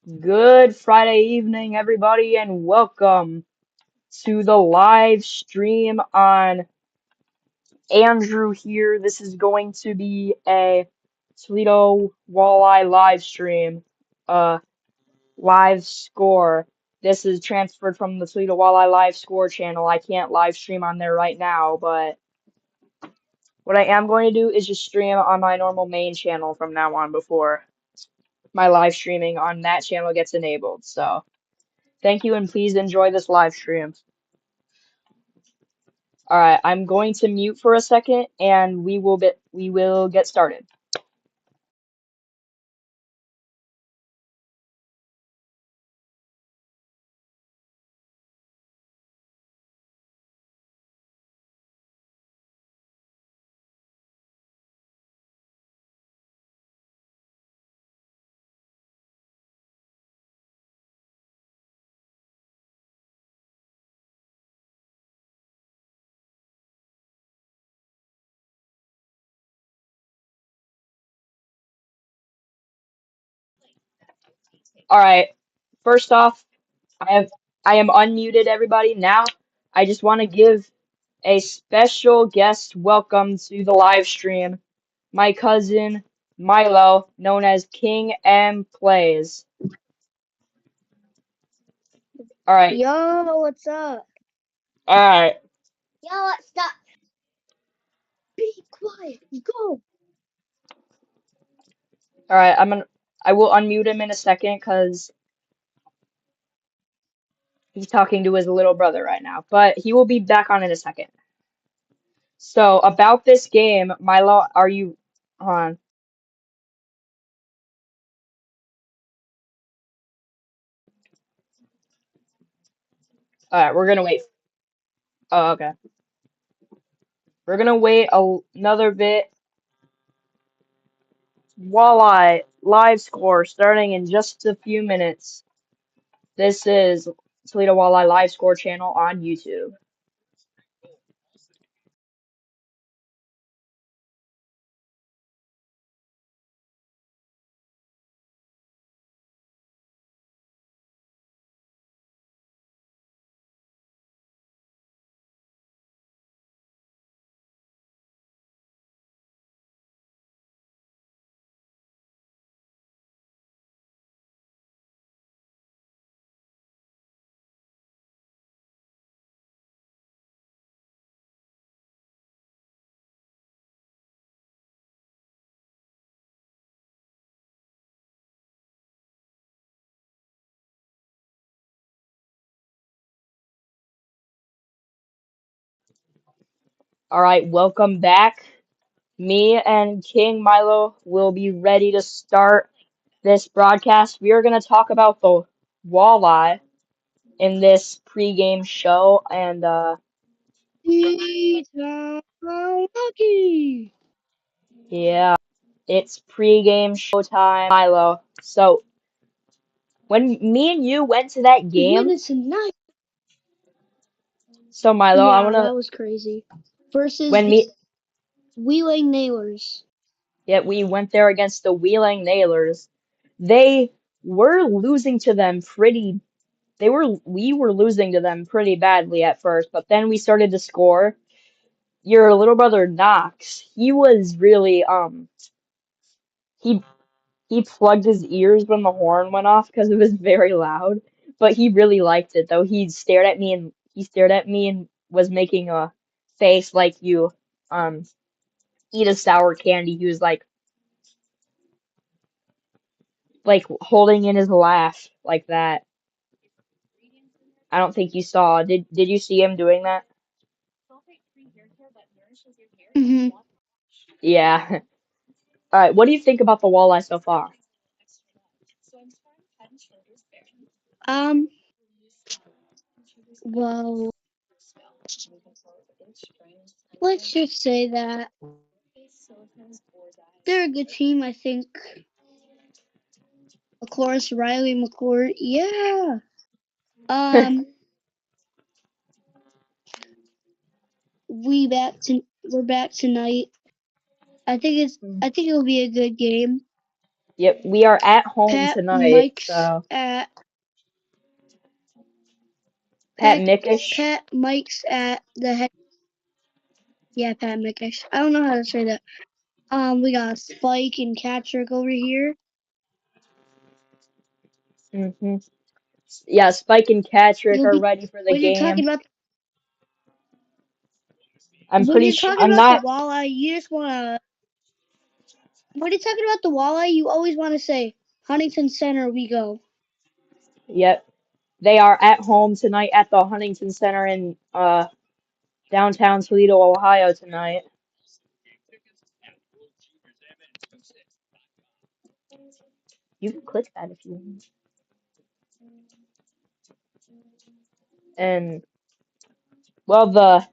Good Friday evening, everybody, and welcome to the live stream on Andrew here. This is going to be a Toledo Walleye live stream, live score. This is transferred from the Toledo Walleye live score channel. I can't live stream on there right now, but what I am going to do is just stream on my normal main channel from now on before my live streaming on that channel gets enabled. So, thank you and please enjoy this live stream. All right, I'm going to mute for a second and we will get started. All right. First off, I have I am unmuted everybody. Now, I just want to give a special guest welcome to the live stream. My cousin Milo, known as King M Plays. All right. Yo, what's up? All right. Yo, what's up? Be quiet. Go. All right. I will unmute him in a second because he's talking to his little brother right now, but he will be back on in a second. So about this game, Milo, are you on? All right, we're gonna wait. Oh, okay. We're gonna wait another bit. Walleye live score starting in just a few minutes. This is Toledo Walleye live score channel on YouTube. All right, welcome back. Me and King Milo will be ready to start this broadcast. We are gonna talk about the walleye in this pregame show, and Peter Lucky. yeah, it's pregame showtime, Milo. So when me and you went to that We win game, it tonight. so Milo, I Yeah, wanna that was crazy. Versus when the me Wheeling Nailers. yeah we went there against the Wheeling Nailers. They were losing to them pretty. We were losing to them pretty badly at first, but then we started to score. Your little brother Knox, he was really he he plugged his ears when the horn went off because it was very loud, but he really liked it though. He stared at me and was making a face like you um eat a sour candy. He was like holding in his laugh like that. I don't think you saw. Did you see him doing that? hmm Yeah. All right. What do you think about the walleye so far? Um, well, let's just say that they're a good team, I think. Of course, Riley McCord. Yeah. Um, we're back tonight. I think it'll be a good game. Yep, we are at home Pat tonight, Mike's so at Pat Pat Mickish. Pat Mike's at the head. Yeah, Pat Mike's. I don't know how to say that. We got Spike and Catrick over here. hmm Yeah, Spike and Catrick You'll are be ready for the when you're game. talking about I'm when pretty you're sure talking I'm about the not. walleye. You just wanna when you're talking about the walleye, you always want to say Huntington Center. We go. Yep, they are at home tonight at the Huntington Center in downtown Toledo, Ohio tonight. You can click that if you want. And well, the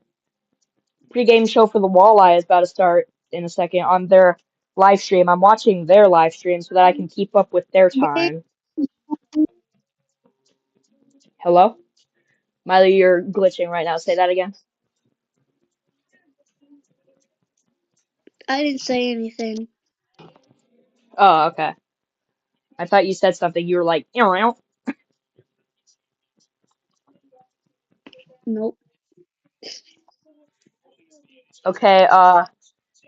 pregame show for the Walleye is about to start in a second on their live stream. I'm watching their live stream so that I can keep up with their Yeah, time. Hello? Miley, you're glitching right now. Say that again. I didn't say anything. Oh, okay. I thought you said something. You were like, "Ew." Nope. Okay,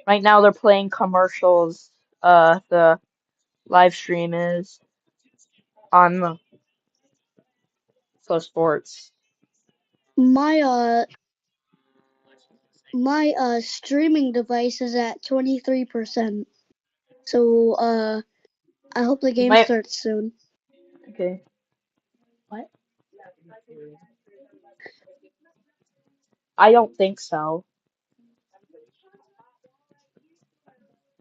right now they're playing commercials. The live stream is on the Flow Sports. My streaming device is at 23%. So I hope the You game might, starts soon. okay. What? I don't think so.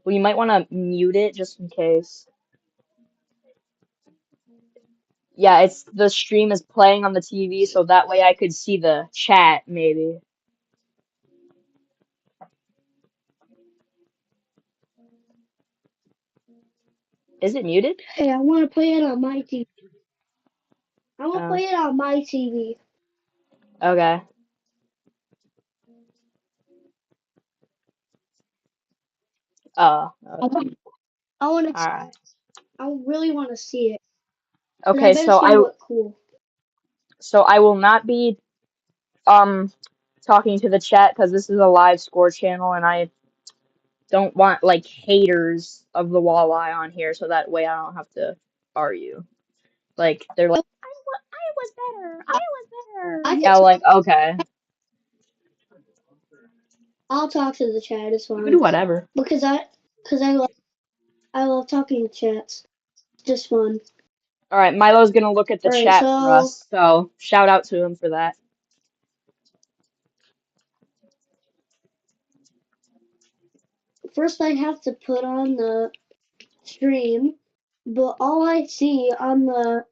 Well, you might want to mute it just in case. Yeah, it's the stream is playing on the TV, so that way I could see the chat, maybe. Is it muted? Hey, I want to play it on my TV. I want to Oh, play it on my TV. okay. Oh, I okay. want, I want All to. right. I really want to see it, and I Okay, bet it's gonna look cool. so I will not be um talking to the chat because this is a live score channel and I don't want like haters of the walleye on here, so that way I don't have to argue. Like they're like, I was better. I was better. I can. Yeah, like okay, I'll talk to the chat. It's you can do fine whatever. because I love talking to chats. Just fun. All right, Milo's gonna look at the All right. chat for So us, so shout out to him for that. first I have to put on the stream, but all I see on the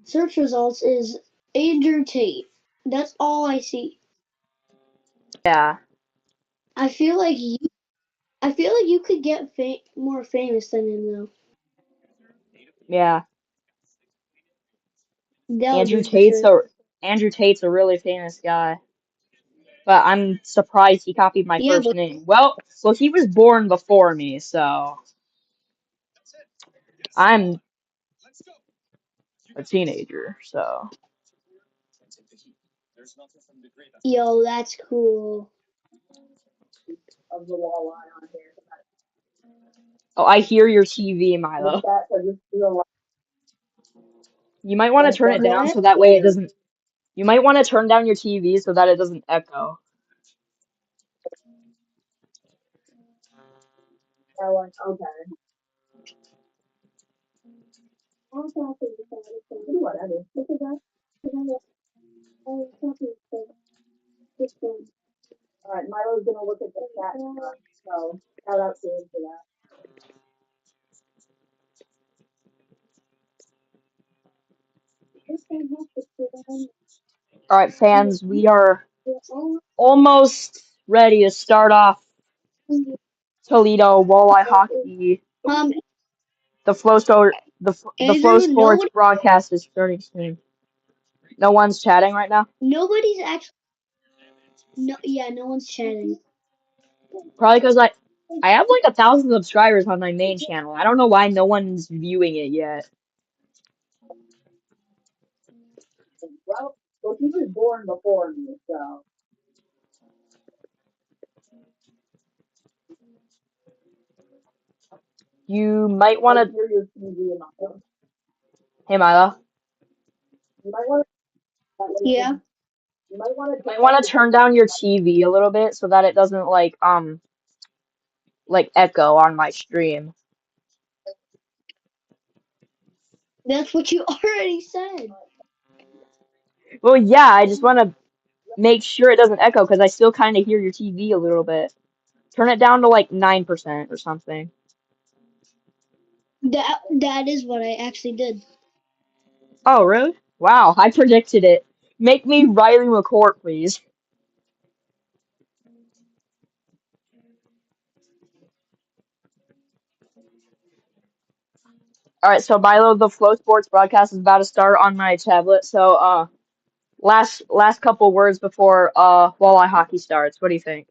search results is Andrew Tate. That's all I see. Yeah, I feel like you, I feel like you could get more famous than him though. yeah. That would Andrew be for Tate's sure. a Andrew Tate's a really famous guy, but I'm surprised he copied my Yeah, first but name. Well, he was born before me, so I'm a teenager. So, yo, that's cool. oh, I hear your TV, Milo. You might want to turn it down What? so that way it doesn't. You might want to turn down your TV so that it doesn't echo. All right, fans, we are almost ready to start off Toledo Walleye Hockey. Um, The Flow Andrew, Sports broadcast is starting soon. No one's chatting right now. nobody's actually no. Yeah, no one's chatting. Probably because I. I have like 1,000 subscribers on my main channel. I don't know why no one's viewing it yet. You might want to. Hey, Milo. Yeah, You might want to turn down your TV a little bit so that it doesn't like echo on my stream. that's what you already said. Well, yeah, I just want to make sure it doesn't echo because I still kind of hear your TV a little bit. Turn it down to like 9% or something. That is what I actually did. Oh, really? Wow, I predicted it. Make me Riley McCourt, please. All right, so Milo, the Flow Sports broadcast is about to start on my tablet. So, last couple words before Walleye hockey starts. What do you think?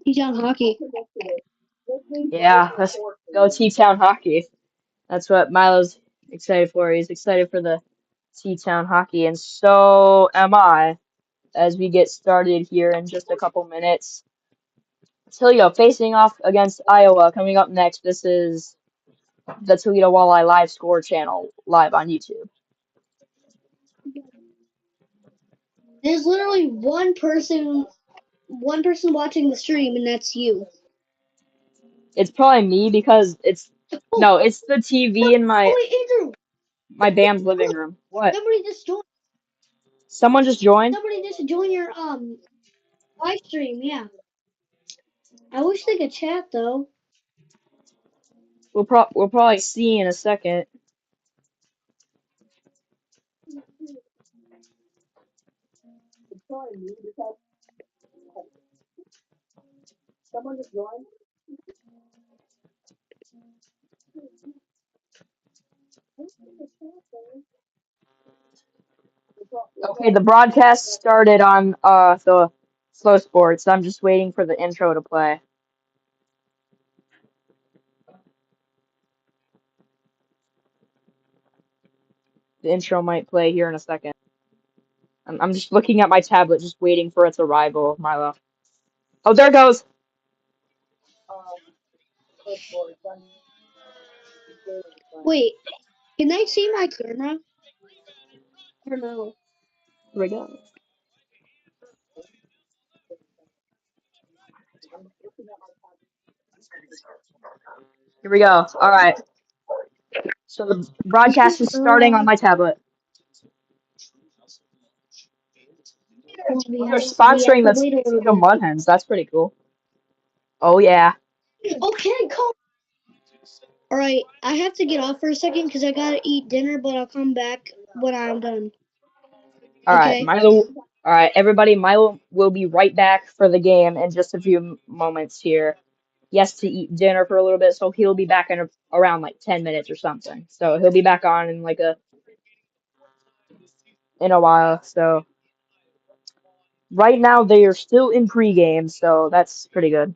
He's on hockey. Yeah, let's go T-Town hockey. That's what Milo's excited for. He's excited for the T-Town hockey, and so am I. As we get started here in just a couple minutes. Toledo facing off against Iowa. Coming up next, this is the Toledo Walleye live score channel live on YouTube. There's literally one person watching the stream, and that's you. It's probably me because it's Oh, no, it's the TV in oh wait, Andrew, my Bam's living look, room. What? somebody just joined. Someone just joined? Somebody just joined your live stream. Yeah, I wish they could chat though. We'll probably see in a second. Okay, the broadcast started on the Slow Sports. I'm just waiting for the intro to play. The intro might play here in a second. I'm just looking at my tablet, just waiting for its arrival, Milo. Oh, there it goes. Wait, can they see my camera? Or no? Here we go. Here we go. All right. So the broadcast is starting on my tablet. Oh, they're We have sponsoring to the wait a little Toledo bit. Mud Hens. That's pretty cool. Oh yeah. Okay, cool. All right, I have to get off for a second because I gotta eat dinner, but I'll come back when I'm done. All right, Okay. Milo. All right, everybody. Milo will be right back for the game in just a few moments here. He has to eat dinner for a little bit, so he'll be back in around like 10 minutes or something. So he'll be back on in like in a while. So right now they are still in pregame, so that's pretty good.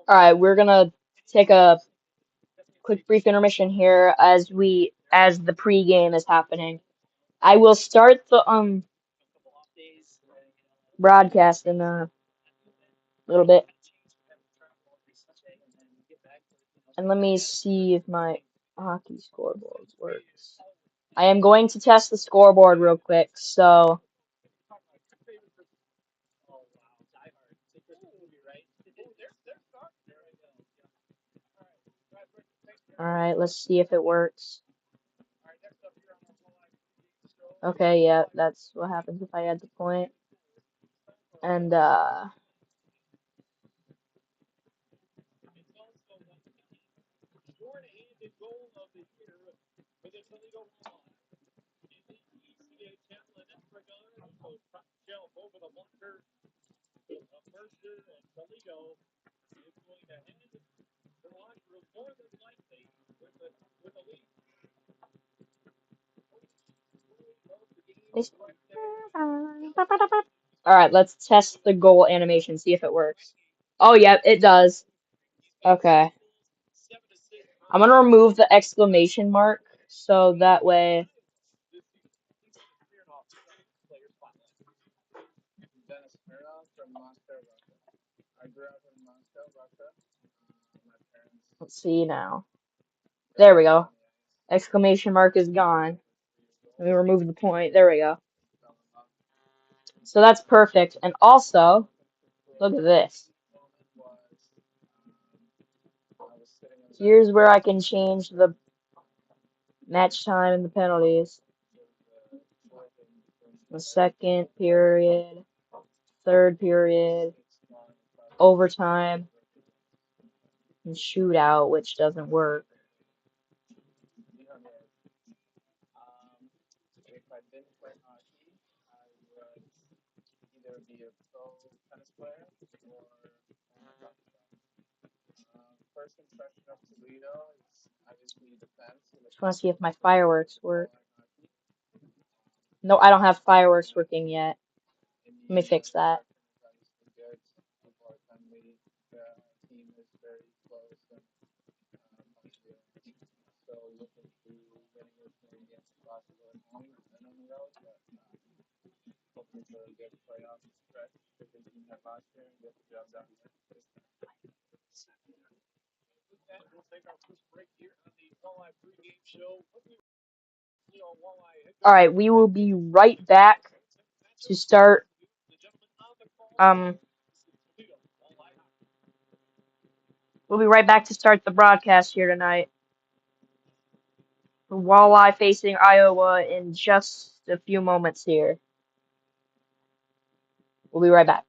All right, we're gonna take a quick brief intermission here as the pregame is happening. I will start the broadcast in a little bit. And let me see if my hockey scoreboard works. I am going to test the scoreboard real quick. So, all right, let's see if it works. Okay, yeah, that's what happens if I add the point. And Alright, let's test the goal animation, see if it works. Oh, yep, it does. Okay. I'm gonna remove the exclamation mark so that way. Let's see now. There we go. Exclamation mark is gone. Let me remove the point. There we go. So that's perfect. And also, look at this. Here's where I can change the match time and the penalties. The second period, third period, overtime, and shootout, which doesn't work. Just want to see if my fireworks work. No, I don't have fireworks working yet. Let me fix that. All right, we will be right back to start. Um, we'll be right back to start the broadcast here tonight. Walleye facing Iowa in just a few moments here. We'll be right back.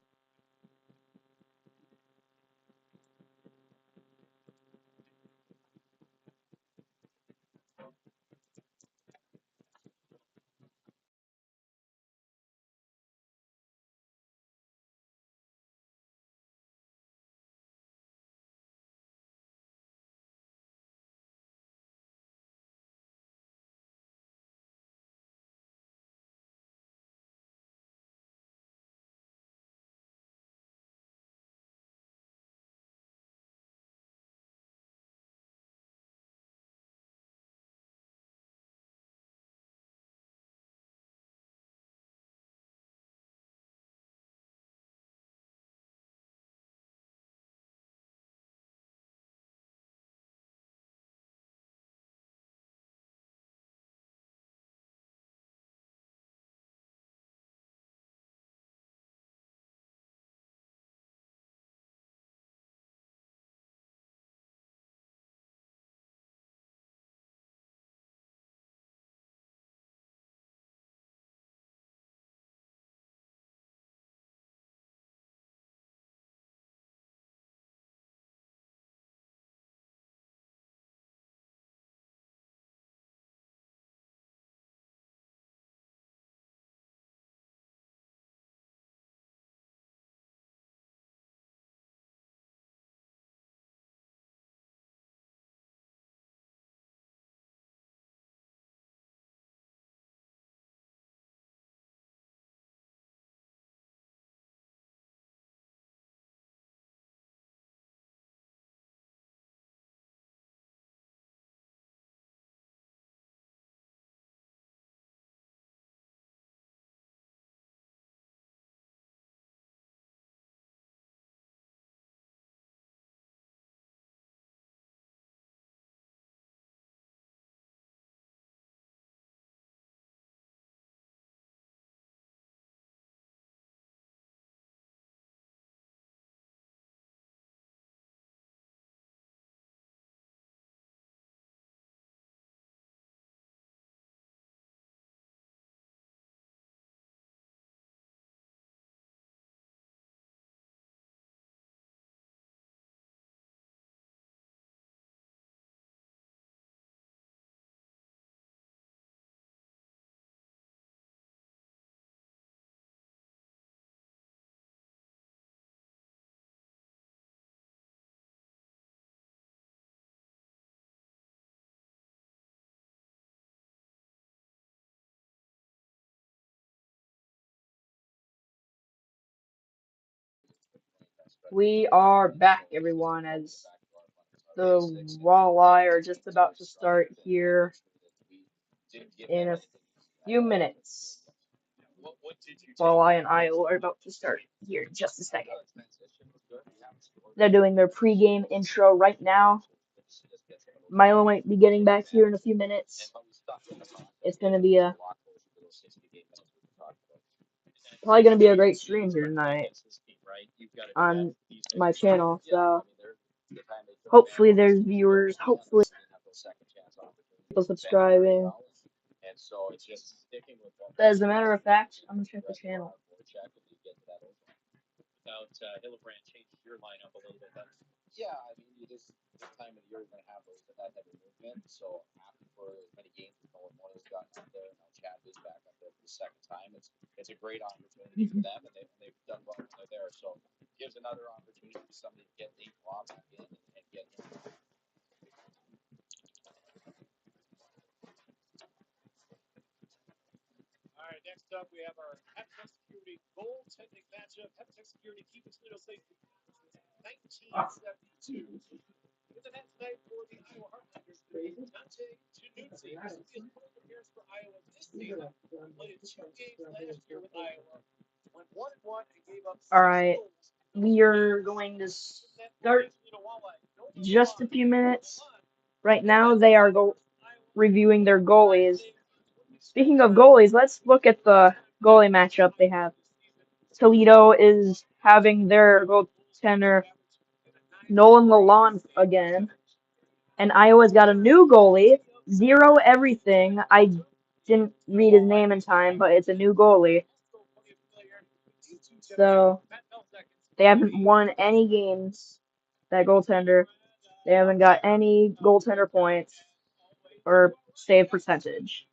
We are back, everyone, as the Walleye are just about to start here in a few minutes. Walleye and Iowa are about to start here in just a second. They're doing their pregame intro right now. Milo might be getting back here in a few minutes. It's gonna be probably gonna be a great stream here tonight on my channel. So hopefully there's viewers. Hopefully people subscribing. As a matter of fact, I'm gonna check the channel. All right, we are going to start just a few minutes. Right now, they are reviewing their goalies. Speaking of goalies, let's look at the goalie matchup they have. Toledo is having their goaltender Nolan Lalonde again, and Iowa's got a new goalie, Zero Everything. I didn't read his name in time, but it's a new goalie. So they haven't won any games, that goaltender. They haven't got any goaltender points or save percentage.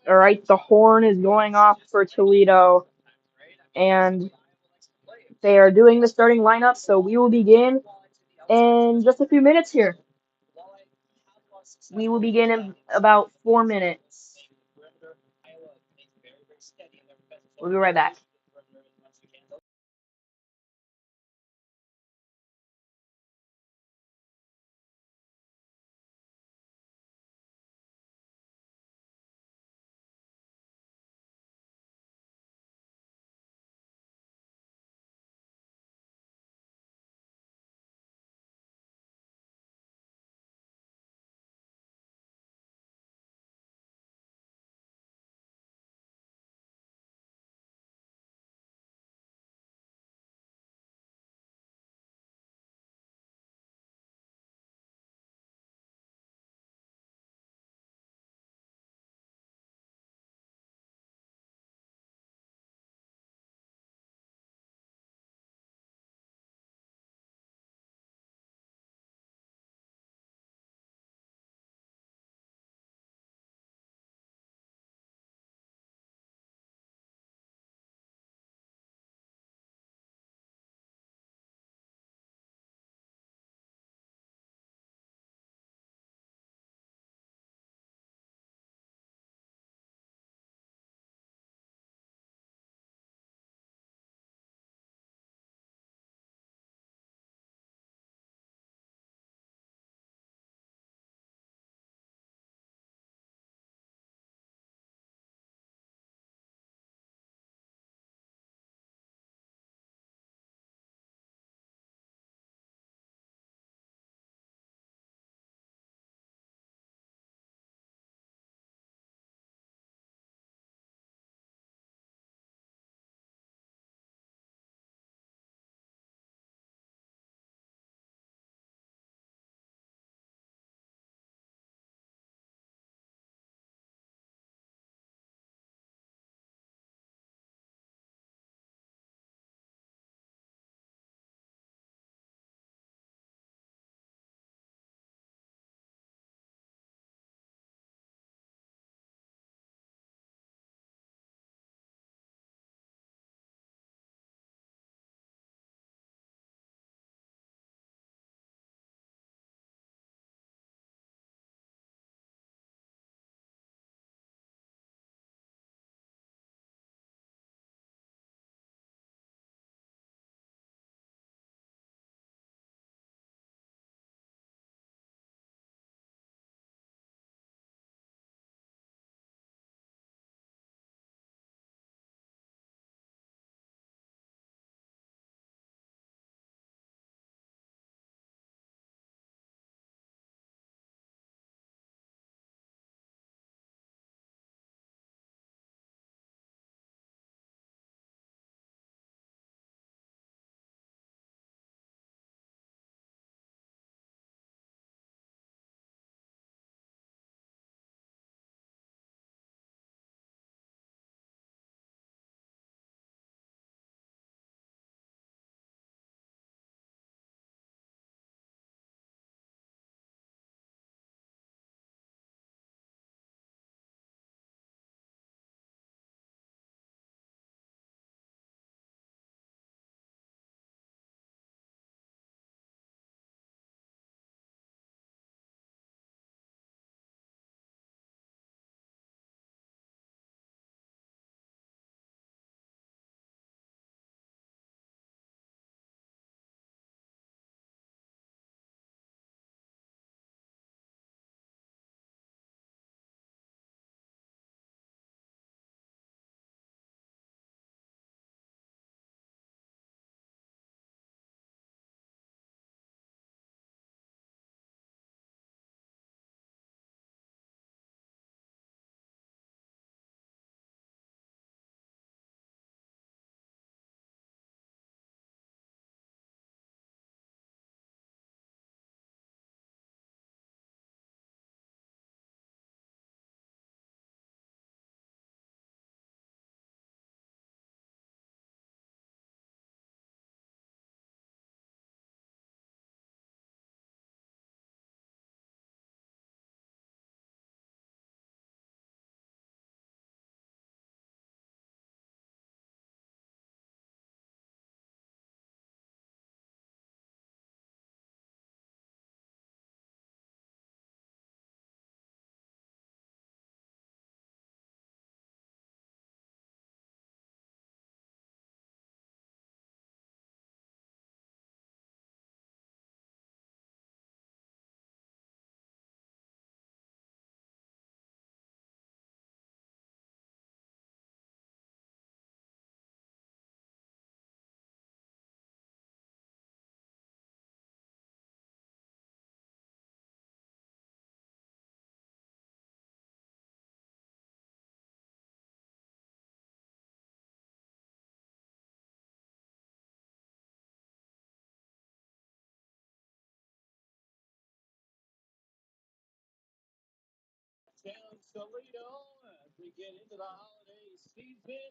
All right, the horn is going off for Toledo, and they are doing the starting lineup, so we will begin in just a few minutes here. We will begin in about 4 minutes. We'll be right back.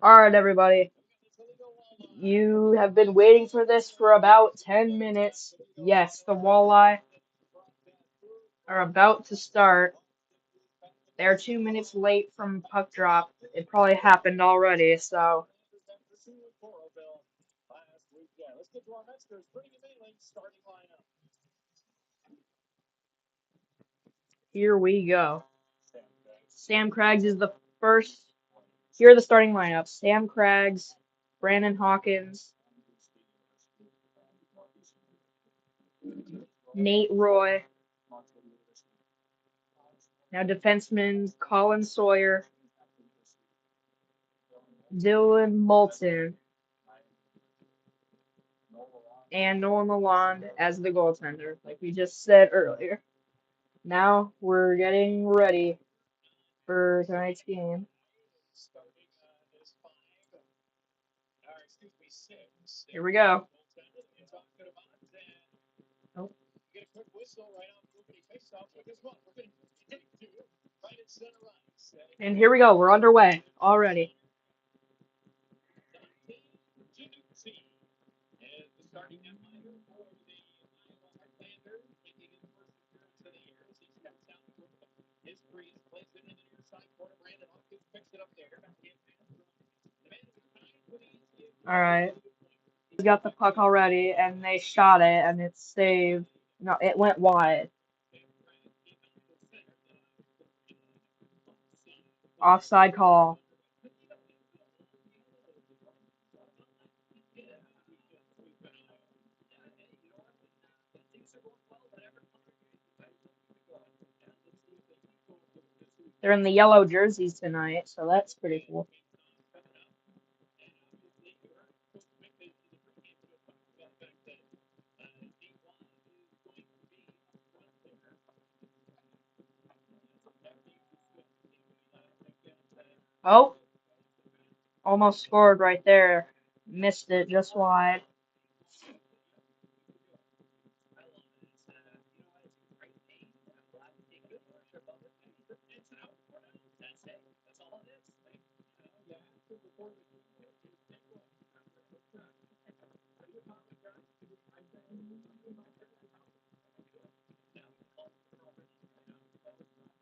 All right, everybody. You have been waiting for this for about 10 minutes. Yes, the Walleye are about to start. They're 2 minutes late from puck drop. It probably happened already, so here we go. Sam Craggs is the first. Here are the starting lineups. Sam Craggs, Brandon Hawkins, Nate Roy. Now defensemen Colin Sawyer, Dylan Moulton, and Nolan Lalonde as the goaltender, like we just said earlier. Now we're getting ready for tonight's game. Here we go. Oh. And here we go. We're underway already. All right. Got the puck already, and they shot it, and it's saved. No, it went wide. Offside call. They're in the yellow jerseys tonight, so that's pretty cool. Oh, almost scored right there. Missed it just wide.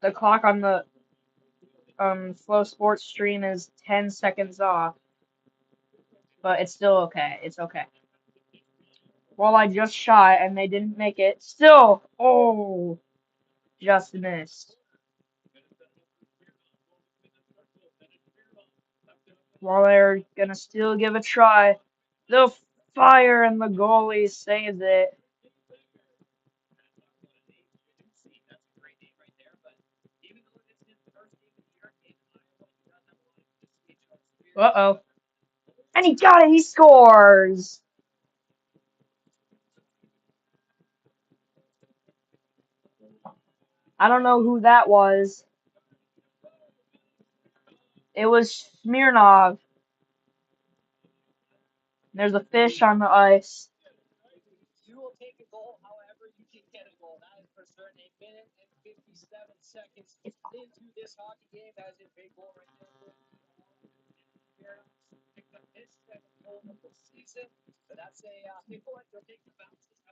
The clock on the Flow Sports stream is 10 seconds off, but it's still okay. It's okay. Well, I just shot and they didn't make it. Still, oh, just missed. While they're gonna still give a try, they'll fire and the goalie saves it. Uh-oh. And he got it, he scores! I don't know who that was. It was Smirnov. There's a fish on the ice.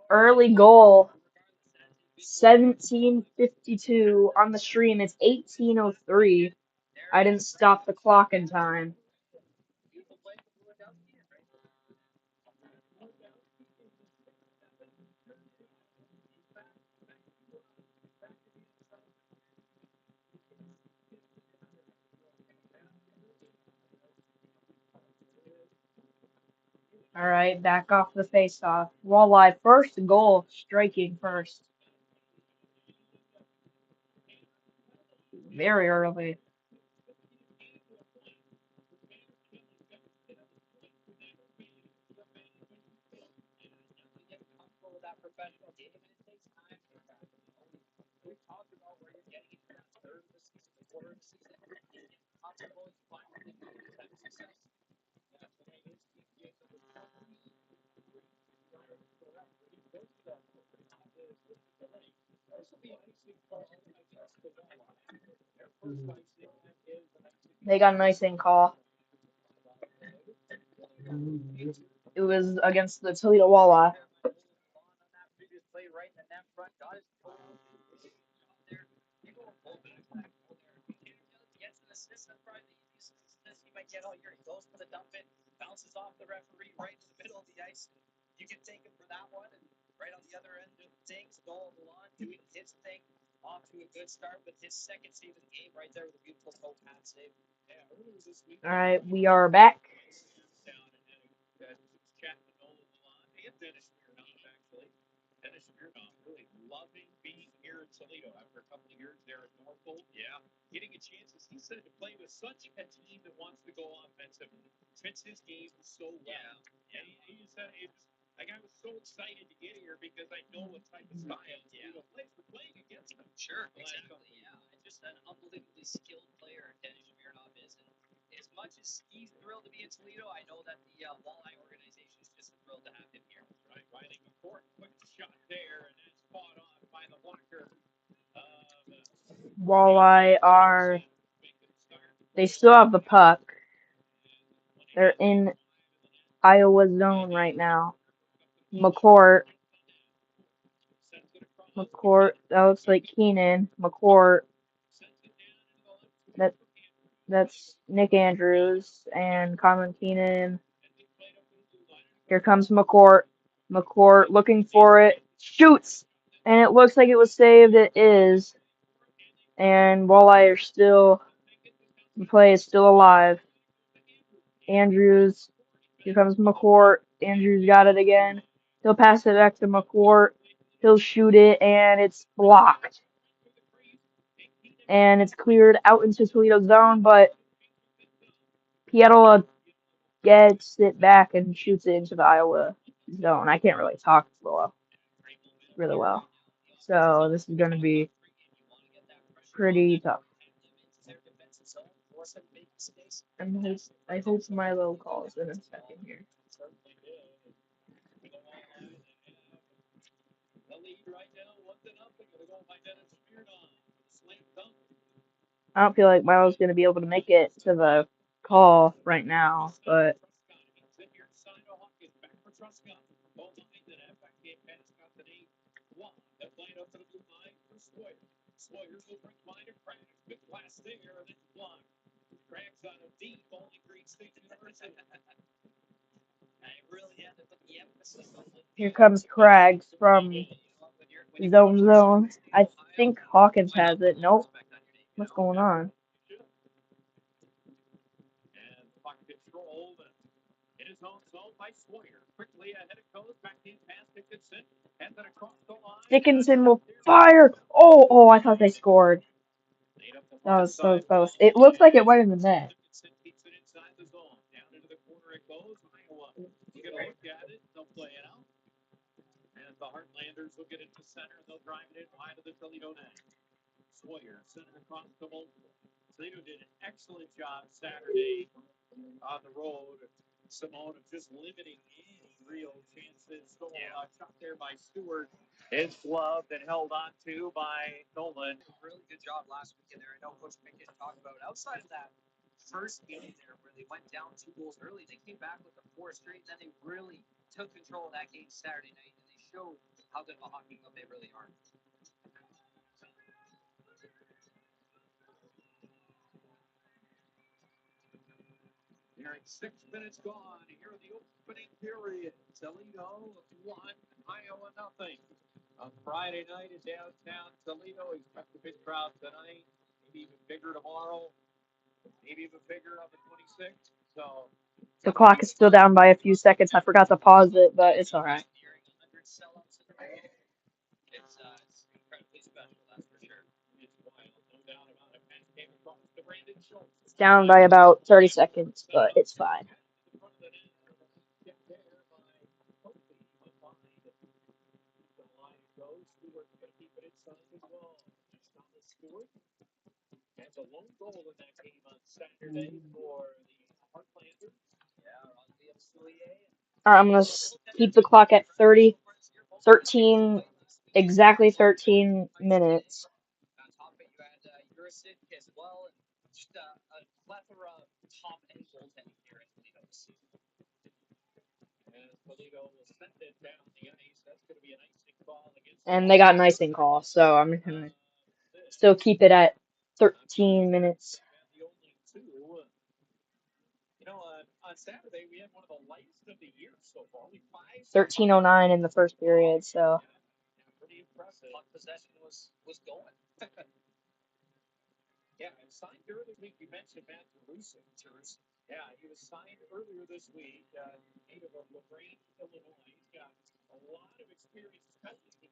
Early goal. 17:52 on the stream. It's 18:03. I didn't stop the clock in time. All right, back off the face-off. Walleye first goal, striking first. Very early. They got an icing call. It was against the Toledo Walleye. All right, we are back. Walleye are. They still have the puck. They're in Iowa zone right now. McCourt. That looks like Keenan. McCourt. That that's Nick Andrews and Conlon Keenan. Here comes McCourt. McCourt looking for it. Shoots! And it looks like it was saved. It is. And Walleye are still. The play is still alive. Andrews. Here comes McCourt. Andrews got it again. He'll pass it back to McCourt. He'll shoot it, and it's blocked. And it's cleared out into Toledo zone, but Pietola gets it back and shoots it into the Iowa zone. I can't really talk really well. So this is going to be pretty tough. I hope Milo calls in a second here. I don't feel like Milo's going to be able to make it to the call right now, but here comes Craggs from zone. I think Hawkins has it. Nope. What's going on? Dickinson will fire. Oh, I thought they scored. That was so close. It looks like it went in the net. The clock is still down by a few seconds. I forgot to pause it, but it's alright. It's down by about 30 seconds, but it's fine. Alright, I'm gonna keep the clock at 13, exactly 13 minutes. And they got an icing call, so I'm gonna still keep it at 13 minutes. 13:09 in the first period, so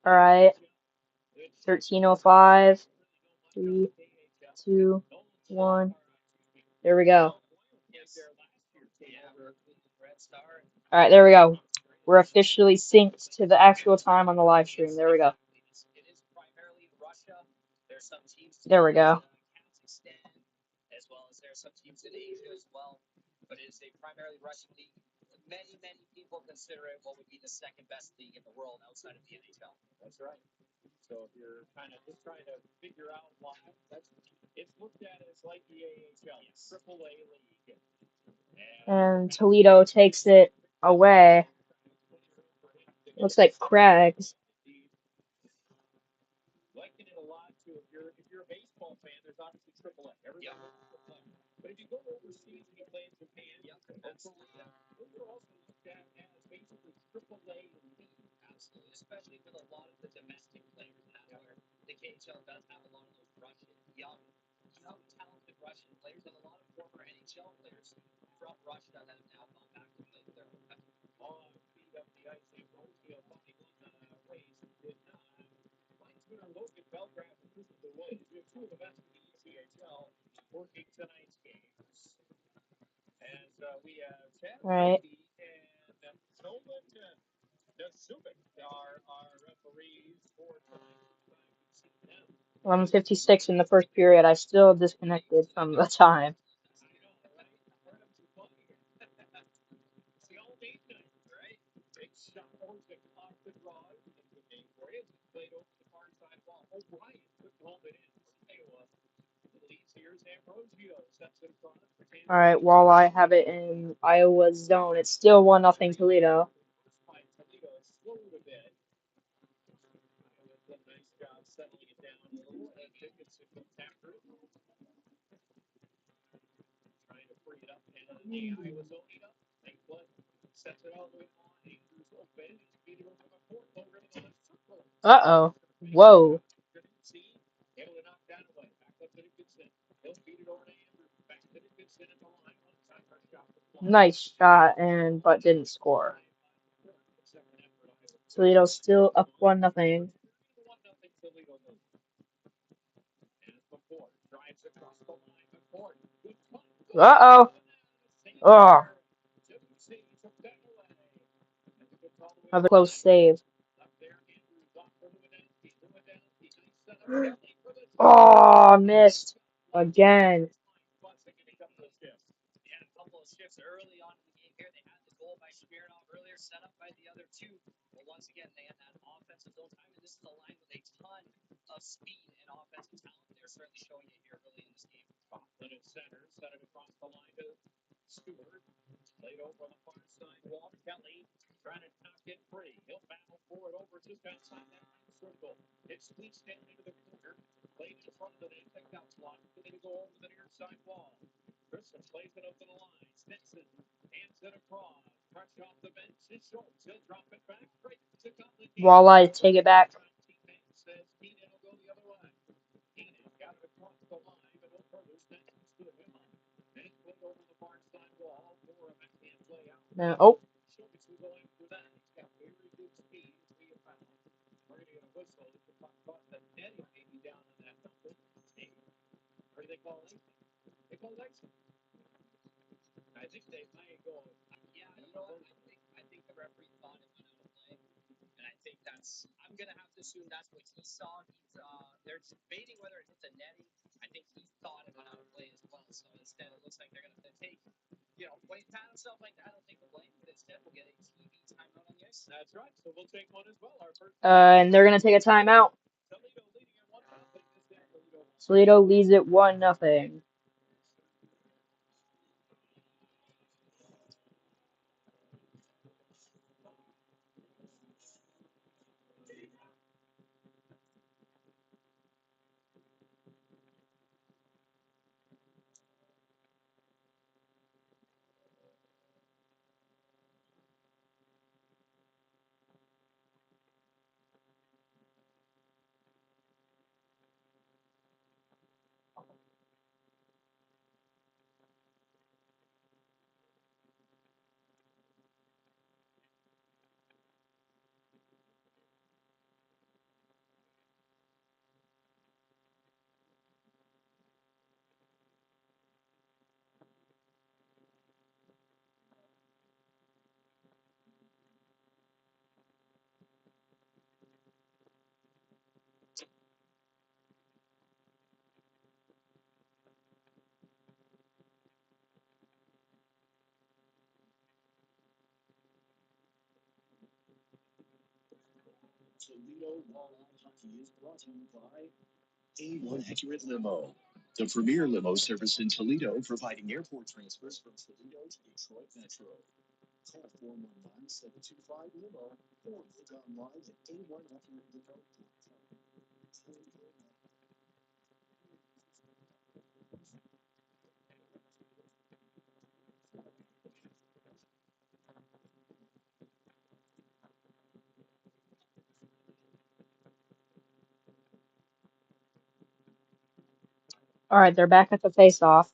all right. 13:05. 3, 2, 1. There we go. All right, there we go. We're officially synced to the actual time on the live stream. There we go. There we go. And Toledo takes it away. Looks like Craig's. All right. 11:56 in the first period. I still disconnected from the time. All right, Walleye have it in Iowa's zone. It's still 1-0 Toledo. Uh-oh. Whoa. Nice shot, and but didn't score. Toledo still up 1-0. Uh-oh. Oh, another close save. Oh, missed again. Walleye take it back. Oh, and they're gonna take a timeout. Toledo leads it 1-0. All right, they're back at the face-off.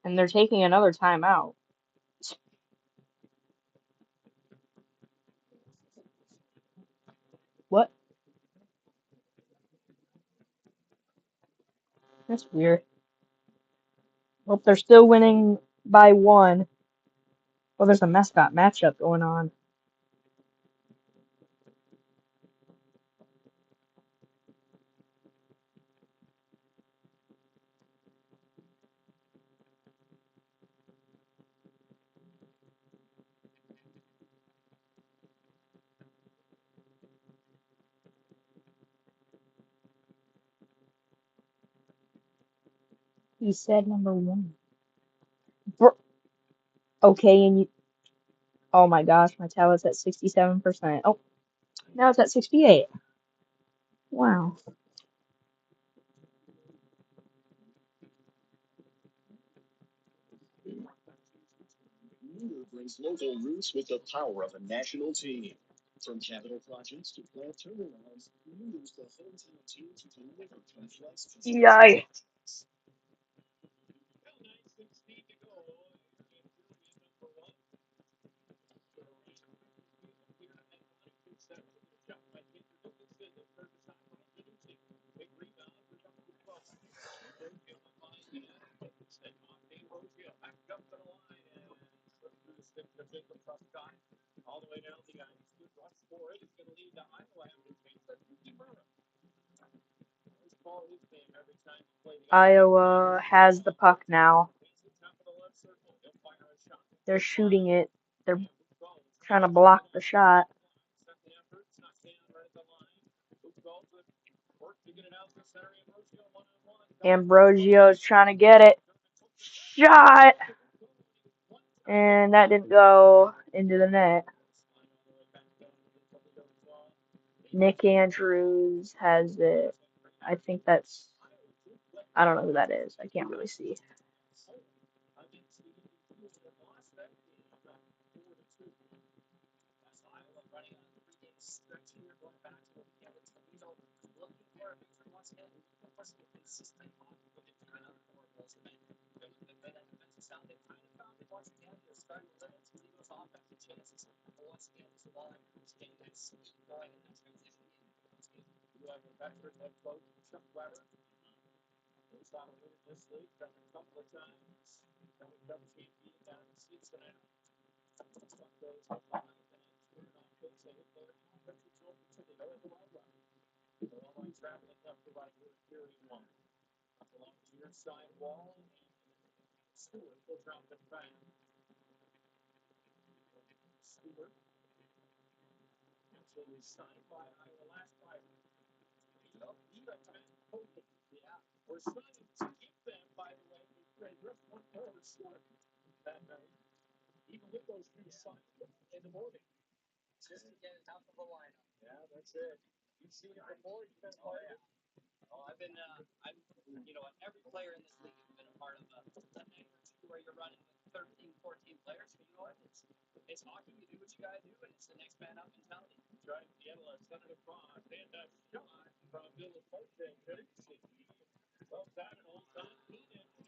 And they're taking another timeout. What? That's weird. Well, they're still winning by one. Well, there's a mascot matchup going on. He said number one. Br Okay, and you. Oh my gosh, my tablet's at 67%. Oh, now it's at 68. Wow. Yay. Iowa has the puck now. They're shooting it. They're trying to block the shot. Ambrosio's trying to get it. Shot! And that didn't go into the net. Nick Andrews has it. I think that's. I don't know who that is. I can't really see.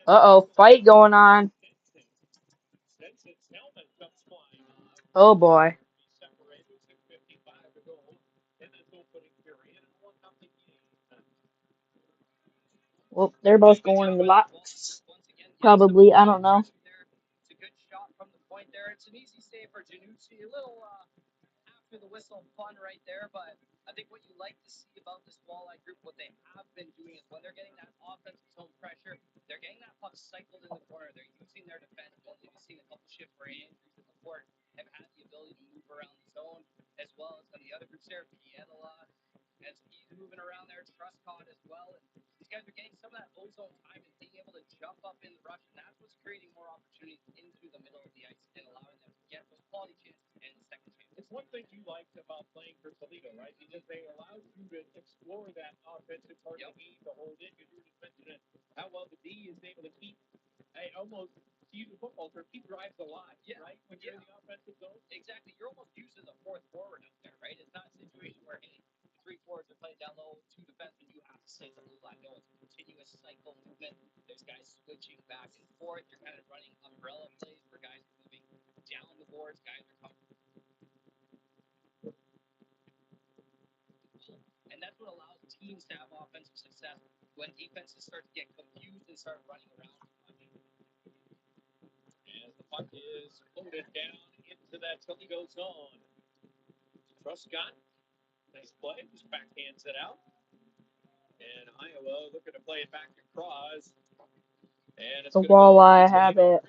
Uh-oh, fight going on. Oh boy. Well, they're both going in the box. Probably, I don't know. The Walleye have it.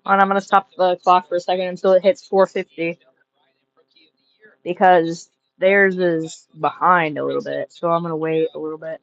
And I'm gonna stop the clock for a second until it hits 4:50 because theirs is behind a little bit. So I'm gonna wait a little bit.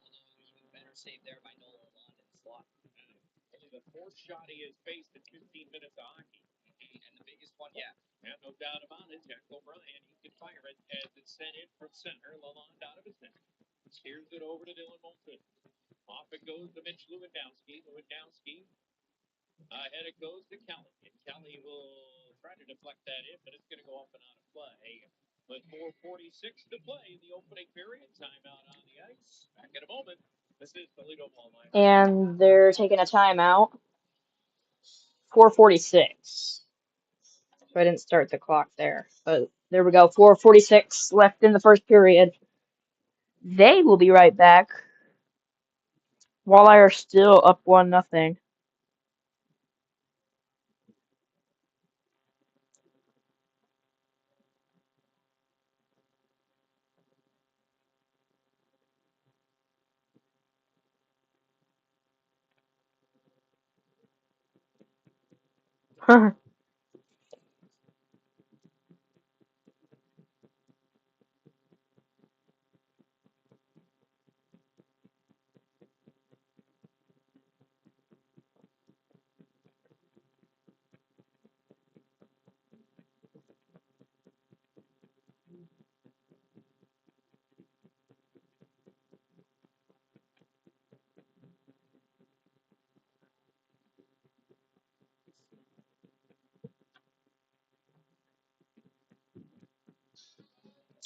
And they're taking a timeout. 4:46. So I didn't start the clock there, but there we go. 4:46 left in the first period. They will be right back. Walleye are still up 1-0.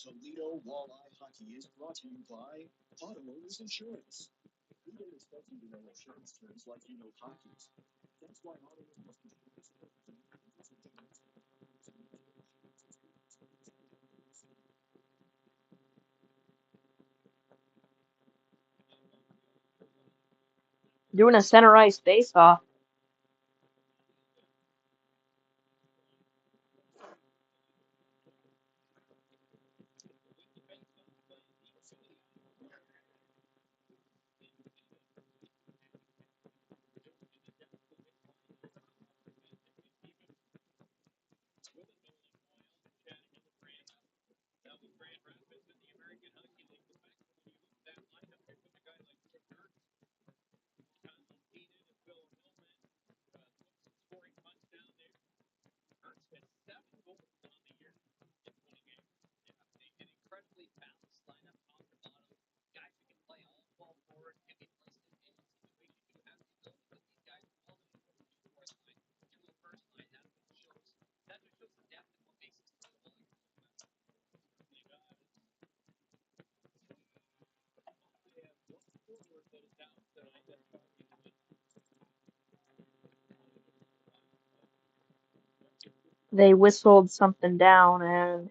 Toledo Walleye Hockey is brought to you by Autoowners Insurance. We don't expect you to know insurance terms like you know hockey. That's why Autoowners Insurance Doing a center ice face off. They whistled something down and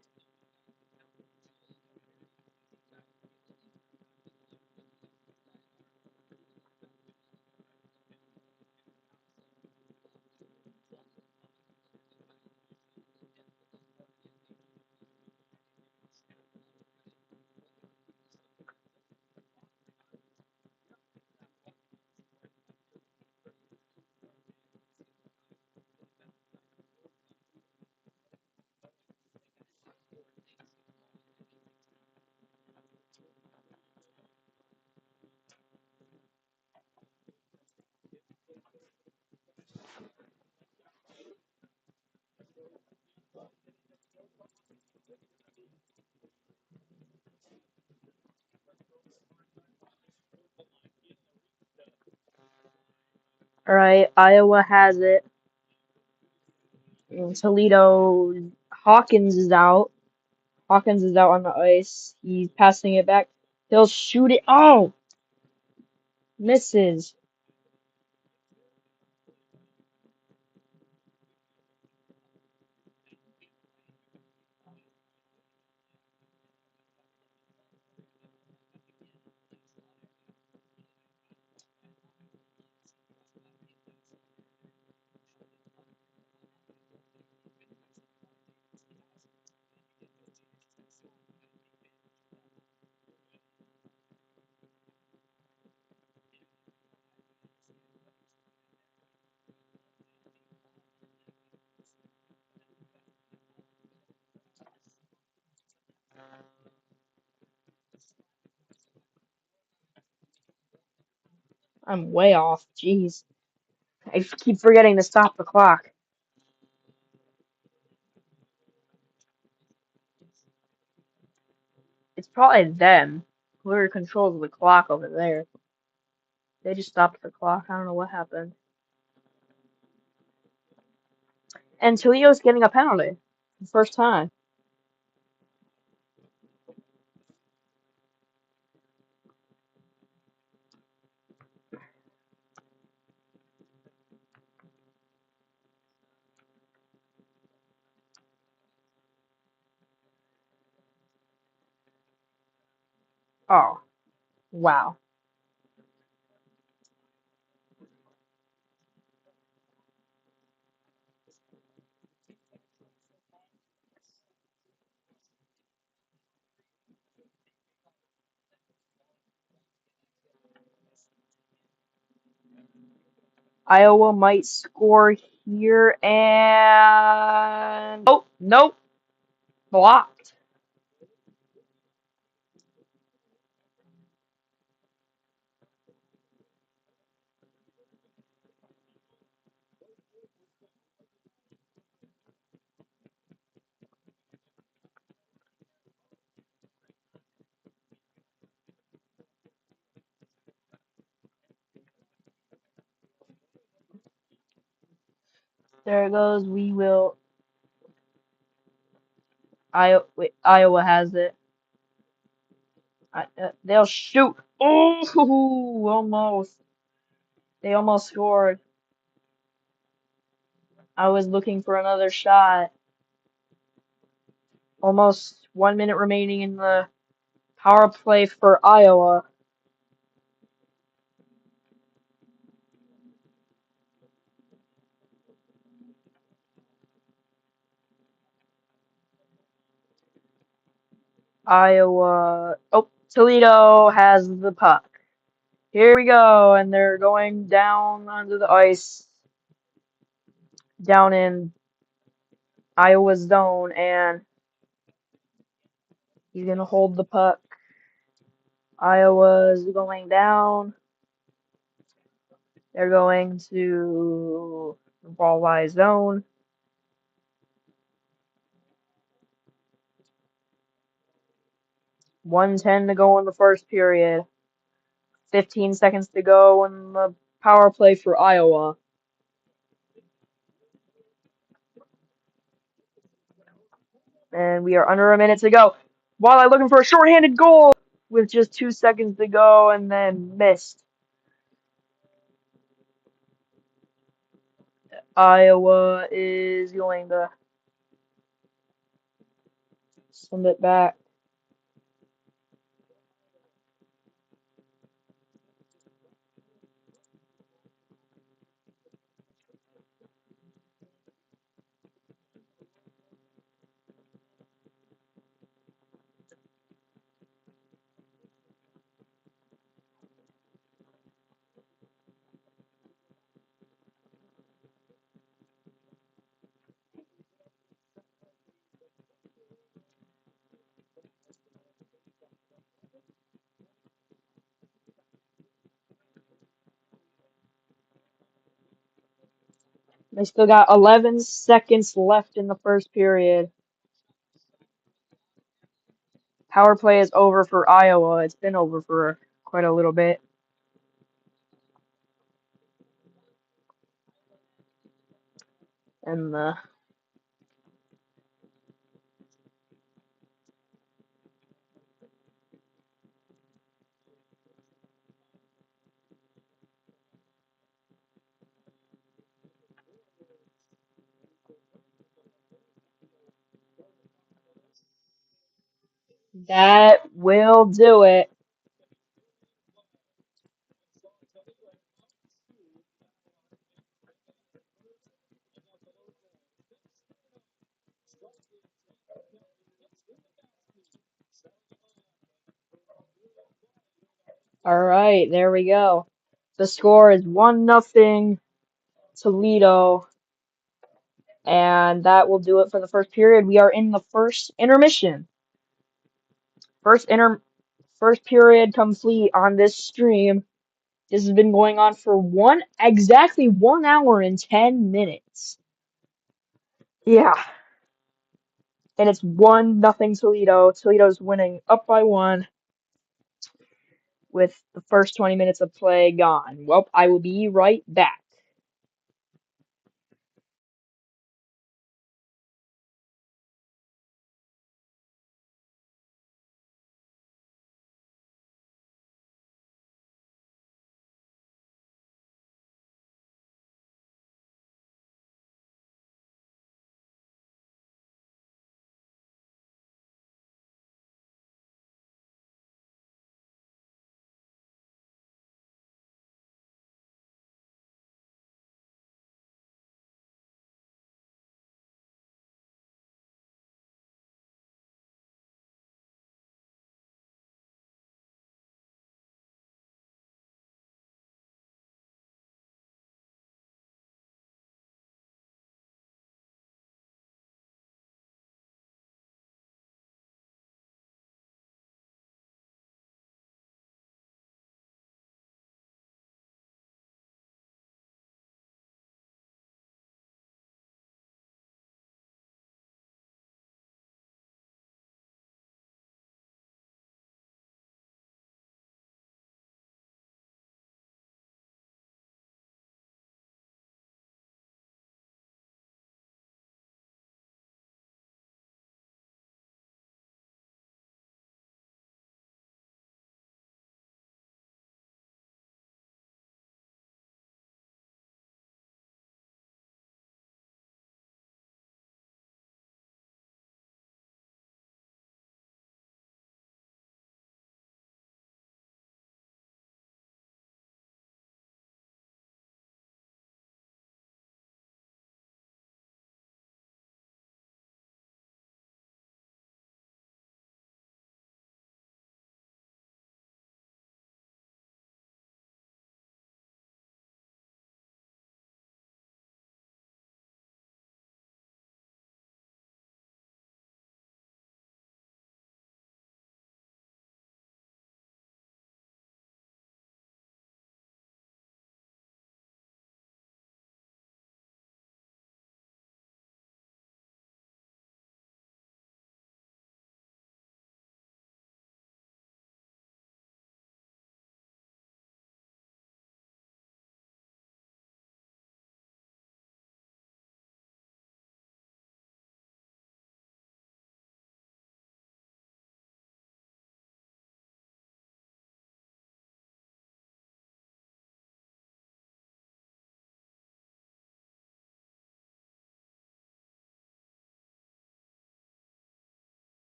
alright, Iowa has it. And Toledo Hawkins is out. Hawkins is out on the ice. He's passing it back. He'll shoot it. Oh, misses. I'm way off. Jeez. I keep forgetting to stop the clock. It's probably them. Whoever controls the clock over there. They just stopped the clock. I don't know what happened. And Toledo's getting a penalty. First time. Oh, wow. Iowa might score here and oh, nope, blocked. There it goes. We will. Iowa has it. They'll shoot. Oh, almost. They almost scored. I was looking for another shot. Almost 1 minute remaining in the power play for Iowa. Iowa. Oh, Toledo has the puck. Here we go, and they're going down onto the ice, down in Iowa's zone, and he's gonna hold the puck. Iowa's going down. They're going to Walleye zone. 1:10 to go in the first period. 15 seconds to go in the power play for Iowa. And we are under a minute to go. Walleye looking for a shorthanded goal with just 2 seconds to go and then missed. Iowa is going to send it back. They still got 11 seconds left in the first period. Power play is over for Iowa. It's been over for quite a little bit. And that will do it. All right, there we go. The score is 1-0 Toledo, and that will do it for the first period. We are in the first intermission. First inter First period complete on this stream. This has been going on for exactly 1 hour and 10 minutes. Yeah, and it's 1-0 Toledo. Toledo's winning up by one with the first 20 minutes of play gone. Well, I will be right back.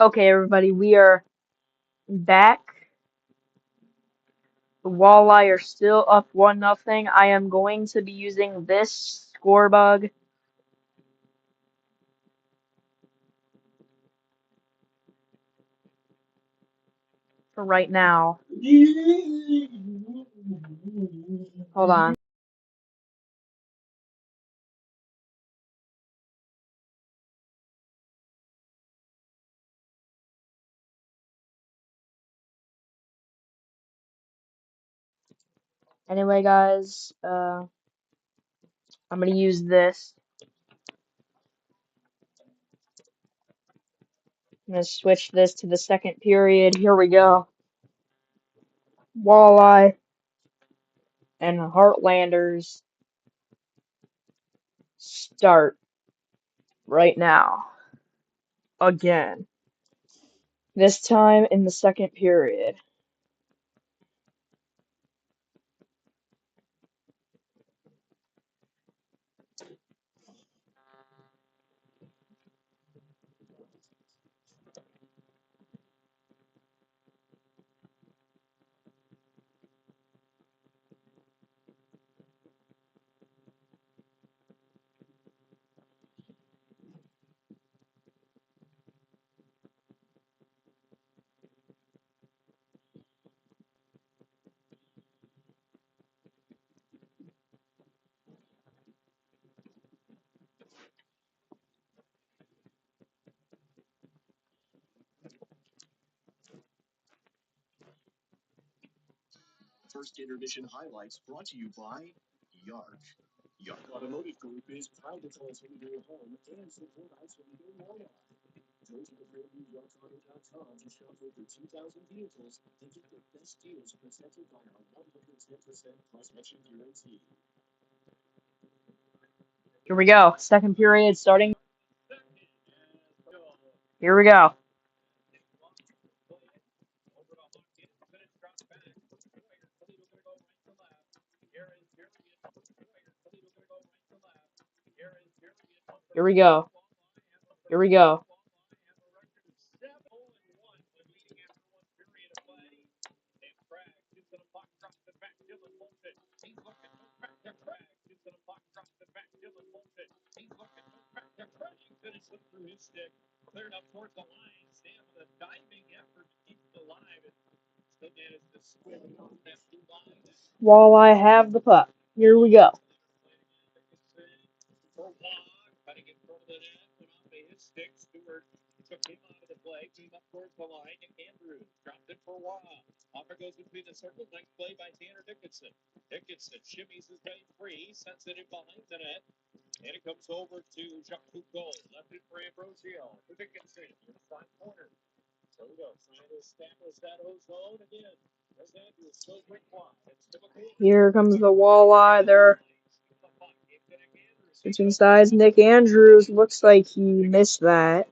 Okay, everybody, we are back. The Walleye are still up 1-0. I am going to be using this score bug for right now. Hold on. Anyway, guys, I'm gonna use this. I'm gonna switch this to the second period. Here we go. Walleye and Heartlanders start right now. Again. This time in the second period. First intermission highlights brought to you by Yark. Yark Automotive Group is proud to call Toledo home and support our Toledo Walleye. Go to the brandnewYarkAuto.com to shop over 2,000 vehicles and get the best deals protected by our 110% cross-section guarantee. Here we go. Second period starting. Here we go. Here we go. Here we go. Walleye have the puck. Here we go. Here comes the Walleye. They're switching sides. Nick Andrews looks like he missed that.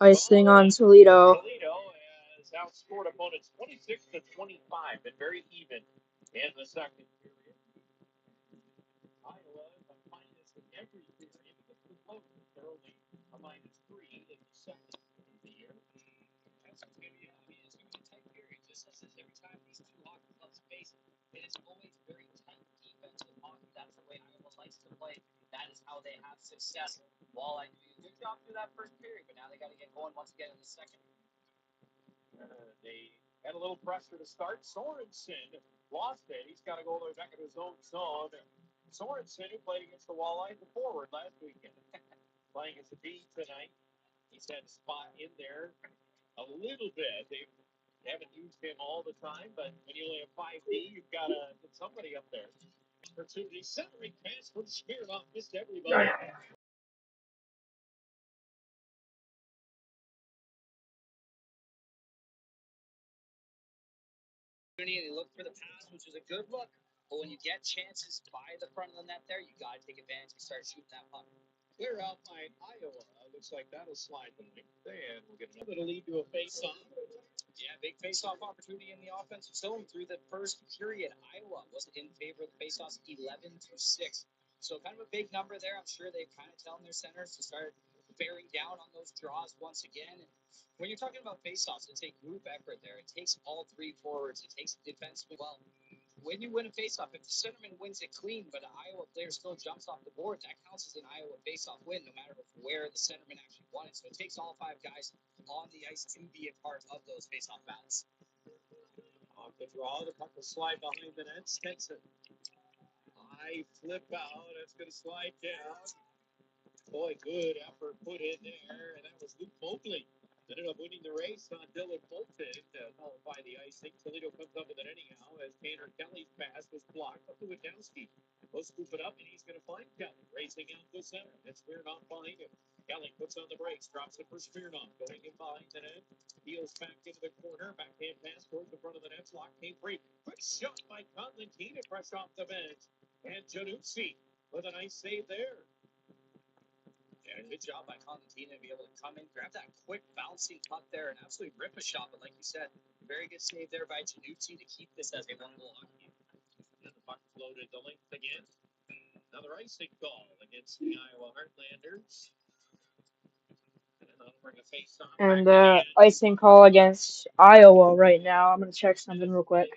Icing on Toledo. They look for the pass, which was a good look. But when you get chances by the front of the net there, you got to take advantage and start shooting that puck. Clear out by Iowa. Looks like that'll slide the length, and we'll get another to lead to a face-off. Yeah, big face-off opportunity in the offensive zone through the first period. Iowa was in favor of the face-offs 11-6. So kind of a big number there. I'm sure they've kind of telling their centers to start bearing down on those draws once again. And when you're talking about face-offs, it's a group effort there. It takes all three forwards. It takes the defenseman well. When you win a faceoff, if the centerman wins it clean, but an Iowa player still jumps off the board, that counts as an Iowa faceoff win, no matter where the centerman actually won it. So it takes all five guys on the ice to be a part of those faceoff battles. Off the draw, the puck will slide behind the net. Stenson. High flip out. That's going to slide down. Boy, good effort put in there, and that was Luke Mobley. Ended up winning the race on Dylan Bolton to nullify the icing. Toledo comes up with it anyhow as Tanner Kelly's pass was blocked up to Wadowski. He'll scoop it up, and he's going to find Kelly. Racing out to center. That's Smirnoff behind him. Kelly puts on the brakes, drops it for Smirnoff. Going in behind the net. Heels back into the corner. Backhand pass towards the front of the net. Lock came free. Quick shot by Conlantina, fresh off the bench. And Januzzi with a nice save there. Yeah, good job by Conlantina to be able to come in, grab that quick bouncing puck there, and absolutely rip a shot. But like you said, very good save there by Januzzi to keep this as a one-goal hockey game. And the puck floated the length again. Another icing call against the Iowa Heartlanders. And that'll bring a face-off back And again. icing call against Iowa right now. I'm gonna check something real quick.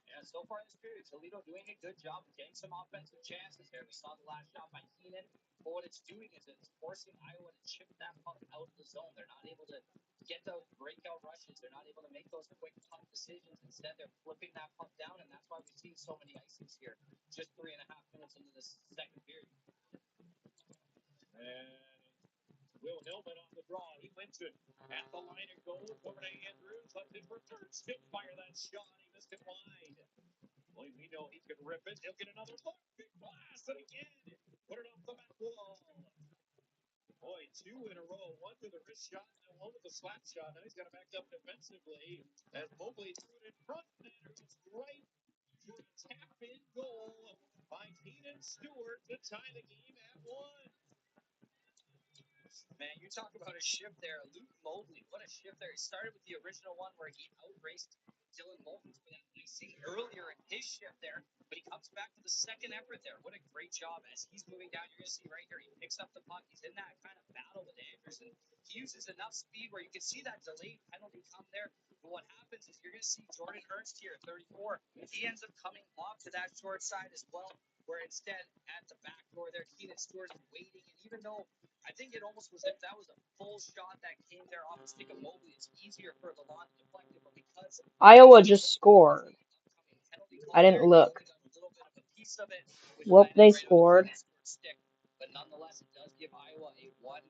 Yeah, so far in this period, Toledo doing a good job of getting some offensive chances here. We saw the last shot by Keenan, but what it's doing is it's forcing Iowa to chip that puck out of the zone. They're not able to get those breakout rushes. They're not able to make those quick puck decisions. Instead, they're flipping that puck down, and that's why we've seen so many icings here just 3.5 minutes into this second period. And Will Hillman on the draw. He wins it at the line of goal. Over to Andrews. Left it for third. Still fire that shot. He missed it wide. Boy, we know he can rip it. He'll get another look. Big blast. And again, put it off the back wall. Boy, two in a row. One with a wrist shot and one with a slap shot. Now he's got to back up defensively as Mobley threw it in front. And it was right for a tap-in goal by Keenan Stewart to tie the game at 1. Man, you talk about a shift there. Luke Mobley, what a shift there. He started with the original one where he outraced Dylan Moulton for that icing earlier in his shift there, but he comes back to the second effort there. What a great job as he's moving down. You're going to see right here, he picks up the puck. He's in that kind of battle with Anderson. He uses enough speed where you can see that delayed penalty come there. But what happens is you're going to see Jordan Ernst here, 34. He ends up coming off to that short side as well, where instead at the back door there, Keenan Stewart is waiting. And even though I think it almost was if that was a full shot that came there off the stick of Mobley, it's easier for Lalonde to deflect it, but because Iowa just scored. penalty I call didn't there, he look. only got a little bit of a piece of it, which Well, landed they right on scored. the stick. But nonetheless, it does give Iowa a 1-1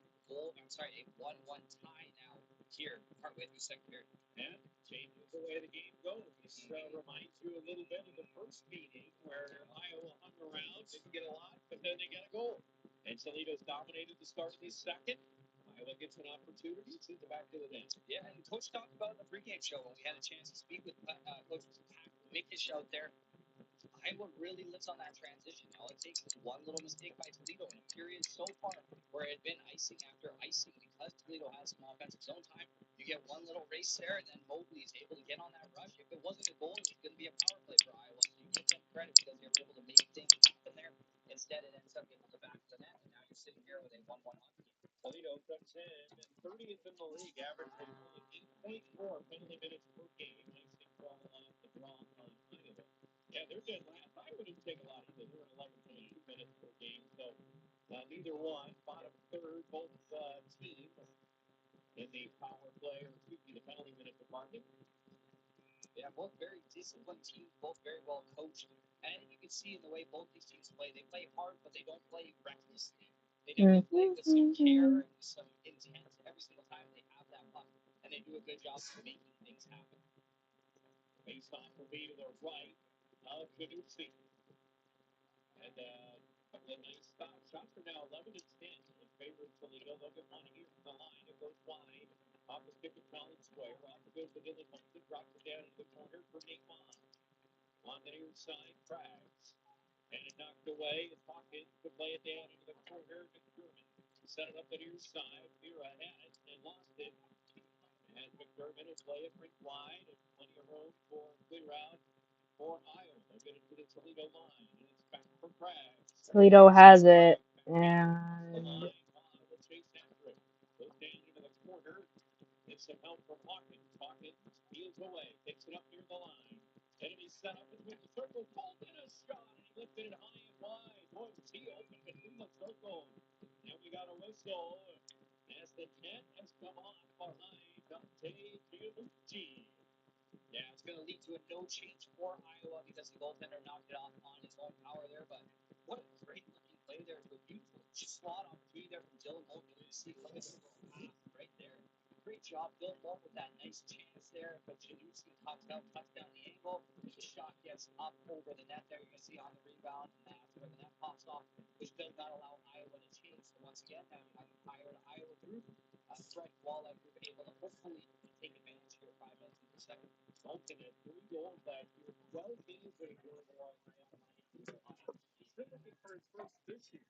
tie now here, partway through second period. And changes the way the game goes. This reminds you a little bit of the first meeting where Iowa hung around, didn't get a lot, but then they got a goal. And Toledo's dominated the start of the second. Iowa gets an opportunity, sends it back to the net. Yeah, and Coach talked about in the pregame show when we had a chance to speak with Coach Mikish out there. Iowa really lives on that transition. All it takes is one little mistake by Toledo in a period so far where it had been icing after icing because Toledo has some offensive zone time. You get one little race there, and then Mobley is able to get on that rush. If it wasn't a goal, it was going to be a power play for Iowa. So you give them credit because they were able to make things happen there. Instead, it ends up able to back the net, and now you're sitting here with a 1-1 hockey game. Toledo comes in 30th in the league, averaging only 8.4 penalty minutes per game. Icing call off the draw on Iowa. Yeah, they're dead last. Iowa didn't take a lot either. They're at 11.2 minutes per game. So neither one, bottom third, both teams in the power play, or excuse me, the penalty minute department. Yeah, both very disciplined teams, both very well coached. And you can see in the way both these teams play, they play hard, but they don't play recklessly. They definitely play with some care and with some intent every single time they have that puck, and they do a good job of making things happen. Face off will be to the right of Januzzi. And a couple of nice stops. Shots are now 11 and 10 in favor of Toledo. They'll get one here from the line. It goes wide. Off the stick of Collins Square. Off it goes to Dylan Moulton. Drops it down into the corner for Nate Vaughn. On the near side, Craggs. And it knocked away. It's Hawkins to play it down into the corner. McDermott set it up the near side. Vera had it and lost it. And McDermott will play it pretty wide and plenty of room for clear out for Iowa. They'll get it to the Toledo line. And it's back for Krabs. Toledo has it, The and line. Will chase after it. Goes down into the corner. It's some help from Hawkins. Hawkins peels away. Takes it up near the line. Enemy set up between the circles. Bolton a shot. And he lifted it high and wide. Boy, was he open between the circles. And we got a whistle as the net has come off behind Dante Giannucci. Yeah, it's going to lead to a no change for Iowa because the goaltender knocked it off on his own power there. But what a great looking play there. To a beautiful slot opportunity there from Dylan Moulton. You see, look at the little pass right there. Great job, Dylan Moulton, with that nice chance there. But Janucci cuts down the angle. The shot gets up over the net there. You're going to see on the rebound, and that's where the net pops off, which does not allow Iowa to change. So once again, now you have the Iowa group, Fred Walleye group, able to hopefully take advantage here 5 minutes into the second. Moulton had 3 goals last year. 12 games with a goal more. He's been looking for his first this year.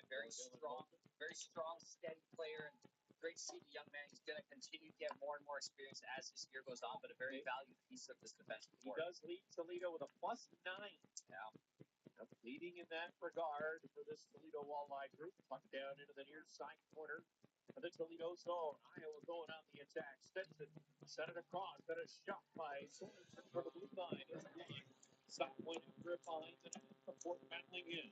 Very strong, steady player, and great to see the young man. He's going to continue to get more and more experience as this year goes on, but a very valued piece of this defensive core. He does lead Toledo with a +9. Yeah. Leading in that regard for this Toledo Walleye group. Puck down into the near side corner of the Toledo zone. Iowa going on the attack. Stetson set it across. Got a shot by Sorensen for the blue line. It's blocked. Side point grip behind the net before battling in.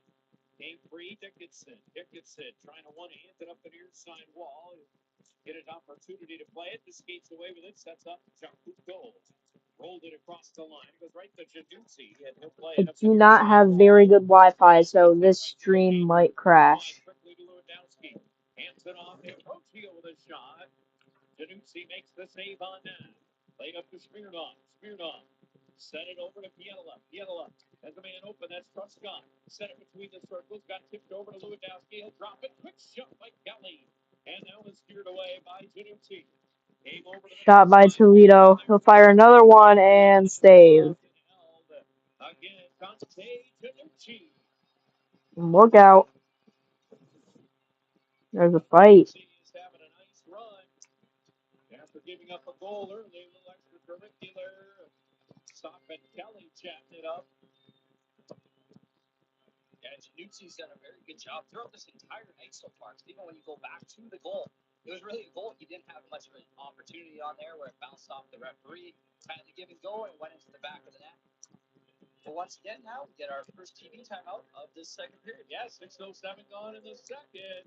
Game free, Dickinson. Dickinson trying to one-hand it up the near side wall. Get an opportunity to play it. Just skates away with it. Sets up. Jump goal. Rolled it across the line. It goes right to Janucci. And he'll play I it up the do near not side have wall. very good Wi-Fi, so this stream might crash. Quickly to Lewandowski. Hands it off. Rochio with a shot. Janucci makes the save on that. Played up to Smirnov. Smirnov set it over to Pietila. Pietila has a man open. That's Truscott. Set it between the circles. Got tipped over to Lewandowski. He'll drop it. Quick shot by Kelly. And that was steered away by Janucci. Came over to the Shot by Toledo. He'll fire another one and save. Again, Dante Janucci. Look out. There's a fight. He's having a nice run. After giving up a goal early, a little extracurricular. Sock and Kelly chatting it up. Yeah, Janucci's done a very good job throughout this entire night so far. So even when you go back to the goal, it was really a goal he didn't have much of an opportunity on there where it bounced off the referee. Kind of give and go and went into the back of the net. But once again, now we get our first TV timeout of this second period. Yeah, 6:07 gone in the second.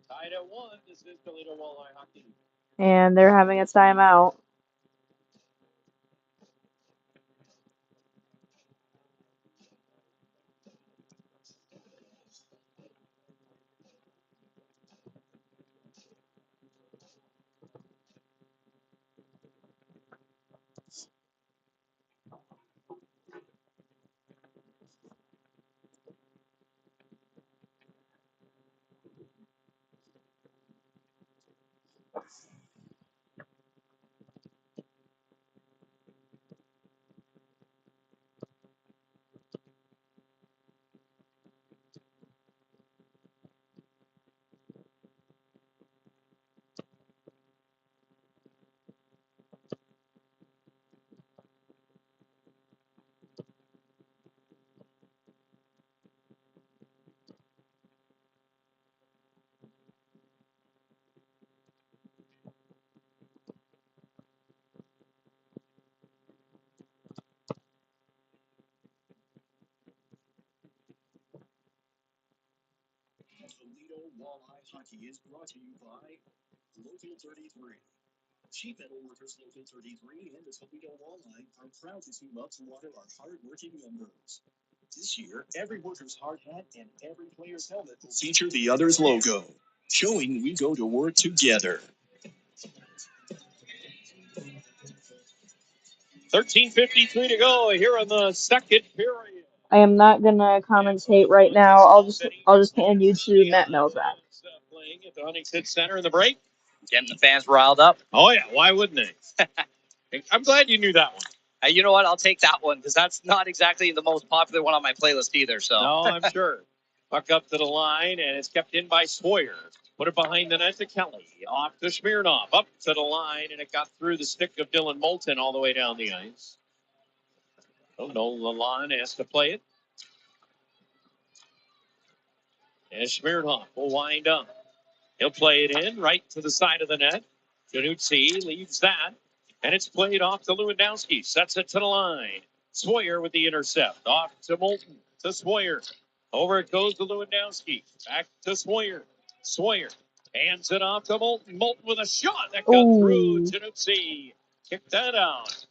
Tied at 1. This is Toledo Walleye Hockey. And they're having a timeout. Toledo Walleye Hockey is brought to you by Local 33. Chief Metal Workers Local 33 and the Toledo Walleye are proud to team up to honor our hard-working members. This year, every worker's hard hat and every player's helmet will feature the other's logo, showing we go to work together. 13:53 to go here in the second period. I am not gonna commentate right now. I'll just hand you to Matt Melzak. Playing at the Huntington Center in the break. Getting the fans riled up. Oh yeah, why wouldn't they? I'm glad you knew that one. You know what? I'll take that one because that's not exactly the most popular one on my playlist either. So No, I'm sure. Puck up to the line, and it's kept in by Sawyer. Put it behind the net to Kelly. Off to Smirnoff. Up to the line, and it got through the stick of Dylan Moulton all the way down the ice. Oh, no, Lalonde has to play it. And Smirnoff will wind up. He'll play it in right to the side of the net. Januzzi leaves that, and it's played off to Lewandowski. Sets it to the line. Sawyer with the intercept. Off to Moulton. To Sawyer. Over it goes to Lewandowski. Back to Sawyer. Sawyer hands it off to Moulton. Moulton with a shot that got through. Ooh. Januzzi kicked that out.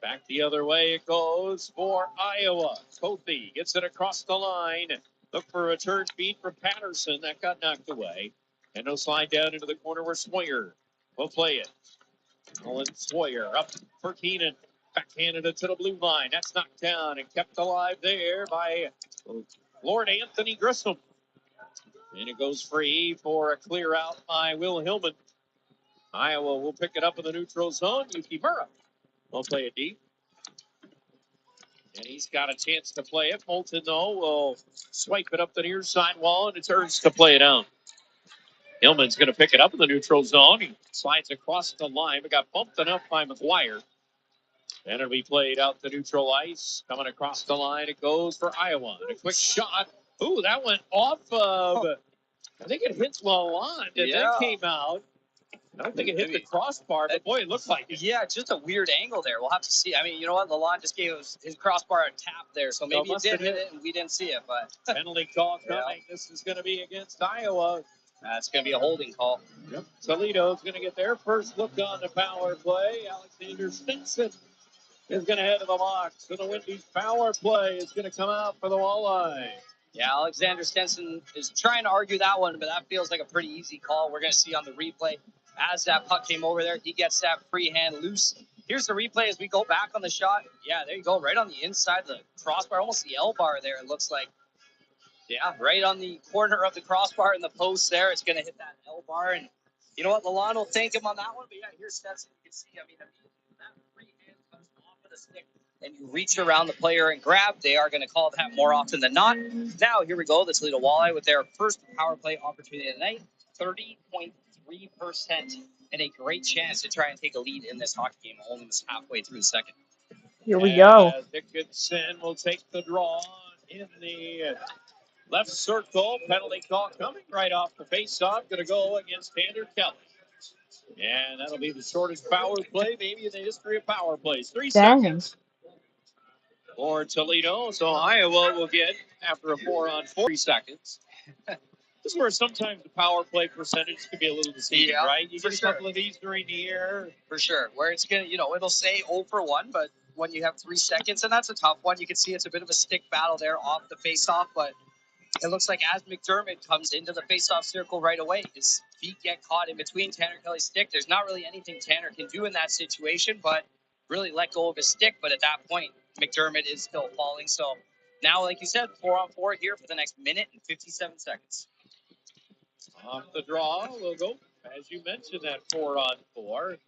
Back the other way it goes for Iowa. Kothi gets it across the line. Look for a return feed from Patterson. That got knocked away. And no slide down into the corner where Sawyer will play it. Colin Sawyer up for Keenan. Backhanded it to the blue line. That's knocked down and kept alive there by Lord Anthony Grissom. And it goes free for a clear out by Will Hillman. Iowa will pick it up in the neutral zone. Yuki Murrah will play it deep. And he's got a chance to play it. Moulton, though, will swipe it up the near side wall, and it turns to play it out. Hillman's going to pick it up in the neutral zone. He slides across the line, but got bumped enough by McGuire. And it'll be played out the neutral ice. Coming across the line, it goes for Iowa. And a quick shot. Ooh, that went off of, I think it hit Lalonde, and then came out. I don't think it hit the crossbar, but boy, it looked like it. Yeah, just a weird angle there. We'll have to see. I mean, you know what? Lalonde just gave his crossbar a tap there, so maybe it did hit it and we didn't see it. But penalty call coming. Yeah. This is going to be against Iowa. That's going to be a holding call. Yep. Toledo's going to get their first look on the power play. Alexander Stinson is going to head to the box. So the Wendy's power play is going to come out for the Walleye. Yeah, Alexander Stenson is trying to argue that one, but that feels like a pretty easy call. We're going to see on the replay as that puck came over there. He gets that free hand loose. Here's the replay as we go back on the shot. Yeah, there you go, right on the inside of the crossbar, almost the L bar there, it looks like. Yeah, right on the corner of the crossbar and the post there. It's going to hit that L bar. And you know what? Lalonde will thank him on that one. But yeah, here's Stenson. You can see, I mean, that free hand comes off of the stick and you reach around the player and grab, they are going to call that more often than not. Now, here we go. The Toledo Walleye with their first power play opportunity of the night, 30.3%, and a great chance to try and take a lead in this hockey game, only halfway through the second. Here we go. Dickinson will take the draw in the left circle. Penalty call coming right off the faceoff. Going to go against Tanner Kelly. And that'll be the shortest power play, maybe in the history of power plays. 3 seconds for Toledo. So Iowa will get, after a 4-on-4, 3 seconds. This is where sometimes the power play percentage can be a little deceiving, right? You get a couple of these during the year. For sure. Where it's going to, it'll say 0 for 1, but when you have 3 seconds, and that's a tough one, you can see it's a bit of a stick battle there off the faceoff, but it looks like as McDermott comes into the faceoff circle right away, his feet get caught in between Tanner Kelly's stick. There's not really anything Tanner can do in that situation, but really let go of his stick. But at that point, McDermott is still falling. So now, like you said, 4-on-4 here for the next minute and 57 seconds. Off the draw, we'll go, as you mentioned, that 4-on-4.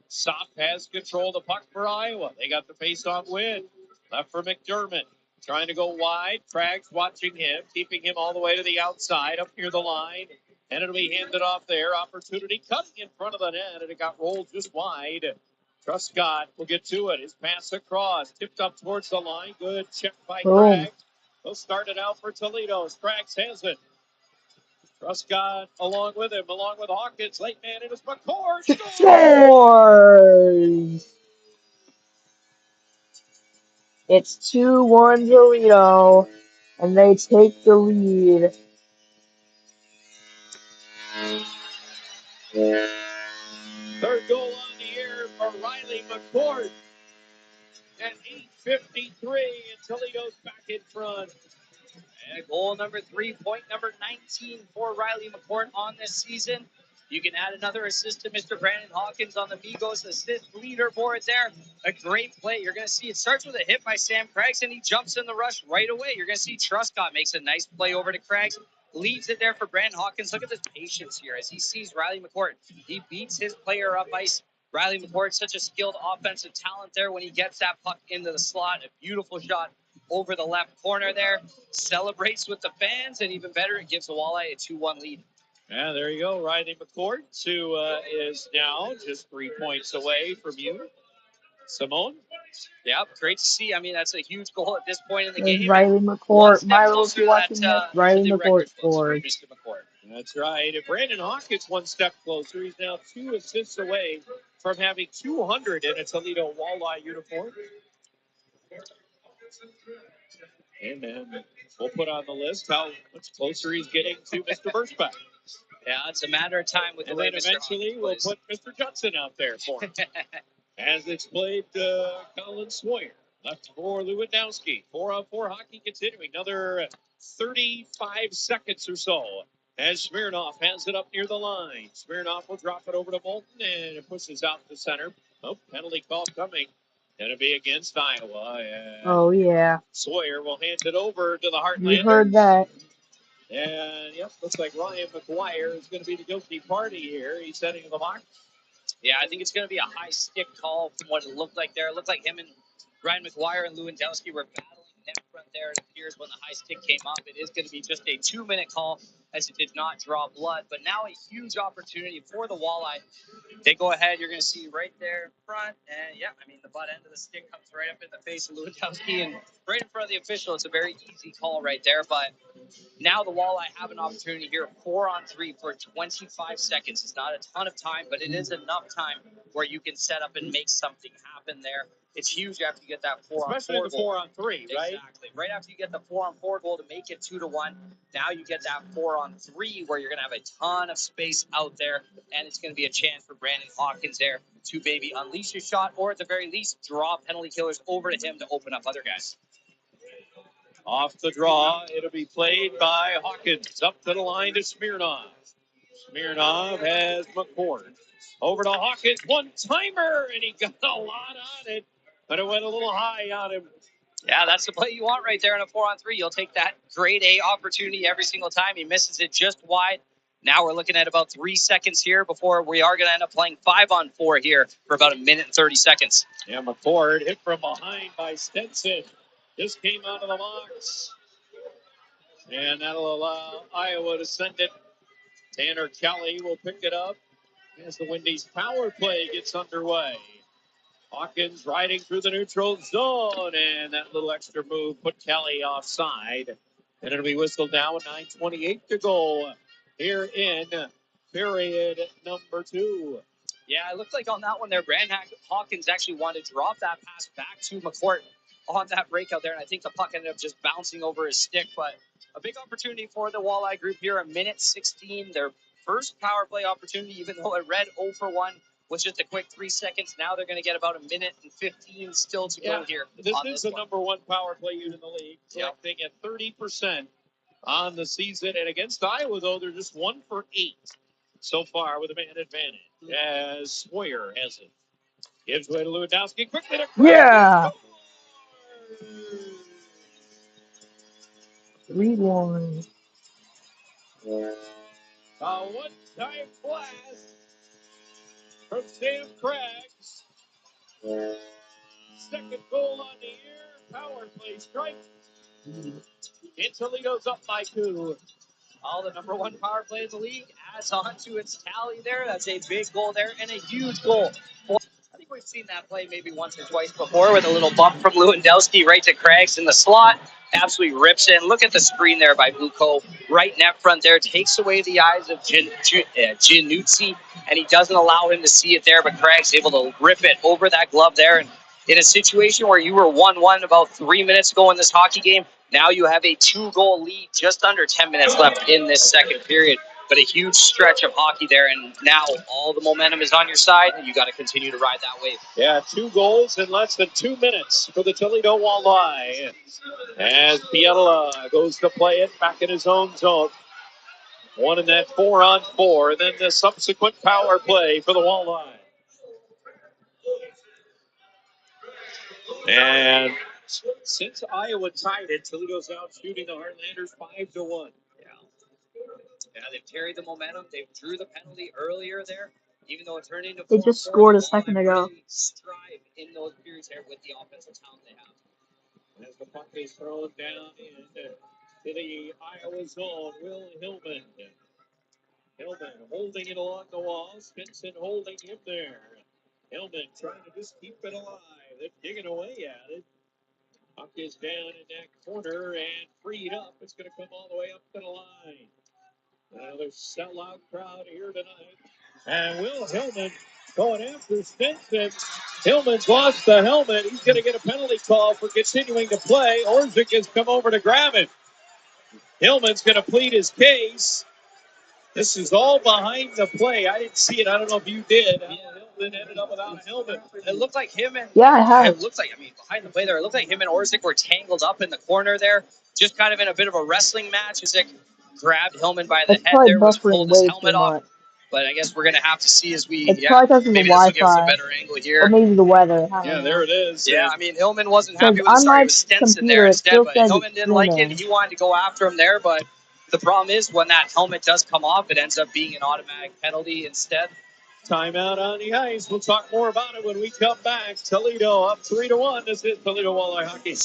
Sopp has control of the puck for Iowa. They got the faceoff win. Left for McDermott. Trying to go wide. Craig's watching him, keeping him all the way to the outside, up near the line. And it'll be handed off there. Opportunity cutting in front of the net, and it got rolled just wide. Truscott will get to it. His pass across, tipped up towards the line. Good check by Craig. They'll start it out for Toledo. Craig's has it. Truscott along with him, along with Hawkins. Late man, it is McCord. Scores! It's 2-1 Toledo, and they take the lead. Third goal on the air for Riley McCord. At 8:53, and Toledo's back in front. And goal number 3, point number 19 for Riley McCord on this season. You can add another assist to Mr. Brandon Hawkins on the Migos assist leaderboard there. A great play. You're going to see it starts with a hit by Sam Craigs, and he jumps in the rush right away. You're going to see Truscott makes a nice play over to Craigs, leaves it there for Brandon Hawkins. Look at this patience here as he sees Riley McCord. He beats his player up ice Riley McCord, such a skilled offensive talent there when he gets that puck into the slot. A beautiful shot over the left corner there. Celebrates with the fans, and even better, it gives the Walleye a 2-1 lead. Yeah, there you go. Riley McCord, who is now just 3 points away from you. Simone? Yep, great to see. I mean, that's a huge goal at this point in the There's game. Riley And one McCourt. step Milo, if closer you're to that watching this, to Riley the McCourt record books for scored. Mr. McCord. That's right. If Brandon Hawk gets one step closer, he's now 2 assists away from having 200 in a Toledo Walleye uniform. And then we'll put on the list how much closer he's getting to Mr. Birchback. Yeah, it's a matter of time with And the way then Mr. eventually Hawkins we'll plays. put Mr. Judson out there for him. As it's played Colin Sawyer. Left for Lewandowski. 4-on-4 hockey continuing. Another 35 seconds or so. As Smirnoff has it up near the line. Smirnoff will drop it over to Moulton and it pushes out to center. Oh, penalty call coming. Gonna be against Iowa. And Oh, yeah. Sawyer will hand it over to the You heard Heartlanders. that. And yep, looks like Ryan McGuire is going to be the guilty party here. He's heading to the box. Yeah, I think it's going to be a high stick call from what it looked like there. It looked like him and Ryan McGuire and Lewandowski were battling net front there. It appears when the high stick came up, it is going to be just a 2-minute call as it did not draw blood. But now a huge opportunity for the Walleye. They go ahead. You're going to see right there in front. And, yeah, I mean, the butt end of the stick comes right up in the face of Lewandowski and right in front of the official. It's a very easy call right there. But now the Walleye have an opportunity here, 4-on-3 for 25 seconds. It's not a ton of time, but it is enough time where you can set up and make something happen there. It's huge after you get that 4-on-4 Especially the goal. 4-on-3, right? Exactly. Right after you get the 4-on-4 goal to make it 2-1, now you get that 4-on-3 where you're going to have a ton of space out there, and it's going to be a chance for Brandon Hawkins there to maybe unleash his shot or at the very least draw penalty killers over to him to open up other guys. Off the draw, it'll be played by Hawkins. Up to the line to Smirnov. Smirnov has McCord. Over to Hawkins, one-timer, and he got a lot on it, but it went a little high on him. Yeah, that's the play you want right there in a 4-on-3. You'll take that grade A opportunity every single time. He misses it just wide. Now we're looking at about 3 seconds here before we are going to end up playing 5-on-4 here for about 1:30. Yeah, McCord hit from behind by Stenson. Just came out of the box. And that'll allow Iowa to send it. Tanner Kelly will pick it up as the Windies power play gets underway. Hawkins riding through the neutral zone, and that little extra move put Kelly offside. And it'll be whistled now with 9:28 to go here in period number 2. Yeah, it looked like on that one there, Brandon Hawkins actually wanted to drop that pass back to McCourt on that breakout there, and I think the puck ended up just bouncing over his stick. But a big opportunity for the Walleye group here, 1:16, their first power play opportunity, even though it read 0 for 1 was just a quick 3 seconds. Now they're going to get about 1:15 still to go here. This is the number one power play unit in the league, collecting at 30% on the season. And against Iowa, though, they're just 1 for 8 so far with a man advantage. As Sawyer has it. Gives way to Lewandowski. Quickly to Craig. Yeah. 3-1. A one-time blast from Sam Craggs. Second goal on the year. Power play strike. And Toledo's up by 2. All the number one power play in the league adds on to its tally there. That's a big goal there and a huge goal. I think we've seen that play maybe once or twice before with a little bump from Lewandowski right to Craigs in the slot. Absolutely rips in. Look at the screen there by Bucco. Right net front there. Takes away the eyes of Giannuzzi, and he doesn't allow him to see it there, but Craigs able to rip it over that glove there. And in a situation where you were 1-1 about 3 minutes ago in this hockey game, now you have a 2-goal lead, just under 10 minutes left in this second period. But a huge stretch of hockey there, and now all the momentum is on your side, and you got to continue to ride that wave. Yeah, 2 goals in less than 2 minutes for the Toledo Walleye. As Biella goes to play it back in his own zone. One in that 4-on-4, then the subsequent power play for the Walleye. And since Iowa tied it, Toledo's out shooting the Heartlanders 5-1. Yeah, they've carried the momentum. They drew the penalty earlier there. Even though it turned into They 4-4, just scored the a second Walleye ago. really strive in those periods there with the offensive talent they have. As the puck is thrown down to the Iowa zone, Will Hillman. Hillman holding it along the wall. Stinson holding him there. Hillman trying to just keep it alive. They're digging away at it. Puck is down in that corner and freed up. It's going to come all the way up to the line. Another sellout crowd here tonight. And Will Hillman going after Stinson. Hillman's lost the helmet. He's going to get a penalty call for continuing to play. Orzik has come over to grab it. Hillman's going to plead his case. This is all behind the play. I didn't see it. I don't know if you did. Yeah. Hillman ended up without a helmet. It looked like him and Yeah, I have. it looked like, I mean, behind the play there, it looked like him and Orzik were tangled up in the corner there, just kind of in a bit of a wrestling match. Orzik grabbed Hillman by the It's head probably there, was buffering pulled his way too helmet off. much. But I guess we're going to have to see as we, It's probably because of the maybe this will give us a Wi-Fi better angle or here. maybe the weather. I Yeah, don't there know. it is. Yeah, I mean, Hillman wasn't Because happy with the on start. It my was Stenson there computer, it instead, still but says Hillman it's didn't like it. streaming. He wanted to go after him there, but the problem is when that helmet does come off, it ends up being an automatic penalty instead. Timeout on the ice. We'll talk more about it when we come back. Toledo up 3-1. This is Toledo Walleye Hockey.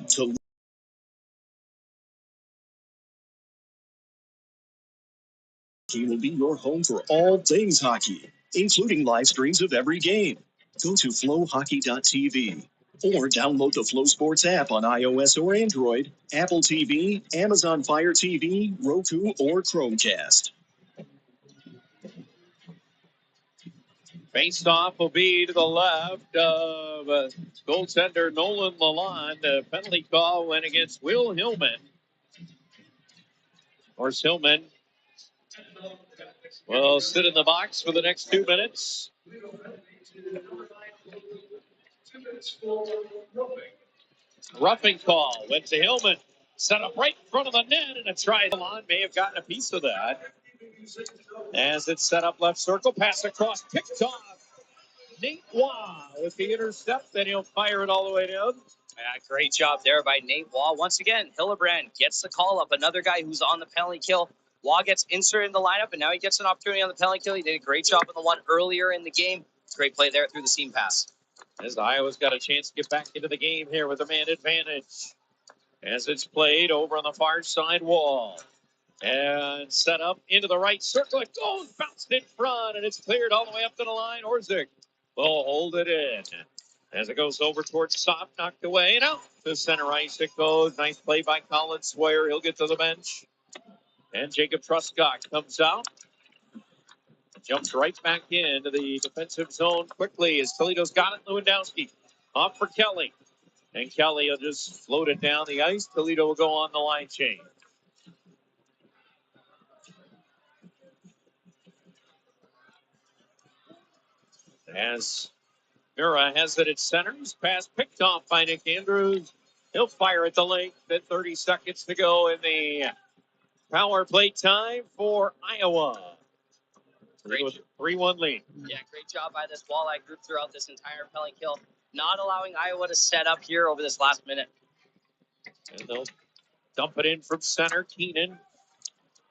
Toledo will be your home for all things hockey, including live streams of every game. Go to flowhockey.tv or download the Flow Sports app on iOS or Android, Apple TV, Amazon Fire TV, Roku, or Chromecast. Faced off will be to the left of goaltender Nolan Lalonde. The penalty call went against Will Hillman. Of course, Hillman will sit in the box for the next 2 minutes. Roughing call went to Hillman. Set up right in front of the net, and a try. Lalonde may have gotten a piece of that. As it's set up left circle, pass across, picked off. Nate Waugh with the intercept, then he'll fire it all the way down. Yeah, great job there by Nate Waugh. Once again, Hillebrand gets the call up. Another guy who's on the penalty kill. Waugh gets inserted in the lineup, and now he gets an opportunity on the penalty kill. He did a great job on the one earlier in the game. Great play there through the seam pass. As Iowa's got a chance to get back into the game here with a man advantage. As it's played over on the far side wall. And set up into the right circle. It goes, bounced in front, and it's cleared all the way up to the line. Orzik will hold it in. As it goes over towards Sopp, knocked away, and out to center ice it goes. Nice play by Colin Sawyer. He'll get to the bench. And Jacob Truscott comes out. Jumps right back into the defensive zone quickly as Toledo's got it. Lewandowski off for Kelly. And Kelly will just float it down the ice. Toledo will go on the line change. As Mira has it at center. His pass picked off by Nick Andrews. He'll fire at the length. Then 30 seconds to go in the power play time for Iowa. Great. 3-1 lead. Yeah, great job by this Walleye group throughout this entire penalty kill. Not allowing Iowa to set up here over this last minute. And they'll dump it in from center. Keenan.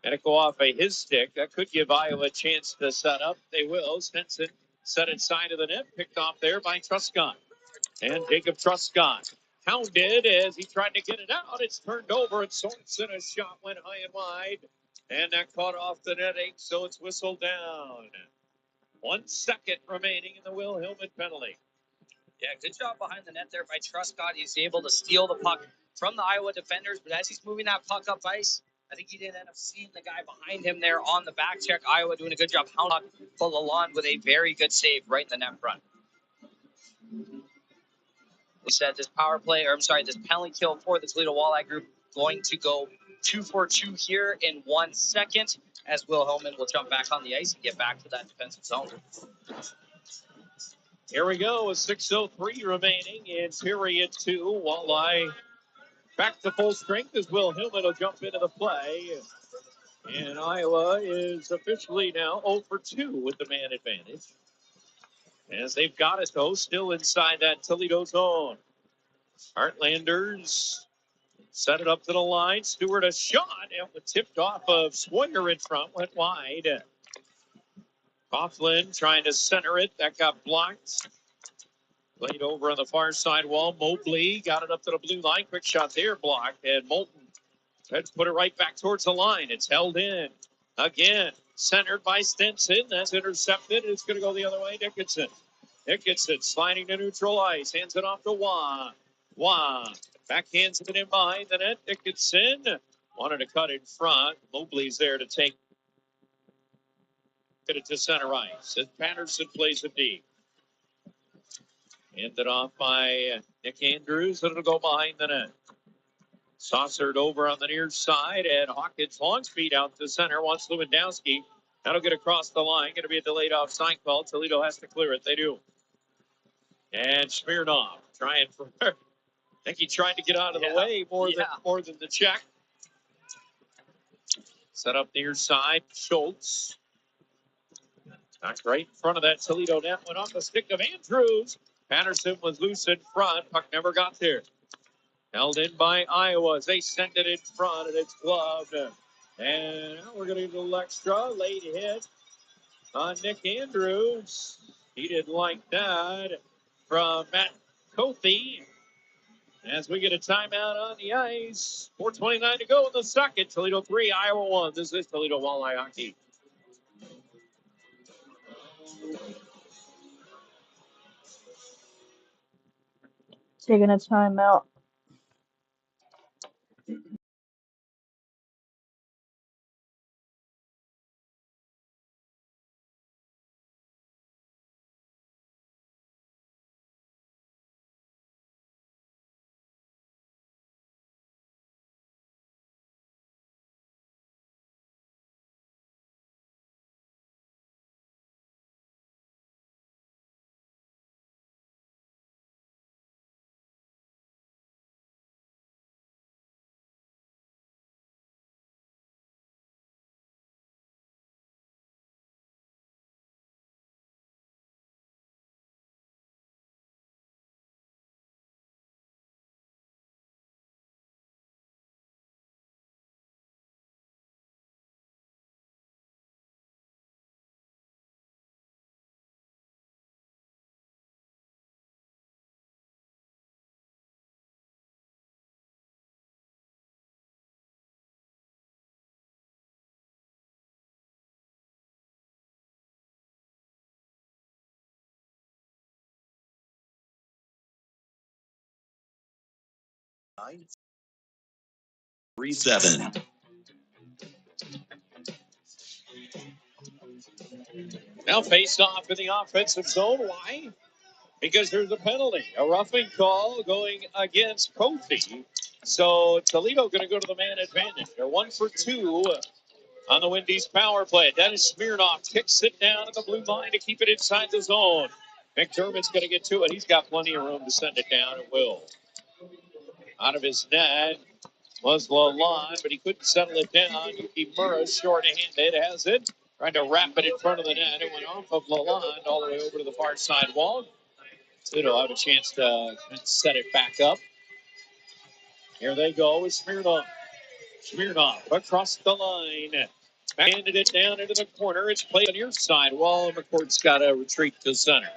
And it go off his stick. That could give Iowa a chance to set up. They will. Stenson set inside of the net. Picked off there by Truscott. And Jacob Truscott Hounded as he tried to get it out. It's turned over, and Sorensen's shot went high and wide. And that caught off the netting, so it's whistled down. 1 second remaining in the Will Hillman penalty. Yeah, good job behind the net there by Truscott. He's able to steal the puck from the Iowa defenders, but as he's moving that puck up ice, I think he didn't end up seeing the guy behind him there on the back check. Iowa doing a good job. Hound puck, Lalonde with a very good save right in the net front. We said this this penalty kill for the Toledo Walleye group going to go 2 for 2 here in 1 second, as Will Hillman will jump back on the ice and get back to that defensive zone. Here we go, with 6:03 remaining in period 2. Walleye back to full strength as Will Hillman will jump into the play. And Iowa is officially now 0 for 2 with the man advantage. As they've got it, though, still inside that Toledo zone. Heartlanders set it up to the line. Stewart a shot. It was tipped off of Sawyer in front, went wide. Coughlin trying to center it. That got blocked. Played over on the far side wall. Mobley got it up to the blue line. Quick shot there, blocked. And Moulton tried to put it right back towards the line. It's held in. Again, centered by Stinson. That's intercepted. It's going to go the other way. Dickinson sliding to neutral ice. Hands it off to Wah. Backhands it in behind the net. Dickinson wanted to cut in front. Mobley's there to take it to center ice. And Patterson plays it deep. Handed off by Nick Andrews. It'll go behind the net. Saucered over on the near side, and Hawkins long speed out to center. Wants Lewandowski. That'll get across the line. Going to be a delayed offside call. Toledo has to clear it. They do. And Smirnoff trying for. I think he tried to get out of the way more than the check. Set up near side. Schultz. Knocked right in front of that Toledo net. Went off the stick of Andrews. Patterson was loose in front. Puck never got there. Held in by Iowa as they send it in front, and it's gloved. And we're going to get a little extra. Late hit on Nick Andrews. He didn't like that from Matt Kothi. As we get a timeout on the ice. 4:29 to go in the second. Toledo 3, Iowa 1. This is Toledo Walleye Hockey. Taking a timeout. Nine, 3-7. Now face off in the offensive zone. Why? Because there's a penalty, a roughing call going against Kofi. So Toledo going to go to the man advantage. They're 1 for 2 on the Wendy's power play. Dennis Smirnoff kicks it down at the blue line to keep it inside the zone. McDermott's going to get to it. He's got plenty of room to send it down and will. Out of his net was Lalonde, but he couldn't settle it down. Yuki Murrah short-handed has it. Trying to wrap it in front of the net. It went off of Lalonde all the way over to the far side wall. Toledo have a chance to set it back up. Here they go with Smirnoff. Smirnoff across the line. Handed it down into the corner. It's played on your side wall. McCourt's got to retreat to center.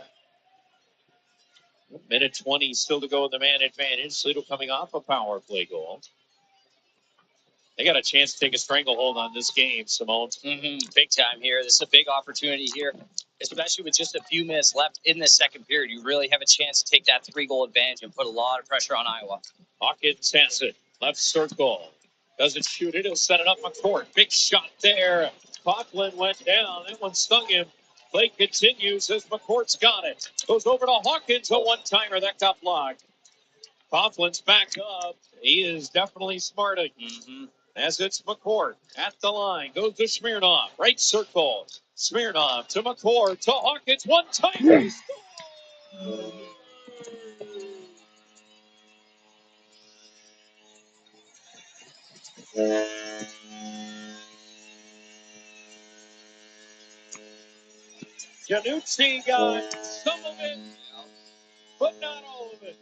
Minute 20 still to go in the man advantage. Toledo coming off a power play goal. They got a chance to take a stranglehold on this game, Simone. Big time here. This is a big opportunity here, especially with just a few minutes left in the second period. You really have a chance to take that 3-goal advantage and put a lot of pressure on Iowa. Hawkins has it. Left circle. Doesn't shoot it. He'll set it up McCourt. Big shot there. Coughlin went down. That one stung him. Play continues as McCourt's got it. Goes over to Hawkins. A one-timer. That got blocked. Coughlin's back up. He is definitely smarting. As it's McCourt at the line. Goes to Smirnoff. Right circle. Smirnoff to McCourt. To Hawkins. One-timer. Januzzi got some of it, but not all of it.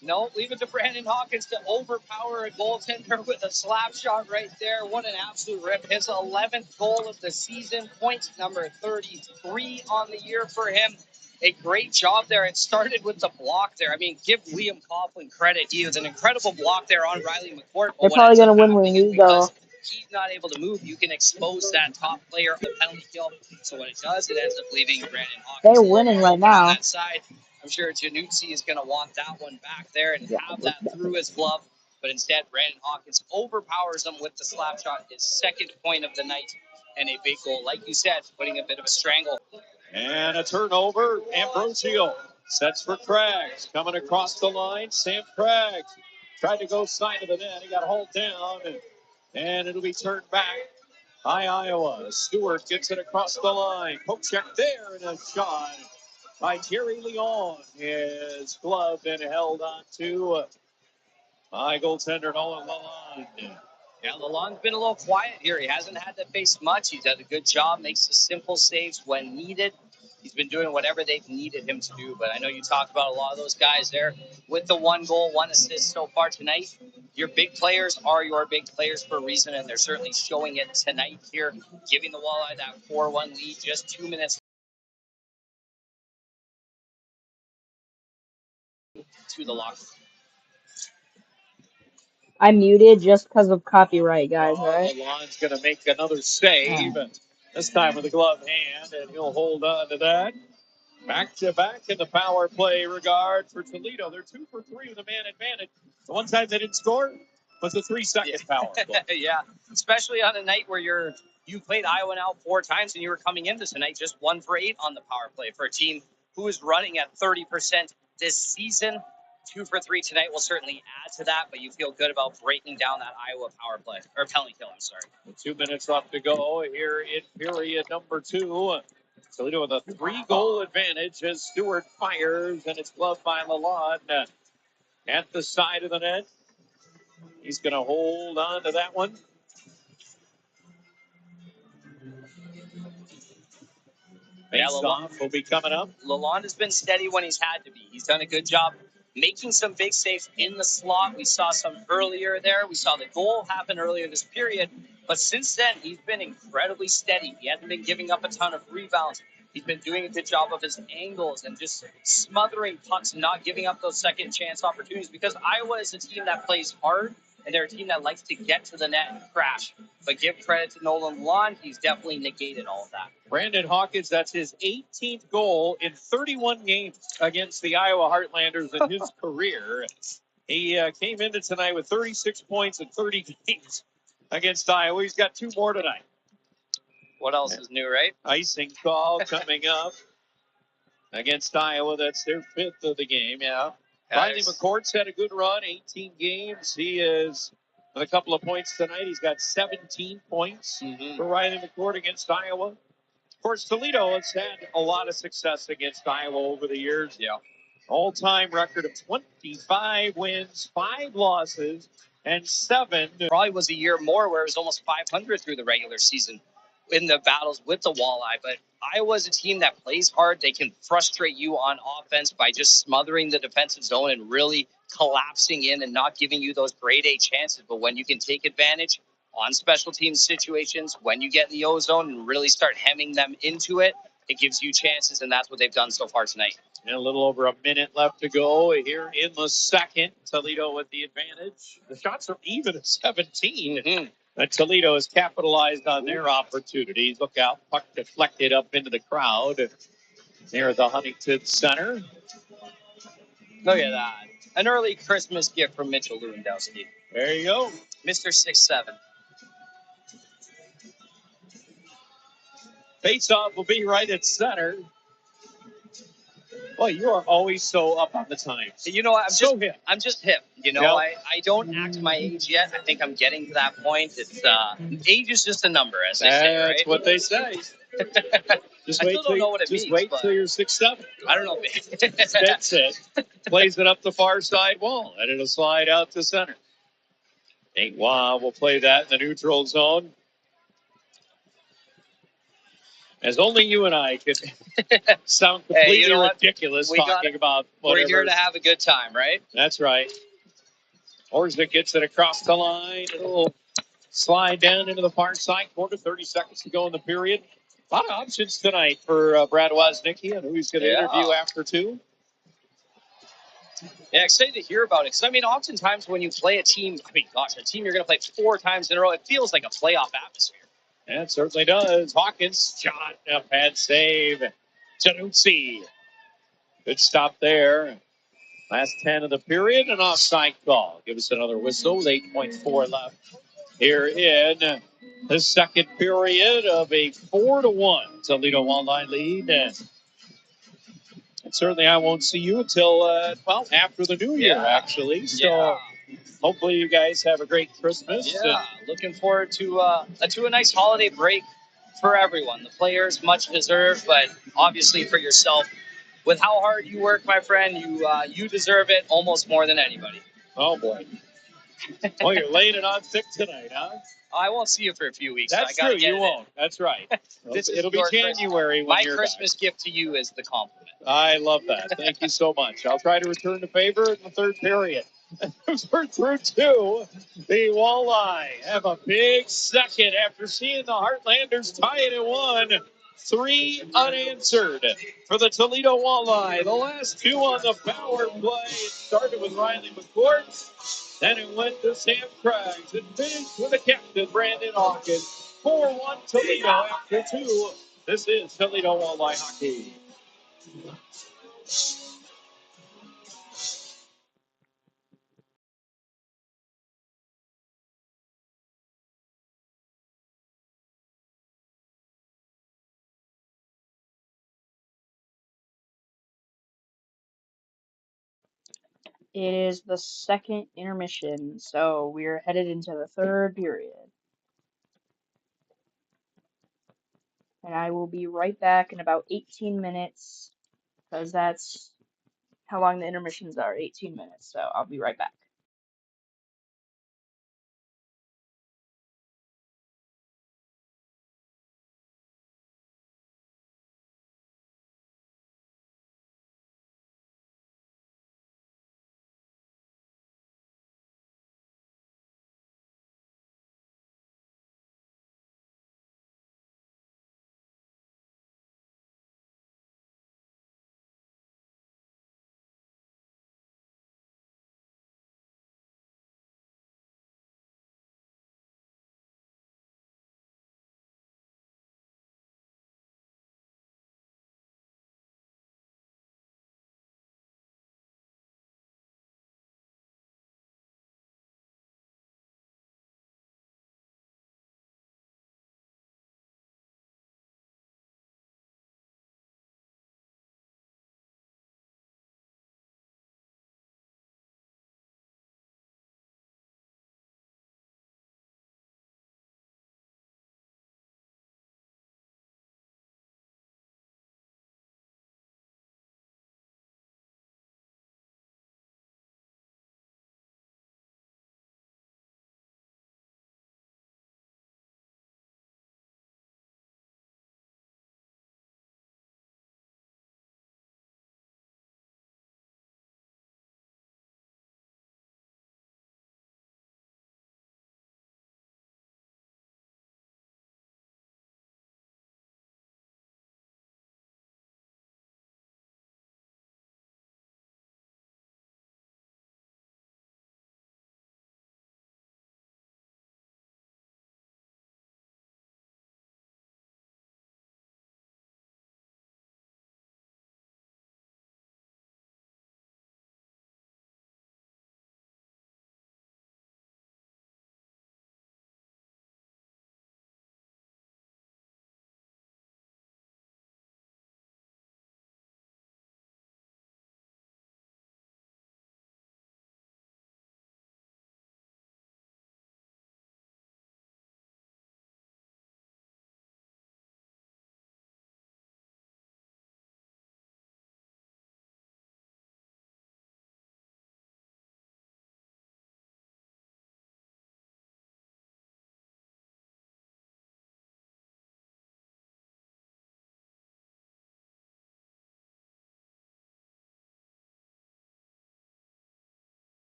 No, leave it to Brandon Hawkins to overpower a goaltender with a slap shot right there. What an absolute rip. His 11th goal of the season, point number 33 on the year for him. A great job there. It started with the block there. I mean, give Liam Coughlin credit. He was an incredible block there on Riley McCourt. They're But probably what ends going to up win when happening is we go. because he's not able to move, you can expose that top player of the penalty kill. So what it does, it ends up leaving Brandon Hawkins They're a little winning more right open on now. that side. I'm sure Januzzi is going to want that one back there and have that through his glove. But instead, Brandon Hawkins overpowers him with the slap shot, his second point of the night, and a big goal. Like you said, putting a bit of a strangle. And a turnover. Ambrosio sets for Craggs. Coming across the line. Sam Craggs tried to go side of the net. He got hauled down. And it'll be turned back by Iowa. Stewart gets it across the line. Poke check there and a shot by Jerry Leon. His glove been held on to by goaltender Nolan Lalonde. Yeah, Lalonde's been a little quiet here. He hasn't had to face much. He's done a good job, makes the simple saves when needed. He's been doing whatever they've needed him to do. But I know you talked about a lot of those guys there with the 1 goal, 1 assist so far tonight. Your big players are your big players for a reason, and they're certainly showing it tonight here, giving the Walleye that 4-1 lead, just 2 minutes to the locker. I muted just because of copyright, guys, right? Lalonde's going to make another save. This time with a glove hand, and he'll hold on to that. Back to back in the power play regard for Toledo. They're 2 for 3 with a man advantage. The one time they didn't score was the 3-second power play. Yeah, especially on a night where you played Iowa now 4 times and you were coming into tonight just 1 for 8 on the power play for a team who is running at 30% this season. 2 for 3 tonight will certainly add to that, but you feel good about breaking down that Iowa power play or penalty kill. I'm sorry. 2 minutes left to go here in period number 2. Toledo with a 3-goal advantage as Stewart fires, and it's gloved by Lalonde at the side of the net. He's going to hold on to that one. Face-off will be coming up. Lalonde has been steady when he's had to be. He's done a good job making some big saves in the slot. We saw some earlier there. We saw the goal happen earlier this period. But since then, he's been incredibly steady. He hasn't been giving up a ton of rebounds. He's been doing a good job of his angles and just smothering pucks and not giving up those second chance opportunities, because Iowa is a team that plays hard, and they're a team that likes to get to the net and crash. But give credit to Nolan Lalonde. He's definitely negated all of that. Brandon Hawkins, that's his 18th goal in 31 games against the Iowa Heartlanders in his career. He came into tonight with 36 points in 30 games against Iowa. He's got 2 more tonight. What else is new, right? Icing call coming up against Iowa. That's their 5th of the game, yeah. Riley McCourt's had a good run, 18 games. He is with a couple of points tonight. He's got 17 points for Riley McCourt against Iowa. Of course, Toledo has had a lot of success against Iowa over the years. Yeah. All-time record of 25 wins, 5 losses, and 7. Probably was a year more where it was almost 500 through the regular season in the battles with the Walleye. But Iowa's a team that plays hard. They can frustrate you on offense by just smothering the defensive zone and really collapsing in and not giving you those grade A chances. But when you can take advantage on special teams situations, when you get in the O zone and really start hemming them into it, it gives you chances, and that's what they've done so far tonight. And a little over a minute left to go here in the second. Toledo with the advantage. The shots are even at 17. Mm-hmm. But Toledo has capitalized on their opportunities. Look out, puck deflected up into the crowd there at the Huntington Center. Look at that. An early Christmas gift from Mitchell Lewandowski. There you go. Mr. 6'7". Face-off will be right at center. Boy, you are always so up on the times. You know, I'm just hip. You know, Yep. I don't act my age yet. I think I'm getting to that point. It's age is just a number, as they say, right? That's what they say. I still don't know what it means. Just wait till you're 6'7". I don't know. That's it. Plays it up the far side wall, and it'll slide out to center. Nate Waugh will play that in the neutral zone. As only you and I could sound completely ridiculous talking about whatever. We're here to have a good time, right? That's right. Orzek gets it across the line. It'll slide down into the far side corner. 30 seconds to go in the period. A lot of options tonight for Brad Woznicki and who he's going to interview after two. Yeah, excited to hear about it. Because, I mean, oftentimes when you play a team, a team you're going to play 4 times in a row, it feels like a playoff atmosphere. Yeah, it certainly does. Hawkins shot, a bad save. Januzzi. Good stop there. Last 10 of the period, an offside call. Give us another whistle with 8.4 left here in the second period of a 4-1 Toledo Walleye lead. And certainly I won't see you until, after the new year, actually. So hopefully you guys have a great Christmas. Yeah, looking forward to a nice holiday break for everyone. The players, much deserved, but obviously for yourself, with how hard you work, my friend, you deserve it almost more than anybody. Oh, boy. Well, you're laying it on thick tonight, huh? I won't see you for a few weeks. That's so I true. You won't. That's right. It'll be January when you're back. My Christmas gift to you is the compliment. I love that. Thank you so much. I'll try to return the favor in the third period. We're through 2. The Walleye have a big second after seeing the Heartlanders tie it at 1. 3 unanswered for the Toledo Walleye. The last 2 on the power play. It started with Riley McCourt. Then it went to Sam Craggs and finished with the captain, Brandon Hawkins. 4-1 Toledo after 2. This is Toledo Walleye hockey. It is the second intermission, so we're headed into the third period. And I will be right back in about 18 minutes, because that's how long the intermissions are, 18 minutes. So I'll be right back.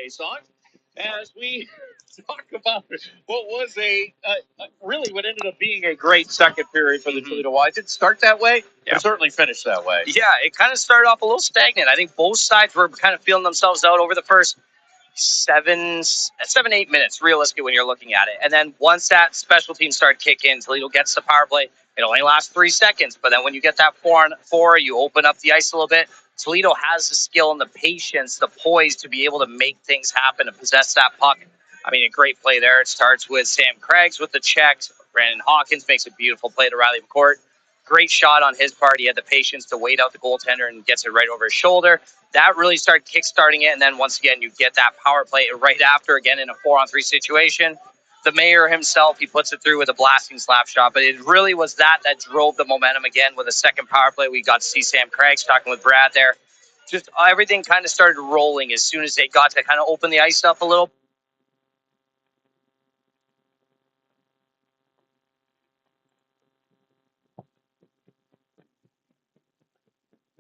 song as we talk about what was really what ended up being a great second period for the Toledo Walleye. It didn't start that way, but certainly finished that way. Yeah, it kind of started off a little stagnant. I think both sides were kind of feeling themselves out over the first 8 minutes, realistically, when you're looking at it. And then once that special team started kicking, Toledo gets the power play. It only lasts 3 seconds, but then when you get that 4-on-4, you open up the ice a little bit. Toledo has the skill and the patience, the poise to be able to make things happen and possess that puck. I mean, a great play there. It starts with Sam Craigs with the check. Brandon Hawkins makes a beautiful play to Riley McCourt. Great shot on his part. He had the patience to wait out the goaltender and gets it right over his shoulder. That really started kickstarting it, and then once again, you get that power play right after, again, in a 4-on-3 situation. The mayor himself, he puts it through with a blasting slap shot, but it really was that drove the momentum again with a second power play. We got to see Sam Craigs talking with Brad there. Just everything kind of started rolling as soon as they got to kind of open the ice up a little.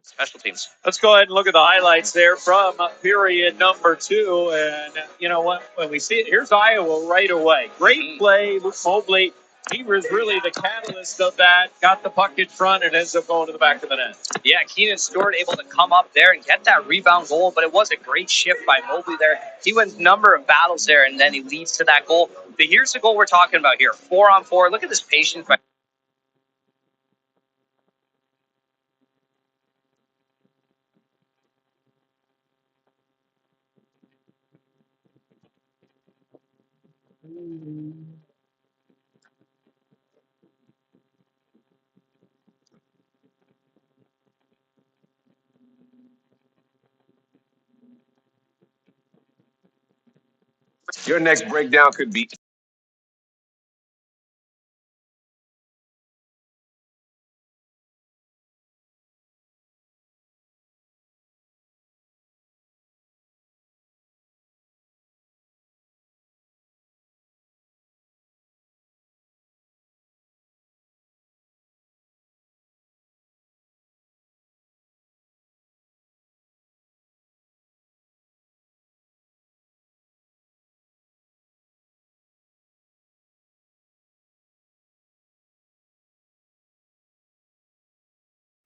Special teams. Let's go ahead and look at the highlights there from period number 2. And you know what? When we see it, here's Iowa right away. Great play. Luke Mobley, he was really the catalyst of that. Got the puck in front and ends up going to the back of the net. Yeah, Keenan Stewart able to come up there and get that rebound goal, but it was a great shift by Mobley there. He wins a number of battles there, and then he leads to that goal. But here's the goal we're talking about here. 4-on-4. Look at this patience by Your next breakdown could be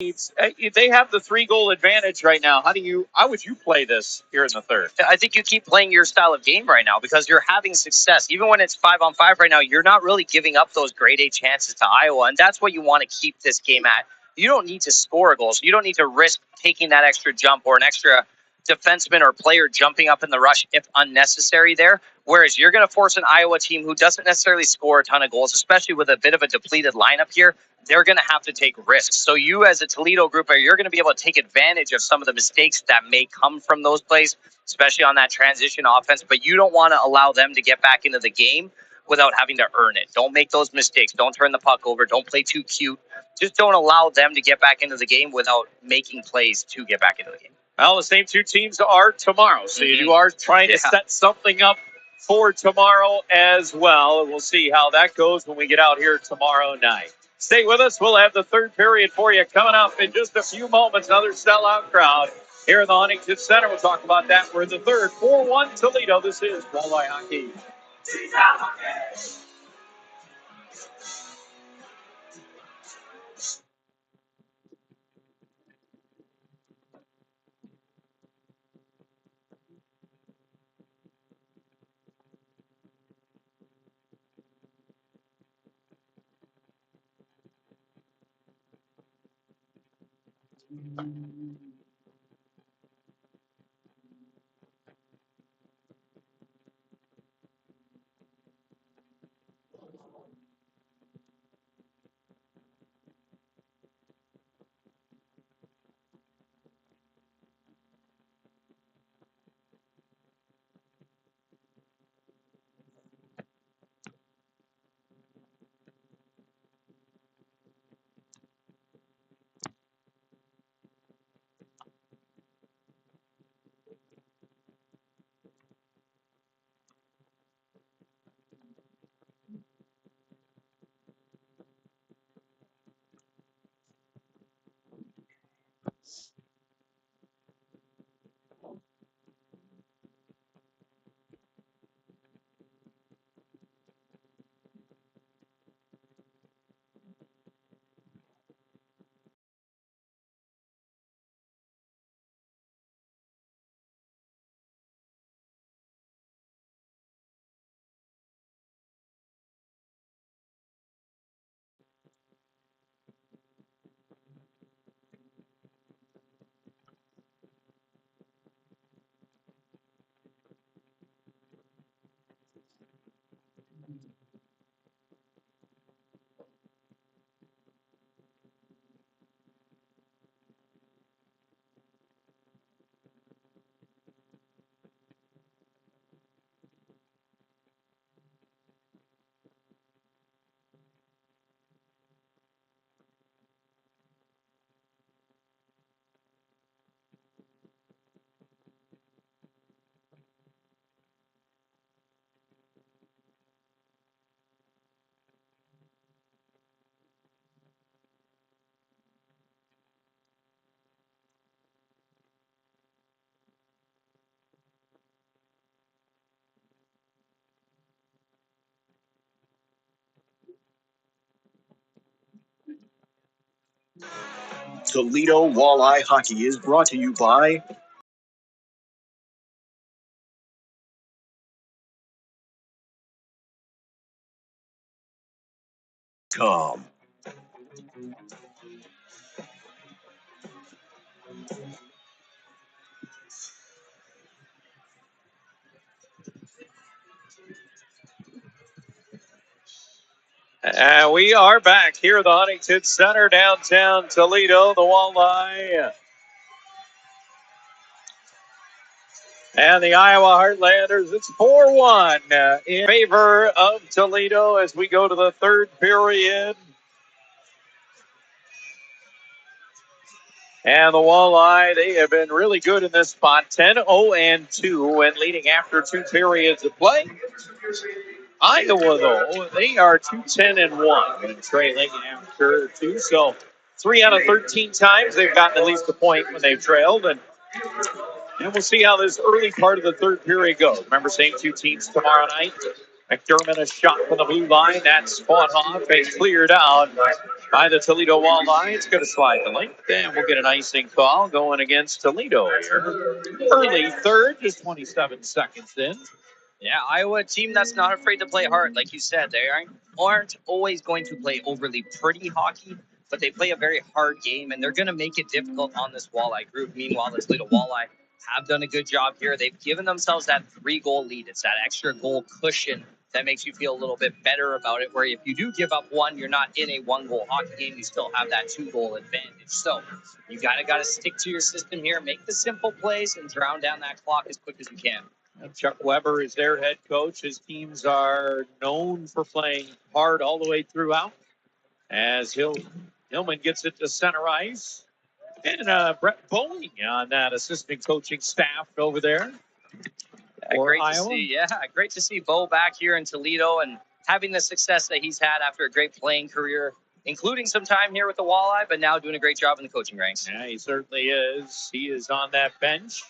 They have the 3-goal advantage right now. How would you play this here in the third? I think you keep playing your style of game right now because you're having success. Even when it's 5-on-5 right now, you're not really giving up those grade A chances to Iowa, and that's what you want to keep this game at. You don't need to score goals. You don't need to risk taking that extra jump or an extra defenseman or player jumping up in the rush if unnecessary there. Whereas you're going to force an Iowa team who doesn't necessarily score a ton of goals, especially with a bit of a depleted lineup here. They're going to have to take risks. So you as a Toledo group, you're going to be able to take advantage of some of the mistakes that may come from those plays, especially on that transition offense. But you don't want to allow them to get back into the game without having to earn it. Don't make those mistakes. Don't turn the puck over. Don't play too cute. Just don't allow them to get back into the game without making plays to get back into the game. Well, the same 2 teams are tomorrow. So you are trying to set something up for tomorrow as well. And we'll see how that goes when we get out here tomorrow night. Stay with us. We'll have the third period for you coming up in just a few moments. Another sellout crowd here in the Huntington Center. We'll talk about that. We're in the third. 4-1 Toledo. This is Walleye Hockey. Toledo Walleye Hockey is brought to you by Tom. And we are back here at the Huntington Center, downtown Toledo, the Walleye and the Iowa Heartlanders. It's 4-1 in favor of Toledo as we go to the third period. And the Walleye, they have been really good in this spot, 10-0-2 and leading after 2 periods of play. Iowa, though, they are 2-10-1 and trailing after 2. So 3 out of 13 times they've gotten at least a point when they've trailed. And we'll see how this early part of the third period goes. Remember, same 2 teams tomorrow night. McDermott, a shot from the blue line. That's fought off and cleared out by the Toledo Walleye. It's going to slide the length, and we'll get an icing call going against Toledo here. Early third, just 27 seconds in. Yeah, Iowa, a team that's not afraid to play hard. Like you said, they aren't always going to play overly pretty hockey, but they play a very hard game, and they're going to make it difficult on this Walleye group. Meanwhile, the Toledo Walleye have done a good job here. They've given themselves that 3-goal lead. It's that extra goal cushion that makes you feel a little bit better about it, where if you do give up one, you're not in a 1-goal hockey game. You still have that 2-goal advantage. So you got to stick to your system here, make the simple plays, and drown down that clock as quick as you can. Chuck Weber is their head coach. His teams are known for playing hard all the way throughout. As Hillman gets it to center ice. And Brett Bowling on that assistant coaching staff over there. Great Iowa. to see. Yeah, great to see Bo back here in Toledo and having the success that he's had after a great playing career, including some time here with the Walleye, but now doing a great job in the coaching ranks. Yeah, he certainly is. He is on that bench.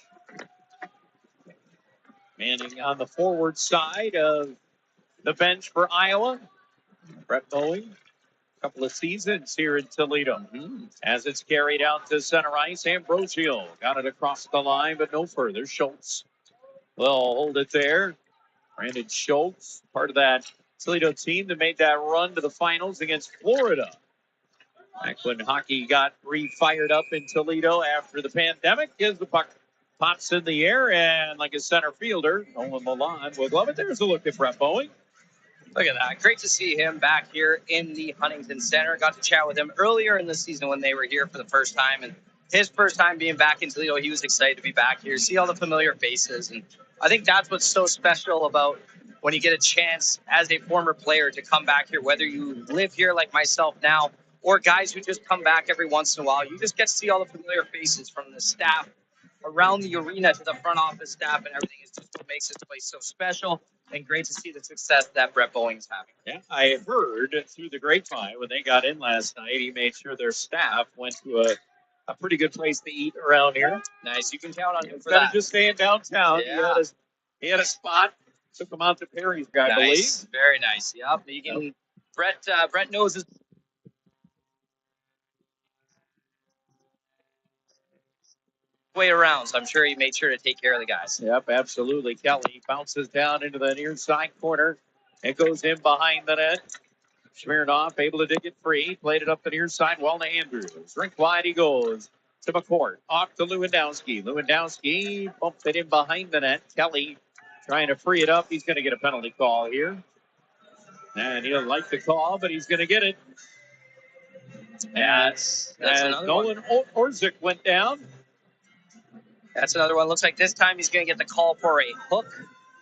Manning on the forward side of the bench for Iowa. Brett Bowling, a couple of seasons here in Toledo. As it's carried out to center ice, Ambrosio got it across the line, but no further. Schultz will hold it there. Brandon Schultz, part of that Toledo team that made that run to the finals against Florida. Back when hockey got re-fired up in Toledo after the pandemic, as the puck pops in the air, and like a center fielder, Nolan Milan would love it. There's a look at Brett Bowling. Look at that. Great to see him back here in the Huntington Center. Got to chat with him earlier in the season when they were here for the first time. And his first time being back in Toledo, he was excited to be back here, see all the familiar faces. And I think that's what's so special about when you get a chance as a former player to come back here, whether you live here like myself now or guys who just come back every once in a while. You just get to see all the familiar faces from the staff around the arena to the front office staff, and everything is just what makes this place so special. And great to see the success that Brett Bowling is having. Yeah, I heard through the grapevine when they got in last night, he made sure their staff went to a pretty good place to eat around here. Nice. You can count on him for Instead that. of just staying downtown, Yeah. he had a spot. Took him out to Perry's, I believe. Nice. Very nice. Yep. You can, Brett knows his way around, so I'm sure he made sure to take care of the guys. Yep, absolutely. Kelly bounces down into the near side corner. It goes in behind the net. Smirnoff able to dig it free. Played it up the near side. Well to Andrews. Rink wide he goes to McCourt. Off to Lewandowski. Lewandowski bumped it in behind the net. Kelly trying to free it up. He's going to get a penalty call here. And he'll like the call, but he's going to get it. That's another Nolan Orzik went down. That's another one. Looks like this time he's going to get the call for a hook,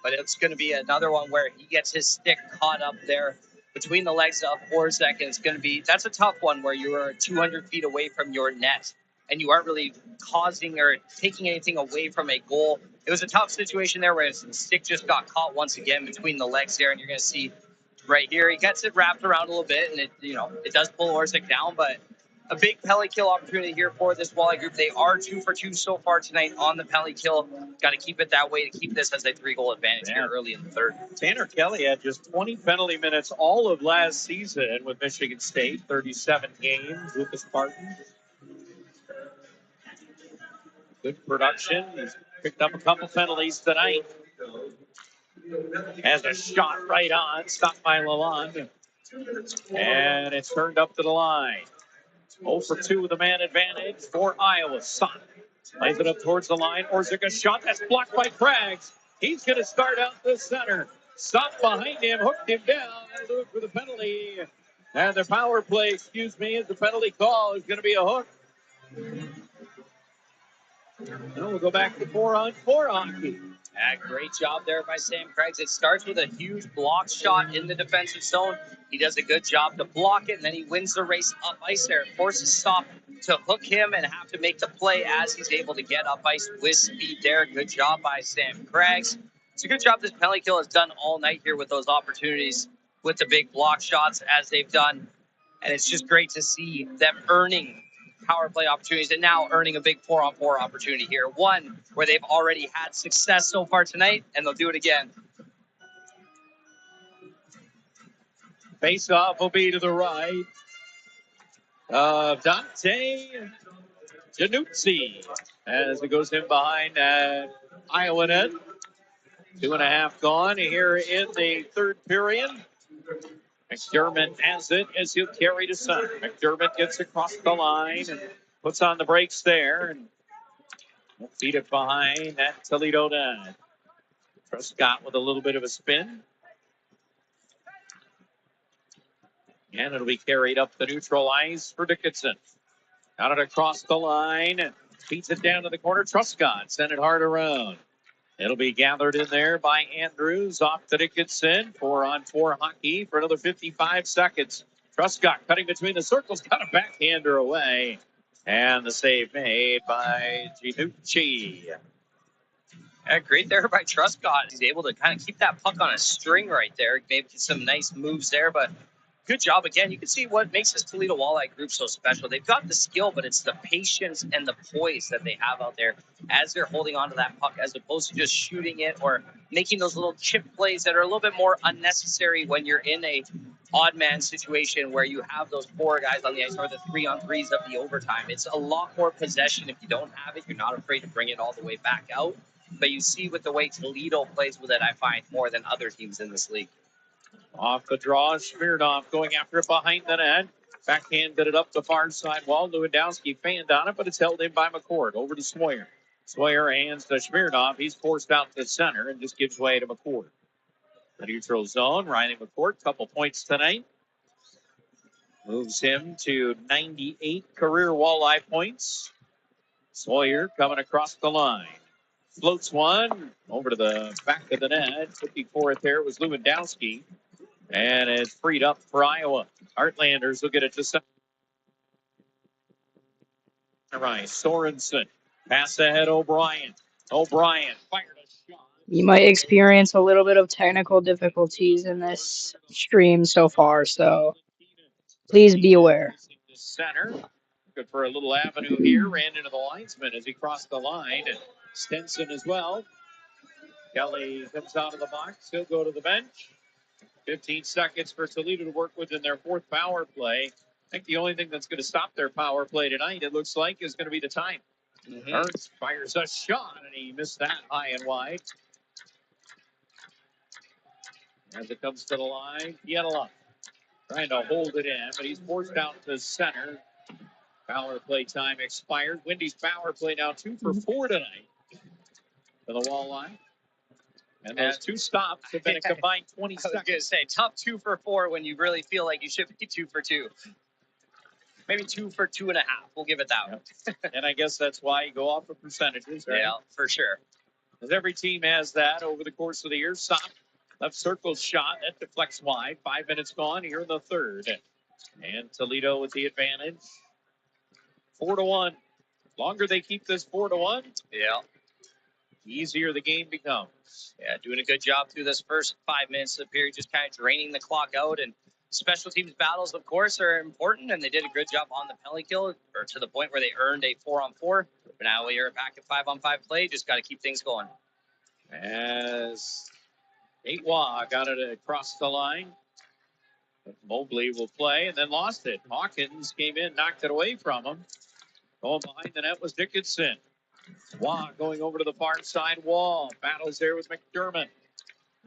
but it's going to be another one where he gets his stick caught up there between the legs of Orzek, and it's going to be, that's a tough one where you are 200 feet away from your net and you aren't really causing or taking anything away from a goal. It was a tough situation there where his stick just got caught once again between the legs there, and you're going to see right here, he gets it wrapped around a little bit, and it does pull Orzek down, but a big penalty kill opportunity here for this Walleye group. They are 2 for 2 so far tonight on the penalty kill. Got to keep it that way to keep this as a 3-goal advantage here early in the third. Tanner Kelly had just 20 penalty minutes all of last season with Michigan State, 37 games with the Spartans. Good production. He's picked up a couple penalties tonight. Has a shot right on, stopped by Lalonde. And it's turned up to the line. 0 for 2 with a man advantage for Iowa. Son lays it up towards the line. Orzik a shot that's blocked by Craggs. He's going to start out the center. Stopped behind him, hooked him down. That'll do it for the penalty. And the power play, is the penalty call is going to be a hook. And we'll go back to 4-on-4 hockey. Great job there by Sam Craggs. It starts with a huge block shot in the defensive zone. He does a good job to block it, and then he wins the race up ice there. Forces Stop to hook him and have to make the play as he's able to get up ice with speed there. Good job by Sam Craggs. It's a good job this penalty kill has done all night here with those opportunities with the big block shots as they've done. And it's just great to see them earning power play opportunities and now earning a big 4-on-4 opportunity here. One where they've already had success so far tonight, and they'll do it again. Face-off will be to the right of Dante Januzzi as it goes in behind Iowa net. 2.5 gone here in the third period. McDermott has it as he'll carry to center. McDermott gets across the line and puts on the brakes there and will feed it behind that Toledo net. Prescott with a little bit of a spin. And it'll be carried up the neutral ice for Dickinson. Got it across the line. Feeds it down to the corner. Truscott sent it hard around. It'll be gathered in there by Andrews off to Dickinson. 4-on-4 hockey for another 55 seconds. Truscott cutting between the circles. Got a backhander away. And the save made by Ginucci. Great there by Truscott. He's able to kind of keep that puck on a string right there. Maybe some nice moves there, but good job again. You can see what makes this Toledo Walleye group so special. They've got the skill, but it's the patience and the poise that they have out there as they're holding on to that puck, as opposed to just shooting it or making those little chip plays that are a little bit more unnecessary when you're in a odd man situation where you have those 4 guys on the ice or the 3-on-3s of the overtime. It's a lot more possession. If you don't have it, you're not afraid to bring it all the way back out. But you see with the way Toledo plays with it, I find more than other teams in this league. Off the draw, Smirnoff going after it behind the net. Backhanded it up the far side wall. Lewandowski fanned on it, but it's held in by McCord. Over to Sawyer. Sawyer hands to Smirnoff. He's forced out to center and just gives way to McCord. The neutral zone, Riley McCord, couple points tonight. Moves him to 98 career Walleye points. Sawyer coming across the line. Floats one over to the back of the net. Looking for it there was Lewandowski. And it's freed up for Iowa. Heartlanders will get it to center. Right, Sorensen. Pass ahead, O'Brien. O'Brien fired a shot. You might experience a little bit of technical difficulties in this stream so far, so please be aware. Center. Good for a little avenue here. Ran into the linesman as he crossed the line. And Stenson as well. Kelly comes out of the box. He'll go to the bench. 15 seconds for Toledo to work with in their 4th power play. I think the only thing that's going to stop their power play tonight, it looks like, is going to be the time. Ernst fires a shot, and he missed that high and wide. As it comes to the line, Pietala trying to hold it in, but he's forced out to center. Power play time expired. Wendy's power play now 2 for 4 tonight for the Walleye. And those 2 stops have been a combined 20 seconds. I was going to say, tough 2 for 4 when you really feel like you should be 2 for 2. Maybe 2 for 2.5. We'll give it that one. And I guess that's why you go off of percentages, right? Yeah, for sure. Because every team has that over the course of the year. Stop. Left circle shot. That deflects wide. 5 minutes gone here in the third. And Toledo with the advantage. 4-1. Longer they keep this 4-1. Yeah. Easier the game becomes. Yeah, doing a good job through this first 5 minutes of the period, just kind of draining the clock out. And special teams battles, of course, are important, and they did a good job on the penalty kill, or to the point where they earned a 4-on-4. But now we are back at 5-on-5 play. Just got to keep things going. As Aitwa got it across the line. Mobley will play and then lost it. Hawkins came in, knocked it away from him. Going behind the net was Dickinson. Watt going over to the far side wall. Battles there with McDermott.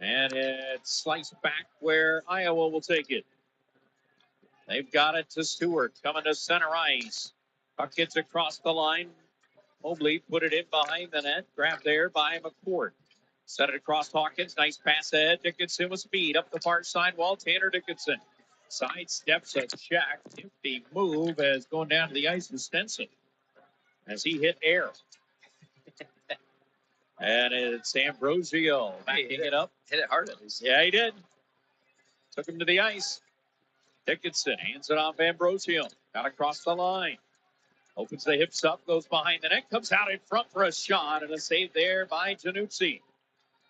And it's sliced back where Iowa will take it. They've got it to Stewart. Coming to center ice. Puck gets across the line. Mobley put it in behind the net. Grabbed there by McCourt. Set it across Hawkins. Nice pass ahead. Dickinson with speed. Up the far side wall. Tanner Dickinson. Side steps a check. Nifty move as going down to the ice with Stenson as he hit air. And it's Ambrosio backing it up. Hit it hard at least. Yeah, he did. Took him to the ice. Dickinson hands it off Ambrosio. Got across the line. Opens the hips up, goes behind the net, comes out in front for a shot, and a save there by Januzzi.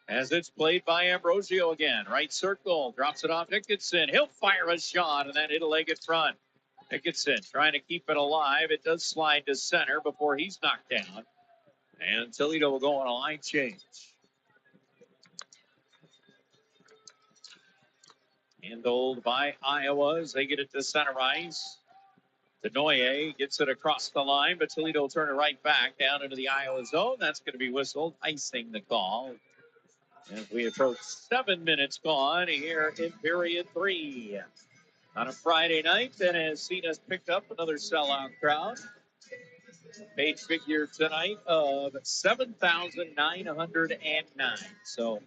As it's played by Ambrosio again. Right circle, drops it off Dickinson. He'll fire a shot, and then hit a leg in front. Dickinson trying to keep it alive. It does slide to center before he's knocked down. And Toledo will go on a line change. Handled by Iowa as they get it to center ice. Denoye gets it across the line, but Toledo will turn it right back down into the Iowa zone. That's going to be whistled, icing the call. As we approach 7 minutes gone here in period 3. On a Friday night that has seen us pick up another sellout crowd. Page figure tonight of 7,909. So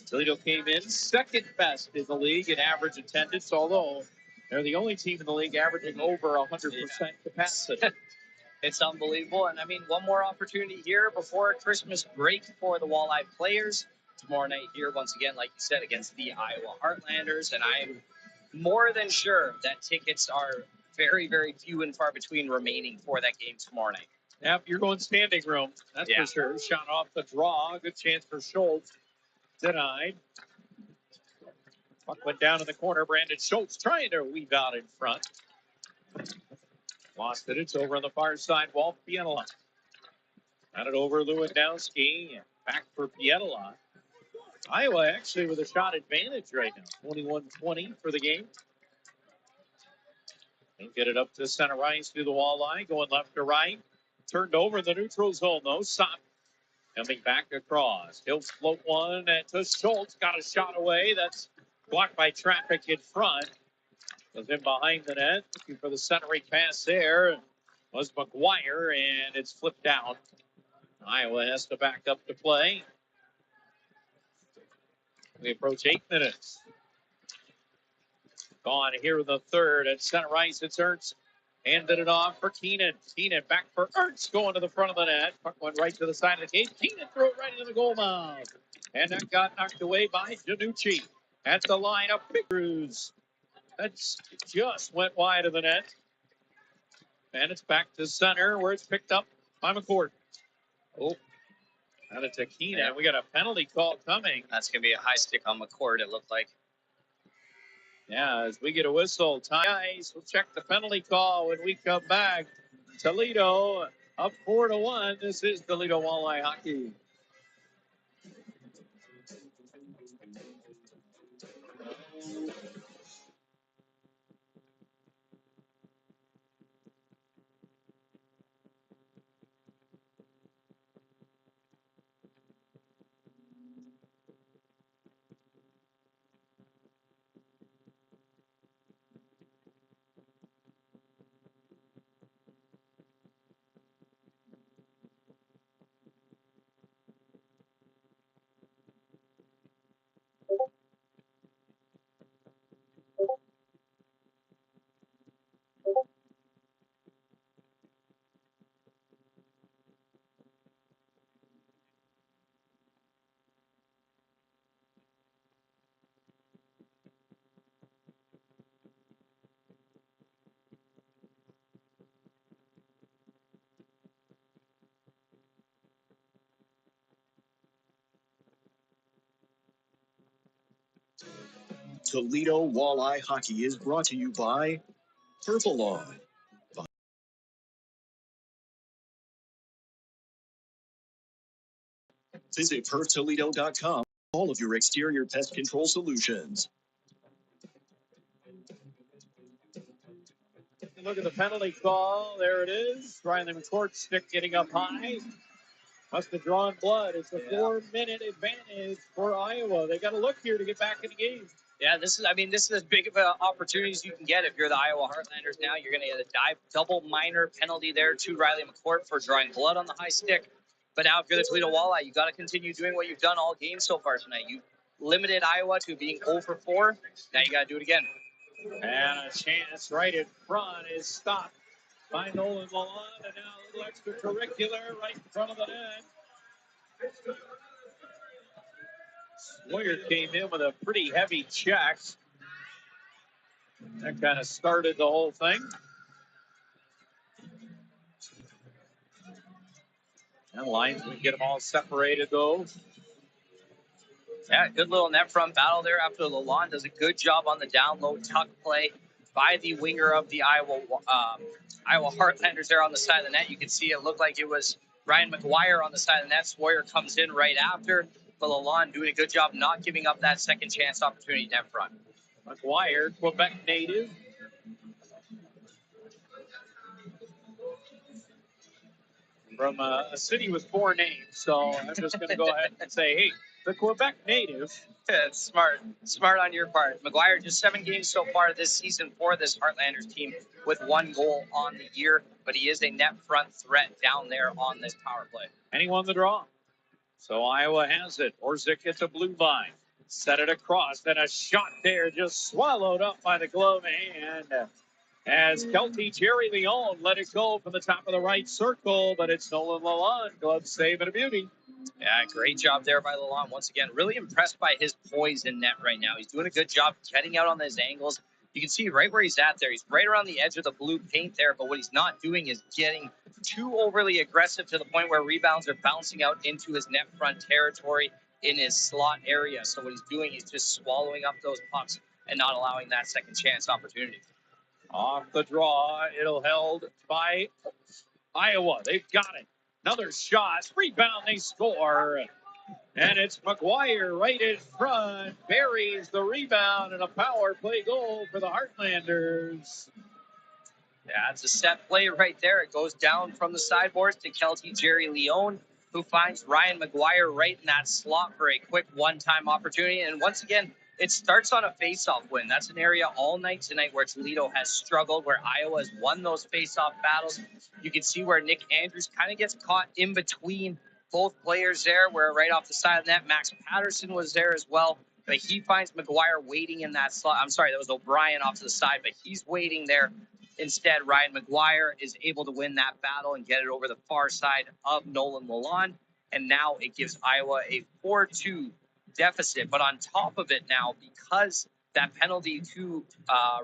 Toledo came in second best in the league in average attendance, although they're the only team in the league averaging over 100% capacity. It's unbelievable. And I mean, one more opportunity here before Christmas break for the Walleye players. Tomorrow night here, once again, like you said, against the Iowa Heartlanders. And I'm more than sure that tickets are very, very few and far between remaining for that game tomorrow night. Yep, you're going standing room. That's for sure. Shot off the draw. Good chance for Schultz. Denied. Puck went down in the corner. Brandon Schultz trying to weave out in front. Lost it. It's over on the far side wall. Pietila. Got it over Lewandowski. Back for Pietila. Iowa actually with a shot advantage right now. 21-20 for the game. And get it up to center ice through the Walleye. Going left to right. Turned over in the neutral zone though. Sop coming back across. He'll float one to Schultz. Got a shot away. That's blocked by traffic in front. Was in behind the net. Looking for the centering pass there. Was McGuire, and it's flipped out. Iowa has to back up to play. We approach 8 minutes. Gone here in the third. At center ice, it's Ernst. Handed it off for Keenan. Keenan back for Ernst, going to the front of the net. Puck went right to the side of the gate. Keenan threw it right into the goal mouth. And that got knocked away by Janucci. At the line, a big cruise. That's just went wide of the net. And it's back to center where it's picked up by McCourt. Oh, out of Keenan. Yeah. We got a penalty call coming. That's going to be a high stick on McCourt, it looked like. Yeah, as we get a whistle, guys, we'll check the penalty call when we come back. Toledo up 4-1. This is Toledo Walleye Hockey. Toledo Walleye Hockey is brought to you by Purple Lawn. Visit PerfToledo.com for all of your exterior pest control solutions. Look at the penalty call. There it is. Riley McCourt stick getting up high. Must have drawn blood. It's a 4-minute advantage for Iowa. They got to look here to get back in the game. Yeah, this is as big of an opportunity as you can get if you're the Iowa Heartlanders now. You're going to get a double minor penalty there to Riley McCourt for drawing blood on the high stick. But now if you're the Toledo Walleye, you got to continue doing what you've done all game so far tonight. You limited Iowa to being 0 for 4. Now you got to do it again. And a chance right in front is stopped by Nolan Lalonde. And now a little extracurricular right in front of the net. Sawyer came in with a pretty heavy check. That kind of started the whole thing. And linesmen get them all separated, though. Yeah, good little net front battle there after Lalonde does a good job on the down low tuck play by the winger of the Iowa Heartlanders there on the side of the net. You can see it looked like it was Ryan McGuire on the side of the net. Sawyer comes in right after, but Lalonde doing a good job not giving up that second chance opportunity net front. McGuire, Quebec native. From a city with 4 names, so I'm just going to go ahead and say, hey, the Quebec native. It's smart on your part. McGuire just 7 games so far this season for this Heartlanders team with 1 goal on the year, but he is a net front threat down there on this power play. And he won the draw. So Iowa has it. Orzik gets a blue line. Set it across. Then a shot there just swallowed up by the glove hand. As Kelty Jerry Leon let it go from the top of the right circle, but it's Nolan Lalonde. Glove save and a beauty. Yeah, great job there by Lalonde once again. Really impressed by his poise in net right now. He's doing a good job getting out on those angles. You can see right where he's at there. He's right around the edge of the blue paint there, but what he's not doing is getting too overly aggressive to the point where rebounds are bouncing out into his net front territory in his slot area. So what he's doing is just swallowing up those pucks and not allowing that second chance opportunity. Off the draw, it'll held by Iowa. They've got it. Another shot. Rebound, they score. And it's McGuire right in front. Buries the rebound and a power play goal for the Heartlanders. Yeah, it's a set play right there. It goes down from the sideboards to Kelty Jerry Leon, who finds Ryan McGuire right in that slot for a quick one-time opportunity. And once again, it starts on a face-off win. That's an area all night tonight where Toledo has struggled, where Iowa has won those face-off battles. You can see where Nick Andrews kind of gets caught in between both players there, where right off the side of the net, Max Patterson was there as well. But he finds McGuire waiting in that slot. I'm sorry, that was O'Brien off to the side, but he's waiting there. Instead, Ryan McGuire is able to win that battle and get it over the far side of Nolan Lalonde. And now it gives Iowa a 4-2 deficit. But on top of it now, because that penalty to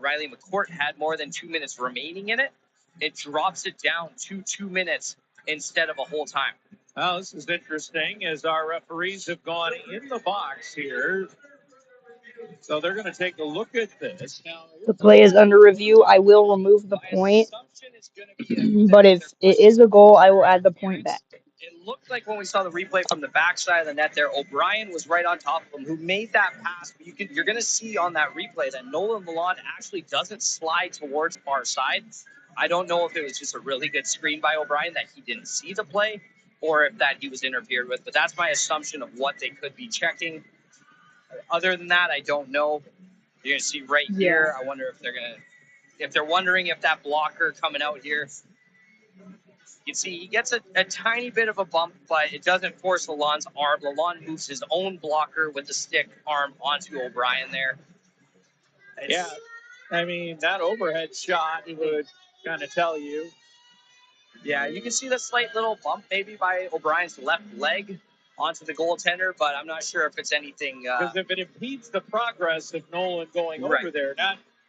Riley McCourt had more than 2 minutes remaining in it, it drops it down to 2 minutes instead of a whole time. Well, this is interesting as our referees have gone in the box here. So they're going to take a look at this. Now, The play is under review. I will remove the point, but if it is a goal, I will add the point back. It looked like when we saw the replay from the backside of the net there, O'Brien was right on top of him, who made that pass. But you're going to see on that replay that Nolan Lalonde actually doesn't slide towards far side. I don't know if it was just a really good screen by O'Brien that he didn't see the play, or if that he was interfered with. But that's my assumption of what they could be checking. Other than that, I don't know. You're going to see right here. I wonder if they're wondering if that blocker coming out here. You can see he gets a tiny bit of a bump, but it doesn't force Lalonde's arm. Lalonde moves his own blocker with the stick arm onto O'Brien there. Yeah, I mean, that overhead shot would kind of tell you. Yeah, you can see the slight little bump maybe by O'Brien's left leg onto the goaltender, but I'm not sure if it's anything. Because if it impedes the progress of Nolan going over there,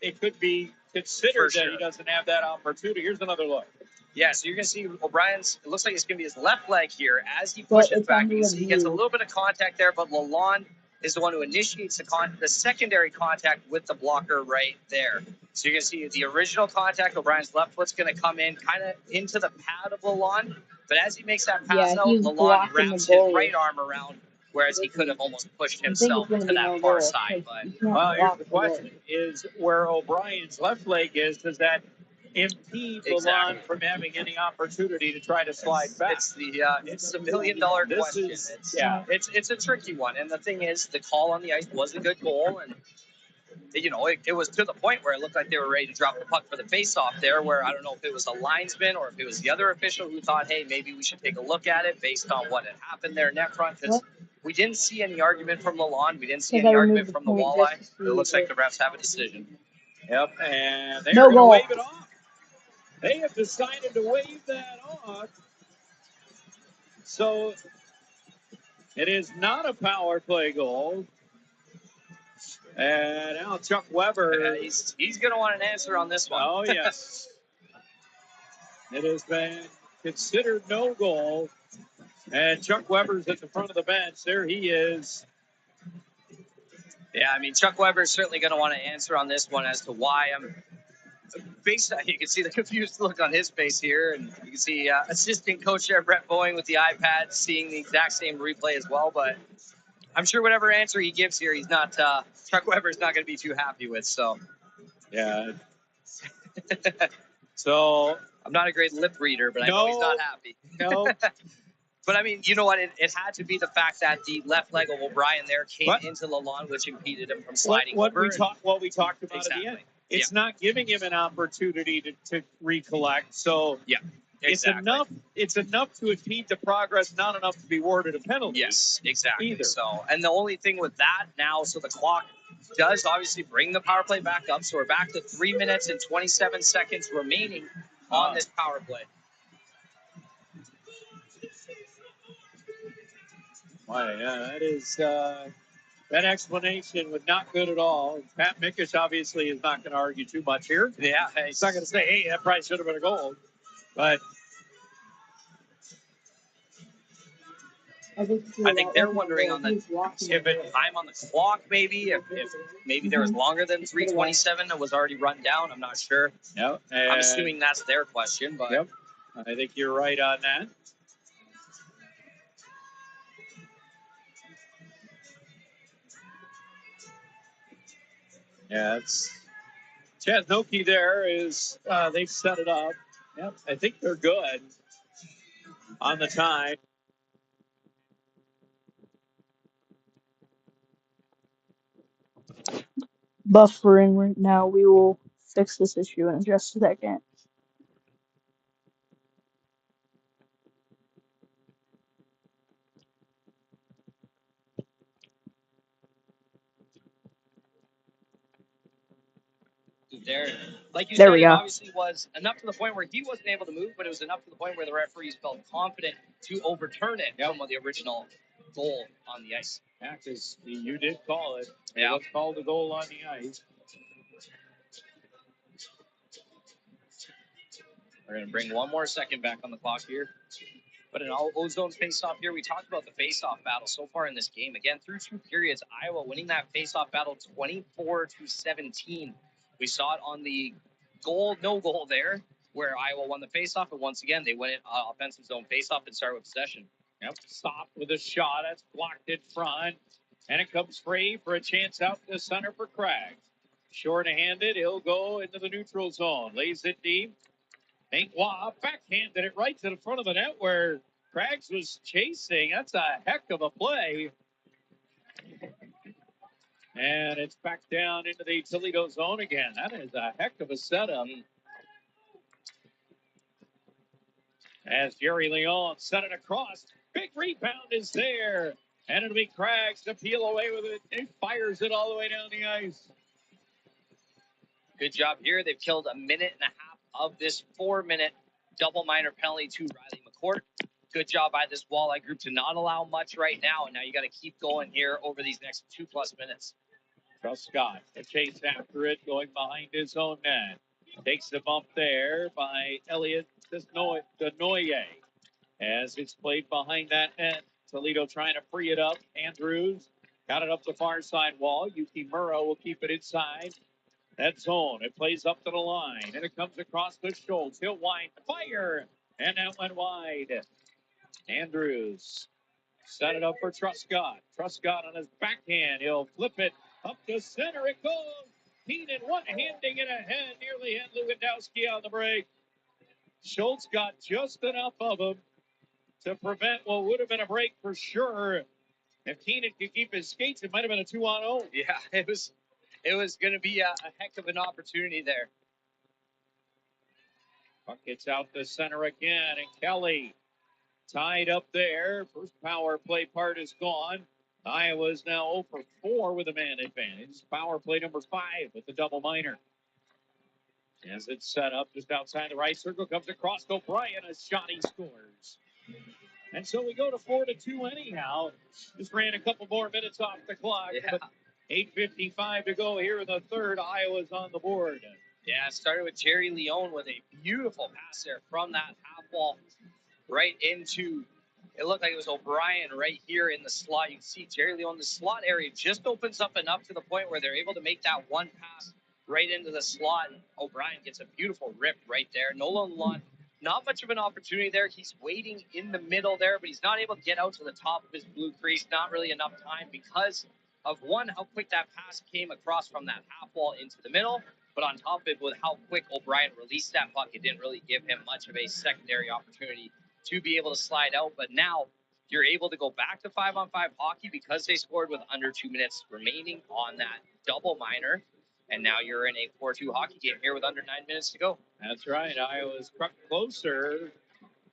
it could be considered that he doesn't have that opportunity. Here's another look. Yeah, so you're going to see O'Brien's, it looks like it's going to be his left leg here as he pushes back. You can see he gets a little bit of contact there, but Lalonde is the one who initiates the secondary contact with the blocker right there. So you're going to see the original contact, O'Brien's left foot's going to come in kind of into the pad of Lalonde, but as he makes that pass out, Lalonde wraps his right arm around, whereas he could have almost pushed himself to that far side. But well, here's the question, is where O'Brien's left leg is, does that impede Exactly. Lalonde from having any opportunity to try to slide back. It's the $1 million question. It's a tricky one, and the thing is, the call on the ice was a good goal, and it was to the point where it looked like they were ready to drop the puck for the face-off there. Where I don't know if it was the linesman or if it was the other official who thought, hey, maybe we should take a look at it based on what had happened there net front, because we didn't see any argument from Lalonde, we didn't see Because I any removed argument the from the point Walleye. just to But it see looks like if the refs have a decision. Yep, and they're no going to goal. wave it off. They have decided to wave that off. So it is not a power play goal. And now Chuck Weber. He's going to want an answer on this one. Oh, yes. It has been considered no goal. And Chuck Weber's at the front of the bench. There he is. Yeah, I mean, Chuck Weber is certainly going to want to answer on this one as to why. You can see the confused look on his face here, and you can see assistant coach there, Brett Boeing, with the iPad, seeing the exact same replay as well. But I'm sure whatever answer he gives here, he's not Chuck Weber's not going to be too happy with. So, yeah. So I'm not a great lip reader, but I know he's not happy. No. But I mean, you know what? It had to be the fact that the left leg of O'Brien there came into Lalonde, which impeded him from sliding over. What we talked about exactly. at the end. It's not giving him an opportunity to recollect. So exactly. It's enough to impede the progress, not enough to be awarded a penalty. Yes, exactly. Either. So, and the only thing with that now, so the clock does obviously bring the power play back up. So we're back to 3 minutes and 27 seconds remaining on this power play. Why, that is that explanation was not good at all. Pat Mickish obviously is not going to argue too much here. Yeah, he's not going to say, "Hey, that probably should have been a goal," but I think they're wondering on the time on the clock, maybe if maybe there was longer than 3:27 that was already run down. I'm not sure. Yep. I'm assuming that's their question, but yep, I think you're right on that. Yeah, it's Chesnoki there is they've set it up. Yep, I think they're good on the time. Buffering right now. We will fix this issue in just a second. there, like you There said, we it go. obviously was enough to the point where he wasn't able to move, but it was enough to the point where the referees felt confident to overturn it from the original goal on the ice. Yeah, because you did call it. Yeah. It was called a goal on the ice. We're going to bring one more second back on the clock here. But in all ozone face-off here, we talked about the face-off battle so far in this game. Again, through 2 periods, Iowa winning that face-off battle 24-17. We saw it on the no goal there, where Iowa won the face-off, and once again, they went offensive zone face-off and started with possession. Yep, stopped with a shot. That's blocked in front. And it comes free for a chance out to center for Craggs. Short-handed, he'll go into the neutral zone. Lays it deep. Hank Waugh backhanded it right to the front of the net where Craggs was chasing. That's a heck of a play. And it's back down into the Toledo zone again. That is a heck of a setup. As Jerry Leon set it across. Big rebound is there. And it'll be Craggs to peel away with it. He fires it all the way down the ice. Good job here. They've killed a minute and a half of this 4-minute double minor penalty to Riley McCourt. Good job by this Walleye group to not allow much right now, and now you got to keep going here over these next 2+ minutes. Scott, a chase after it, going behind his own net. Takes the bump there by Elliott Denoye. As it's played behind that net, Toledo trying to free it up. Andrews got it up the far side wall. Yuki Murrow will keep it inside that zone. It plays up to the line, and it comes across to Schultz. He'll wind, fire, and that went wide. Andrews set it up for Truscott. Truscott on his backhand. He'll flip it up to center. It goes. Keenan one-handing it ahead, nearly hit Lewandowski on the break. Schultz got just enough of him to prevent what would have been a break for sure. If Keenan could keep his skates, it might have been a 2-on-0. Yeah, it was going to be a heck of an opportunity there. Puck gets out the center again, and Kelly tied up there. First power play part is gone. Iowa's now 0 for 4 with a man advantage. Power play number 5 with the double minor. As it's set up just outside the right circle, comes across to O'Brien. A shot, he scores. And so we go to 4-2 anyhow. Just ran a couple more minutes off the clock. Yeah. But 8:55 to go here in the third. Iowa's on the board. Yeah, it started with Jerry Leone with a beautiful pass there from that half wall right into, it looked like it was O'Brien right here in the slot. You can see Jerry Leone, the slot area just opens up enough to the point where they're able to make that one pass right into the slot. And O'Brien gets a beautiful rip right there. Nolan Lund, not much of an opportunity there. He's waiting in the middle there, but he's not able to get out to the top of his blue crease. Not really enough time because of, one, how quick that pass came across from that half wall into the middle. But on top of it, with how quick O'Brien released that puck, it didn't really give him much of a secondary opportunity to be able to slide out. But now you're able to go back to 5-on-5 hockey because they scored with under 2 minutes remaining on that double minor. And now you're in a 4-2 hockey game here with under 9 minutes to go. That's right. Iowa's crept closer.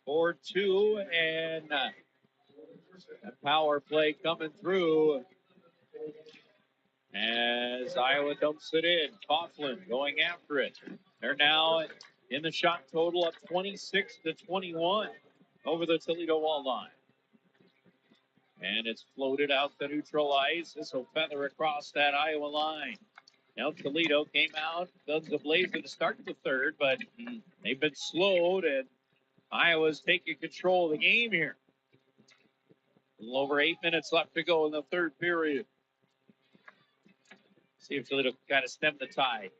4-2, and a power play coming through as Iowa dumps it in. Coughlin going after it. They're now in the shot total of 26-21 over the Toledo Walleye. And it's floated out the neutral ice. This will feather across that Iowa line. Now Toledo came out, guns a-blazing to start the third, but they've been slowed, and Iowa's taking control of the game here. A little over 8 minutes left to go in the third period. See if Toledo can kind of stem the tide.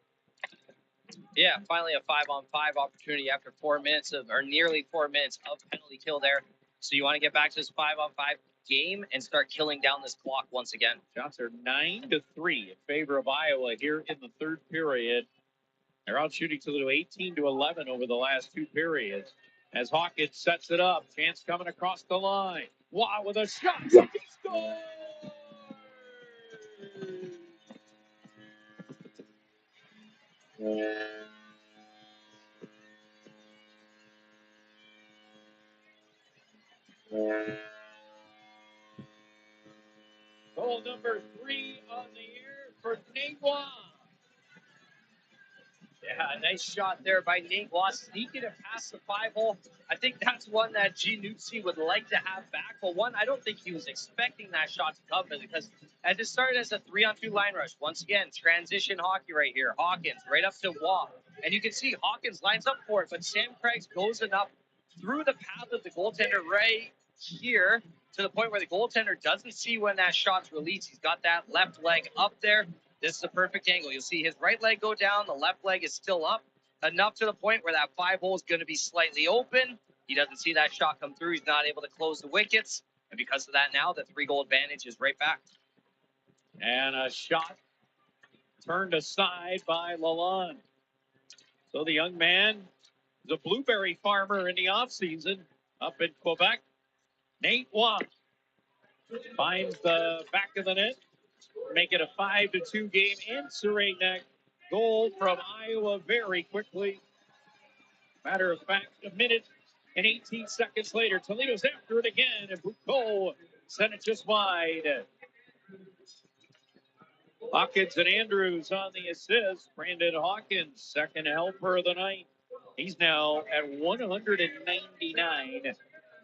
Yeah, finally a 5-on-5 opportunity after 4 minutes of, or nearly 4 minutes of penalty kill there. So you want to get back to this 5-on-5 game and start killing down this clock once again. Shots are 9-3 in favor of Iowa here in the third period. They're out shooting Toledo 18-11 over the last 2 periods. As Hawkins sets it up, chance coming across the line. Wow, with a shot, he scores! Goal number 3 on the year for Nate Waugh. Yeah, nice shot there by Nate Waugh, sneaking it past the 5-hole. I think that's one that G. Newsy would like to have back. But one, I don't think he was expecting that shot to come because as it started as a 3-on-2 line rush. Once again, transition hockey right here. Hawkins right up to Waugh. And you can see Hawkins lines up for it, but Sam Craigs goes enough through the path of the goaltender right here to the point where the goaltender doesn't see when that shot's released. He's got that left leg up there. This is a perfect angle. You'll see his right leg go down. The left leg is still up, enough to the point where that 5-hole is going to be slightly open. He doesn't see that shot come through. He's not able to close the wickets. And because of that now, the 3-goal advantage is right back. And a shot turned aside by Lalonde. So the young man is a blueberry farmer in the offseason up in Quebec. Nate Waugh finds the back of the net. Make it a 5-2 game, answering that goal from Iowa very quickly. Matter of fact, a minute and 18 seconds later, Toledo's after it again, and Bucco sent it just wide. Hawkins and Andrews on the assist. Brandon Hawkins, second helper of the night. He's now at 199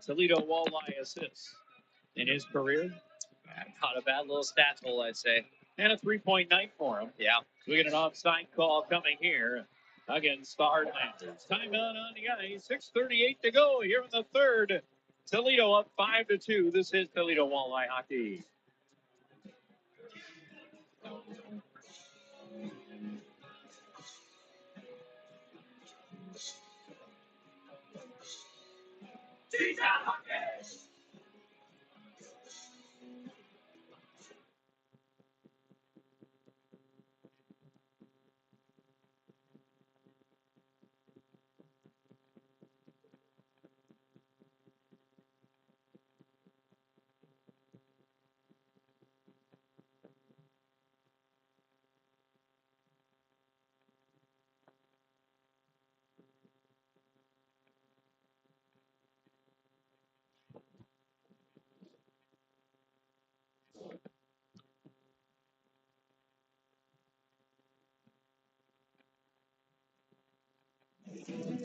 Toledo Walleye assists in his career. Not a bad little stat total, I'd say. And a 3-point night for him. Yeah. So we get an offside call coming here against the Heartlanders. Timeout on the ice. 6:38 to go here in the third. Toledo up 5-2. This is Toledo Walleye hockey.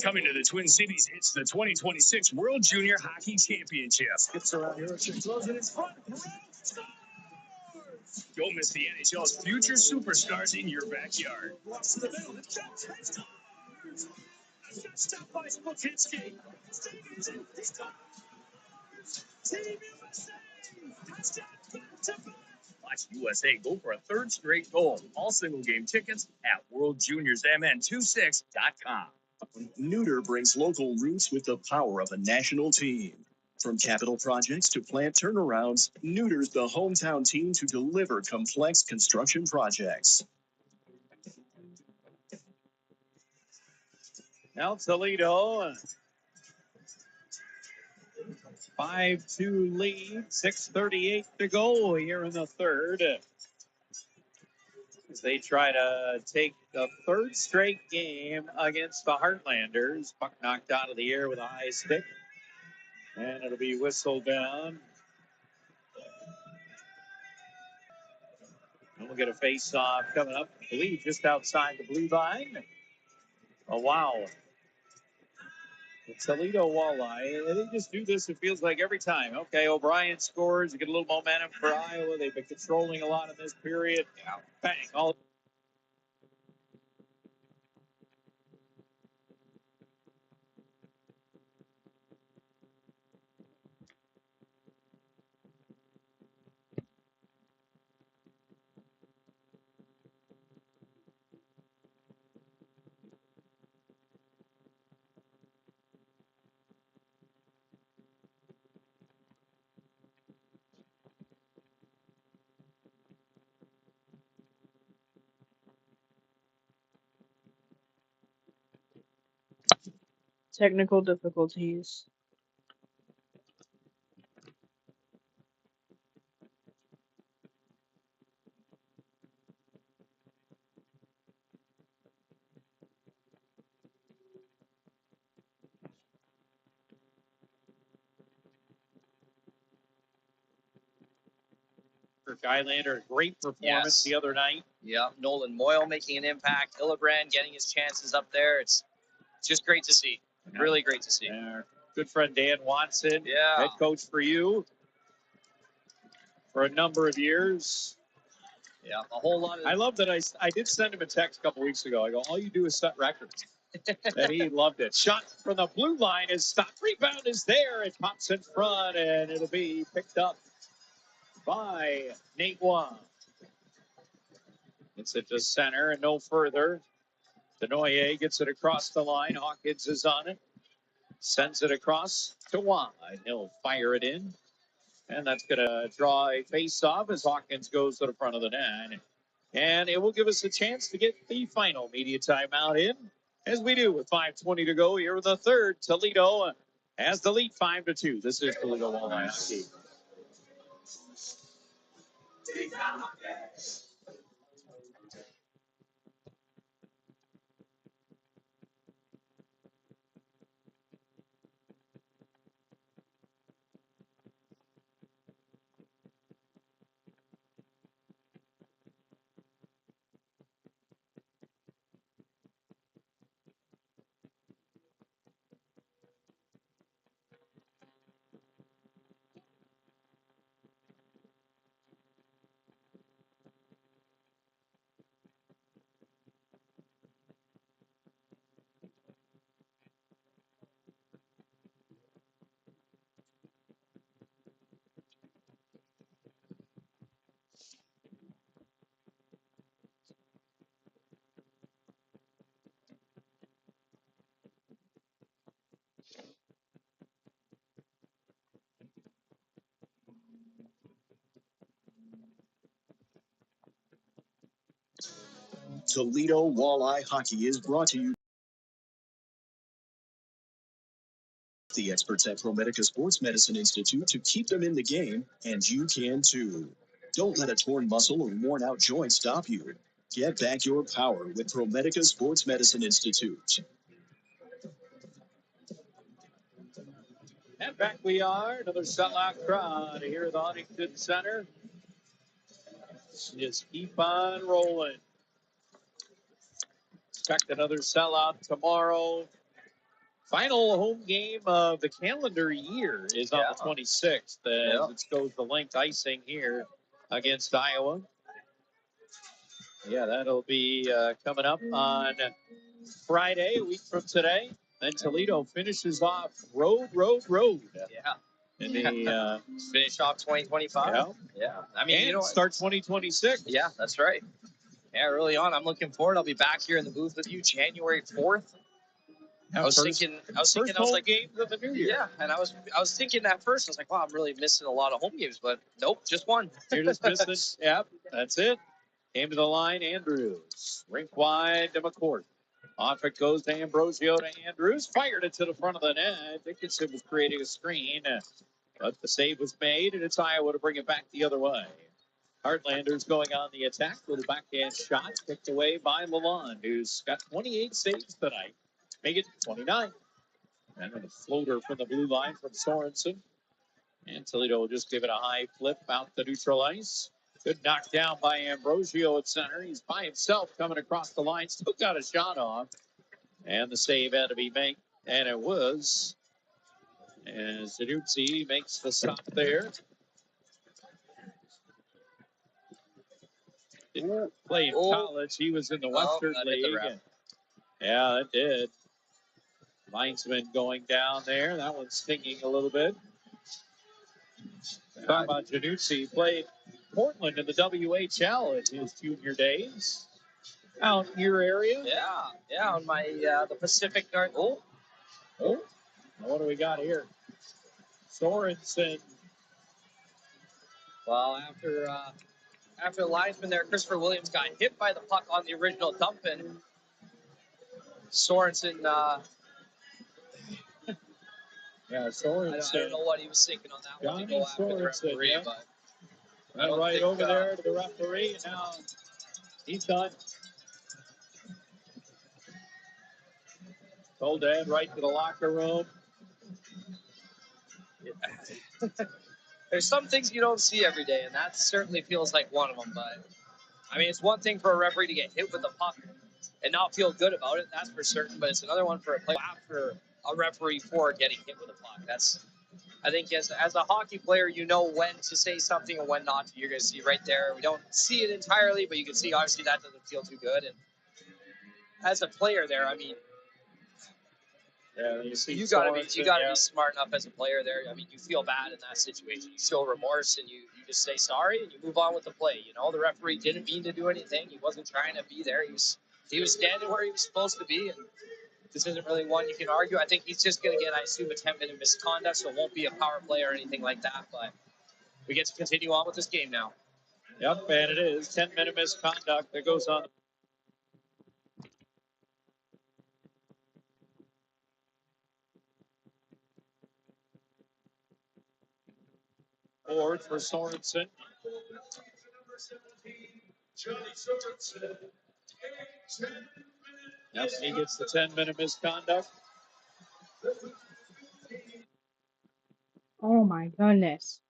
Coming to the Twin Cities, it's the 2026 World Junior Hockey Championships. Gets around here, throws it in front. Scores! Don't miss the NHL's future superstars in your backyard. Walks to the middle. The shot scores! A shot stopped by Spokitsky. He scores! Team USA! Touchdown back to back! Watch USA go for a third straight goal. All single game tickets at worldjuniors.mn26.com. Neuter brings local roots with the power of a national team. From capital projects to plant turnarounds, Neuter's the hometown team to deliver complex construction projects. Now Toledo, 5-2 lead, 6:38 to go here in the third. As they try to take the third straight game against the Heartlanders. Puck knocked out of the air with a high stick. And it'll be whistled down. And we'll get a face-off coming up, I believe, just outside the blue line. Oh, wow. The Toledo Walleye, they just do this, it feels like, every time. Okay, O'Brien scores. You get a little momentum for Iowa. They've been controlling a lot in this period. Bang, all. Technical difficulties. Skylander, great performance the other night. Yeah, Nolan Moyle making an impact. Hillebrand getting his chances up there. It's just great to see. Yeah. Really great to see. Good friend Dan Watson, Yeah. head coach for you for a number of years. Yeah, a whole lot of. I love that I did send him a text a couple weeks ago. I go, all you do is set records. And he loved it. Shot from the blue line is stopped. Rebound is there. It pops in front, and it'll be picked up by Nate Wong. It's it to center and no further. Denoyer gets it across the line. Hawkins is on it. Sends it across to Wong. He'll fire it in. And that's going to draw a face-off as Hawkins goes to the front of the net. And it will give us a chance to get the final media timeout in, as we do with 5:20 to go here in the third. Toledo has the lead 5-2. This is Toledo Walleye Hockey. Toledo Walleye Hockey is brought to you. The experts at ProMedica Sports Medicine Institute to keep them in the game, and you can too. Don't let a torn muscle or worn out joint stop you. Get back your power with ProMedica Sports Medicine Institute. And back we are. Another sellout crowd here at the Huntington Center. Just keep on rolling. Expect another sellout tomorrow. Final home game of the calendar year is on the 26th as it goes the linked icing here against Iowa. Yeah, that'll be coming up on Friday, a week from today. Then Toledo finishes off road. Yeah. And they finish off 2025. Yeah. I mean, and start 2026. Yeah, that's right. Yeah, early on, I'm looking forward. I'll be back here in the booth with you January 4th. I was thinking, I was like, games of the new year. Yeah, and I was thinking at first, I was like, wow, I'm really missing a lot of home games, but nope, just one. You're just missing. Yep, that's it. Came to the line, Andrews. Rink wide to McCourt. Off it goes to Ambrosio to Andrews. Fired it to the front of the net. Dickinson was creating a screen, but the save was made, and it's Iowa to bring it back the other way. Heartlanders going on the attack. Little backhand shot kicked away by Lalonde, who's got 28 saves tonight. Make it 29. And then a floater from the blue line from Sorensen. And Toledo will just give it a high flip out the neutral ice. Good knockdown by Ambrosio at center. He's by himself coming across the line. Still got a shot off. And the save had to be made. And it was. As Zanuzzi makes the stop there. Didn't play in college. He was in the Western League. Yeah, that did. Linesman going down there. That one's stinging a little bit. Talking about Januzzi, played Portland in the WHL in his junior days. Out in your area? Yeah, on my the Pacific North. Oh, what do we got here? Sorensen. Well, after the linesman there, Christopher Williams got hit by the puck on the original dump, and Sorensen. Sorensen. I don't know what he was thinking on that one to go after the referee, but. Right over there to the referee, and now he's done. Told to head right to the locker room. There's some things you don't see every day, and that certainly feels like one of them. But, I mean, it's one thing for a referee to get hit with a puck and not feel good about it, that's for certain. But it's another one for a player after a referee for getting hit with a puck. I think as a hockey player, you know when to say something and when not to. You're going to see right there. We don't see it entirely, but you can see, obviously, that doesn't feel too good. And as a player there, I mean, you gotta be smart enough as a player there. I mean, you feel bad in that situation. You show remorse and you just say sorry and you move on with the play. You know, the referee didn't mean to do anything. He wasn't trying to be there. He was standing where he was supposed to be, and this isn't really one you can argue. I think he's just gonna get, I assume, a 10-minute misconduct, so it won't be a power play or anything like that. But we get to continue on with this game now. Yep, and it is 10-minute misconduct that goes on. Board for Sorensen. Yep, he gets the 10-minute misconduct. Oh my goodness.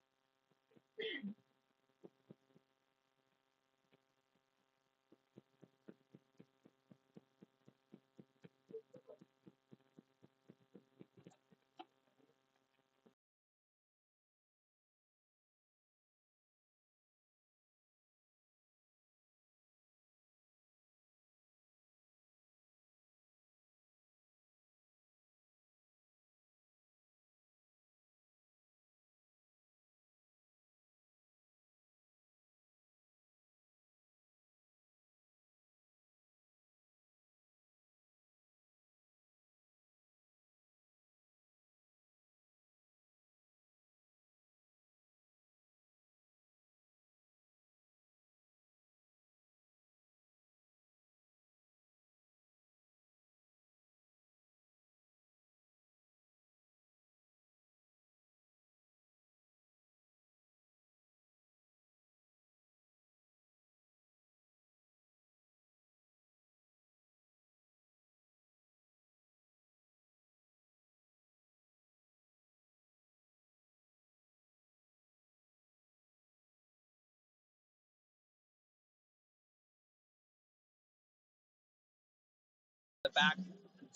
The back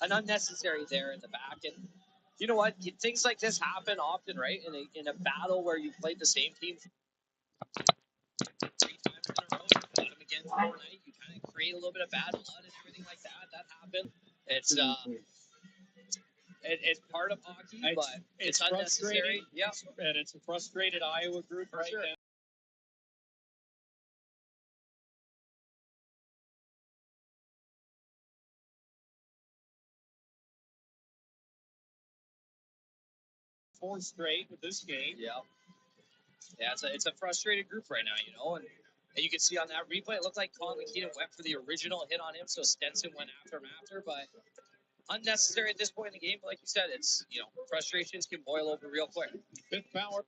an unnecessary there in the back. And you know what? Things like this happen often, right? In a battle where you played the same team 3 times in a row, you played them again tomorrow night. You kind of create a little bit of bad blood and everything like that. That happened. It's part of hockey, but it's unnecessary. Yeah, And it's a frustrated Iowa group right now. Four straight with this game. Yeah, it's a frustrated group right now, you know, and you can see on that replay, it looked like Conley Keenan went for the original hit on him, so Stenson went after him but unnecessary at this point in the game. But like you said, it's, you know, frustrations can boil over real quick. Fifth power.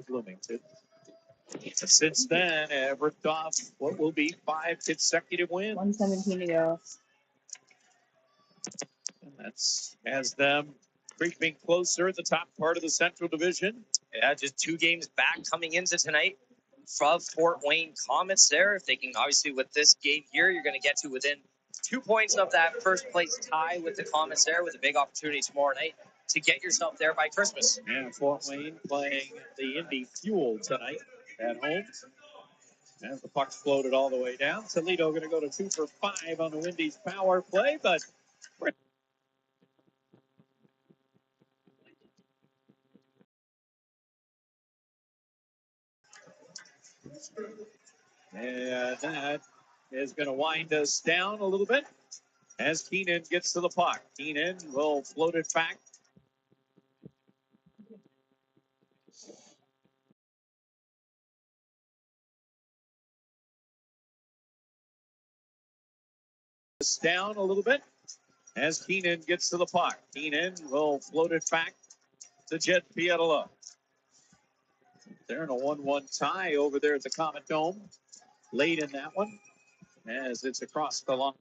Bloomington. And since then, have ripped off what will be 5 consecutive wins. 1:17 to go. And that's has them creeping closer at the top part of the Central Division. Yeah, just 2 games back coming into tonight from Fort Wayne Comets there. If they can, obviously, with this game here, you're going to get to within 2 points of that first place tie with the Comets there, with a big opportunity tomorrow night to get yourself there by Christmas. And Fort Wayne playing the Indy Fuel tonight at home. As the puck's floated all the way down, Toledo going to go to 2 for 5 on the Windies power play, but and that is going to wind us down a little bit as Keenan gets to the puck. Keenan will float it back. Down a little bit as Keenan gets to the puck. Keenan will float it back to Jet Pietala. They're in a 1-1 tie over there at the Comet Dome. Late in that one as it's across the line.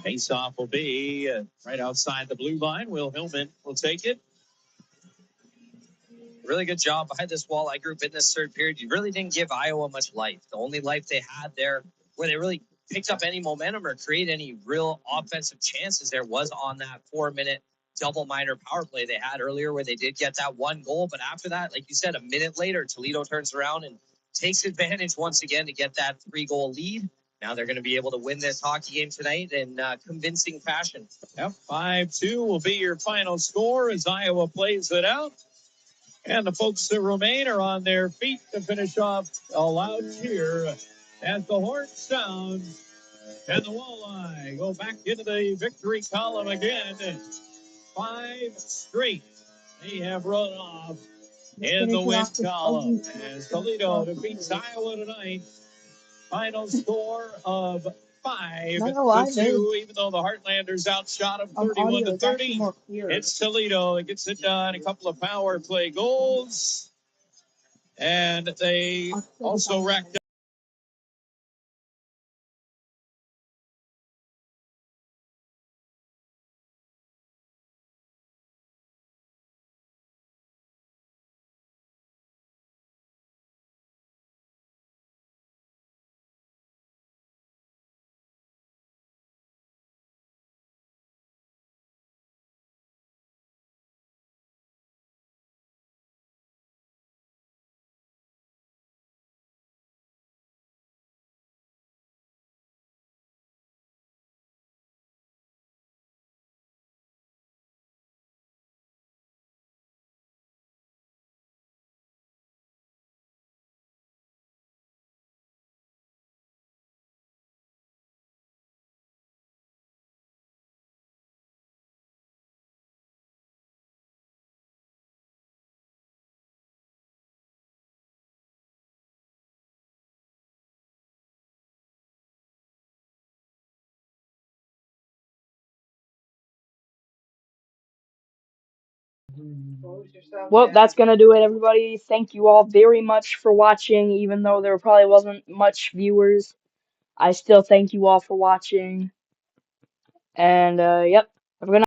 Face-off will be right outside the blue line. Will Hillman will take it. Really good job by this Walleye group in this third period. You really didn't give Iowa much life. The only life they had there, where they really picked up any momentum or create any real offensive chances, there was on that 4-minute double minor power play they had earlier, where they did get that 1 goal. But after that, like you said, a minute later, Toledo turns around and takes advantage once again to get that 3-goal lead. Now they're going to be able to win this hockey game tonight in convincing fashion. Yep, 5-2 will be your final score as Iowa plays it out. And the folks that remain are on their feet to finish off a loud cheer as the horn sounds. And the Walleye go back into the victory column again. 5 straight they have run off in the win column. As Toledo defeats Iowa tonight. Final score of 5-2. Even though the Heartlanders outshot them 31-30, it's Toledo that gets it done. A couple of power play goals, and they also racked up. Well, that's gonna do it, everybody. Thank you all very much for watching, even though there probably wasn't much viewers. I still thank you all for watching. And, yep. Have a good night.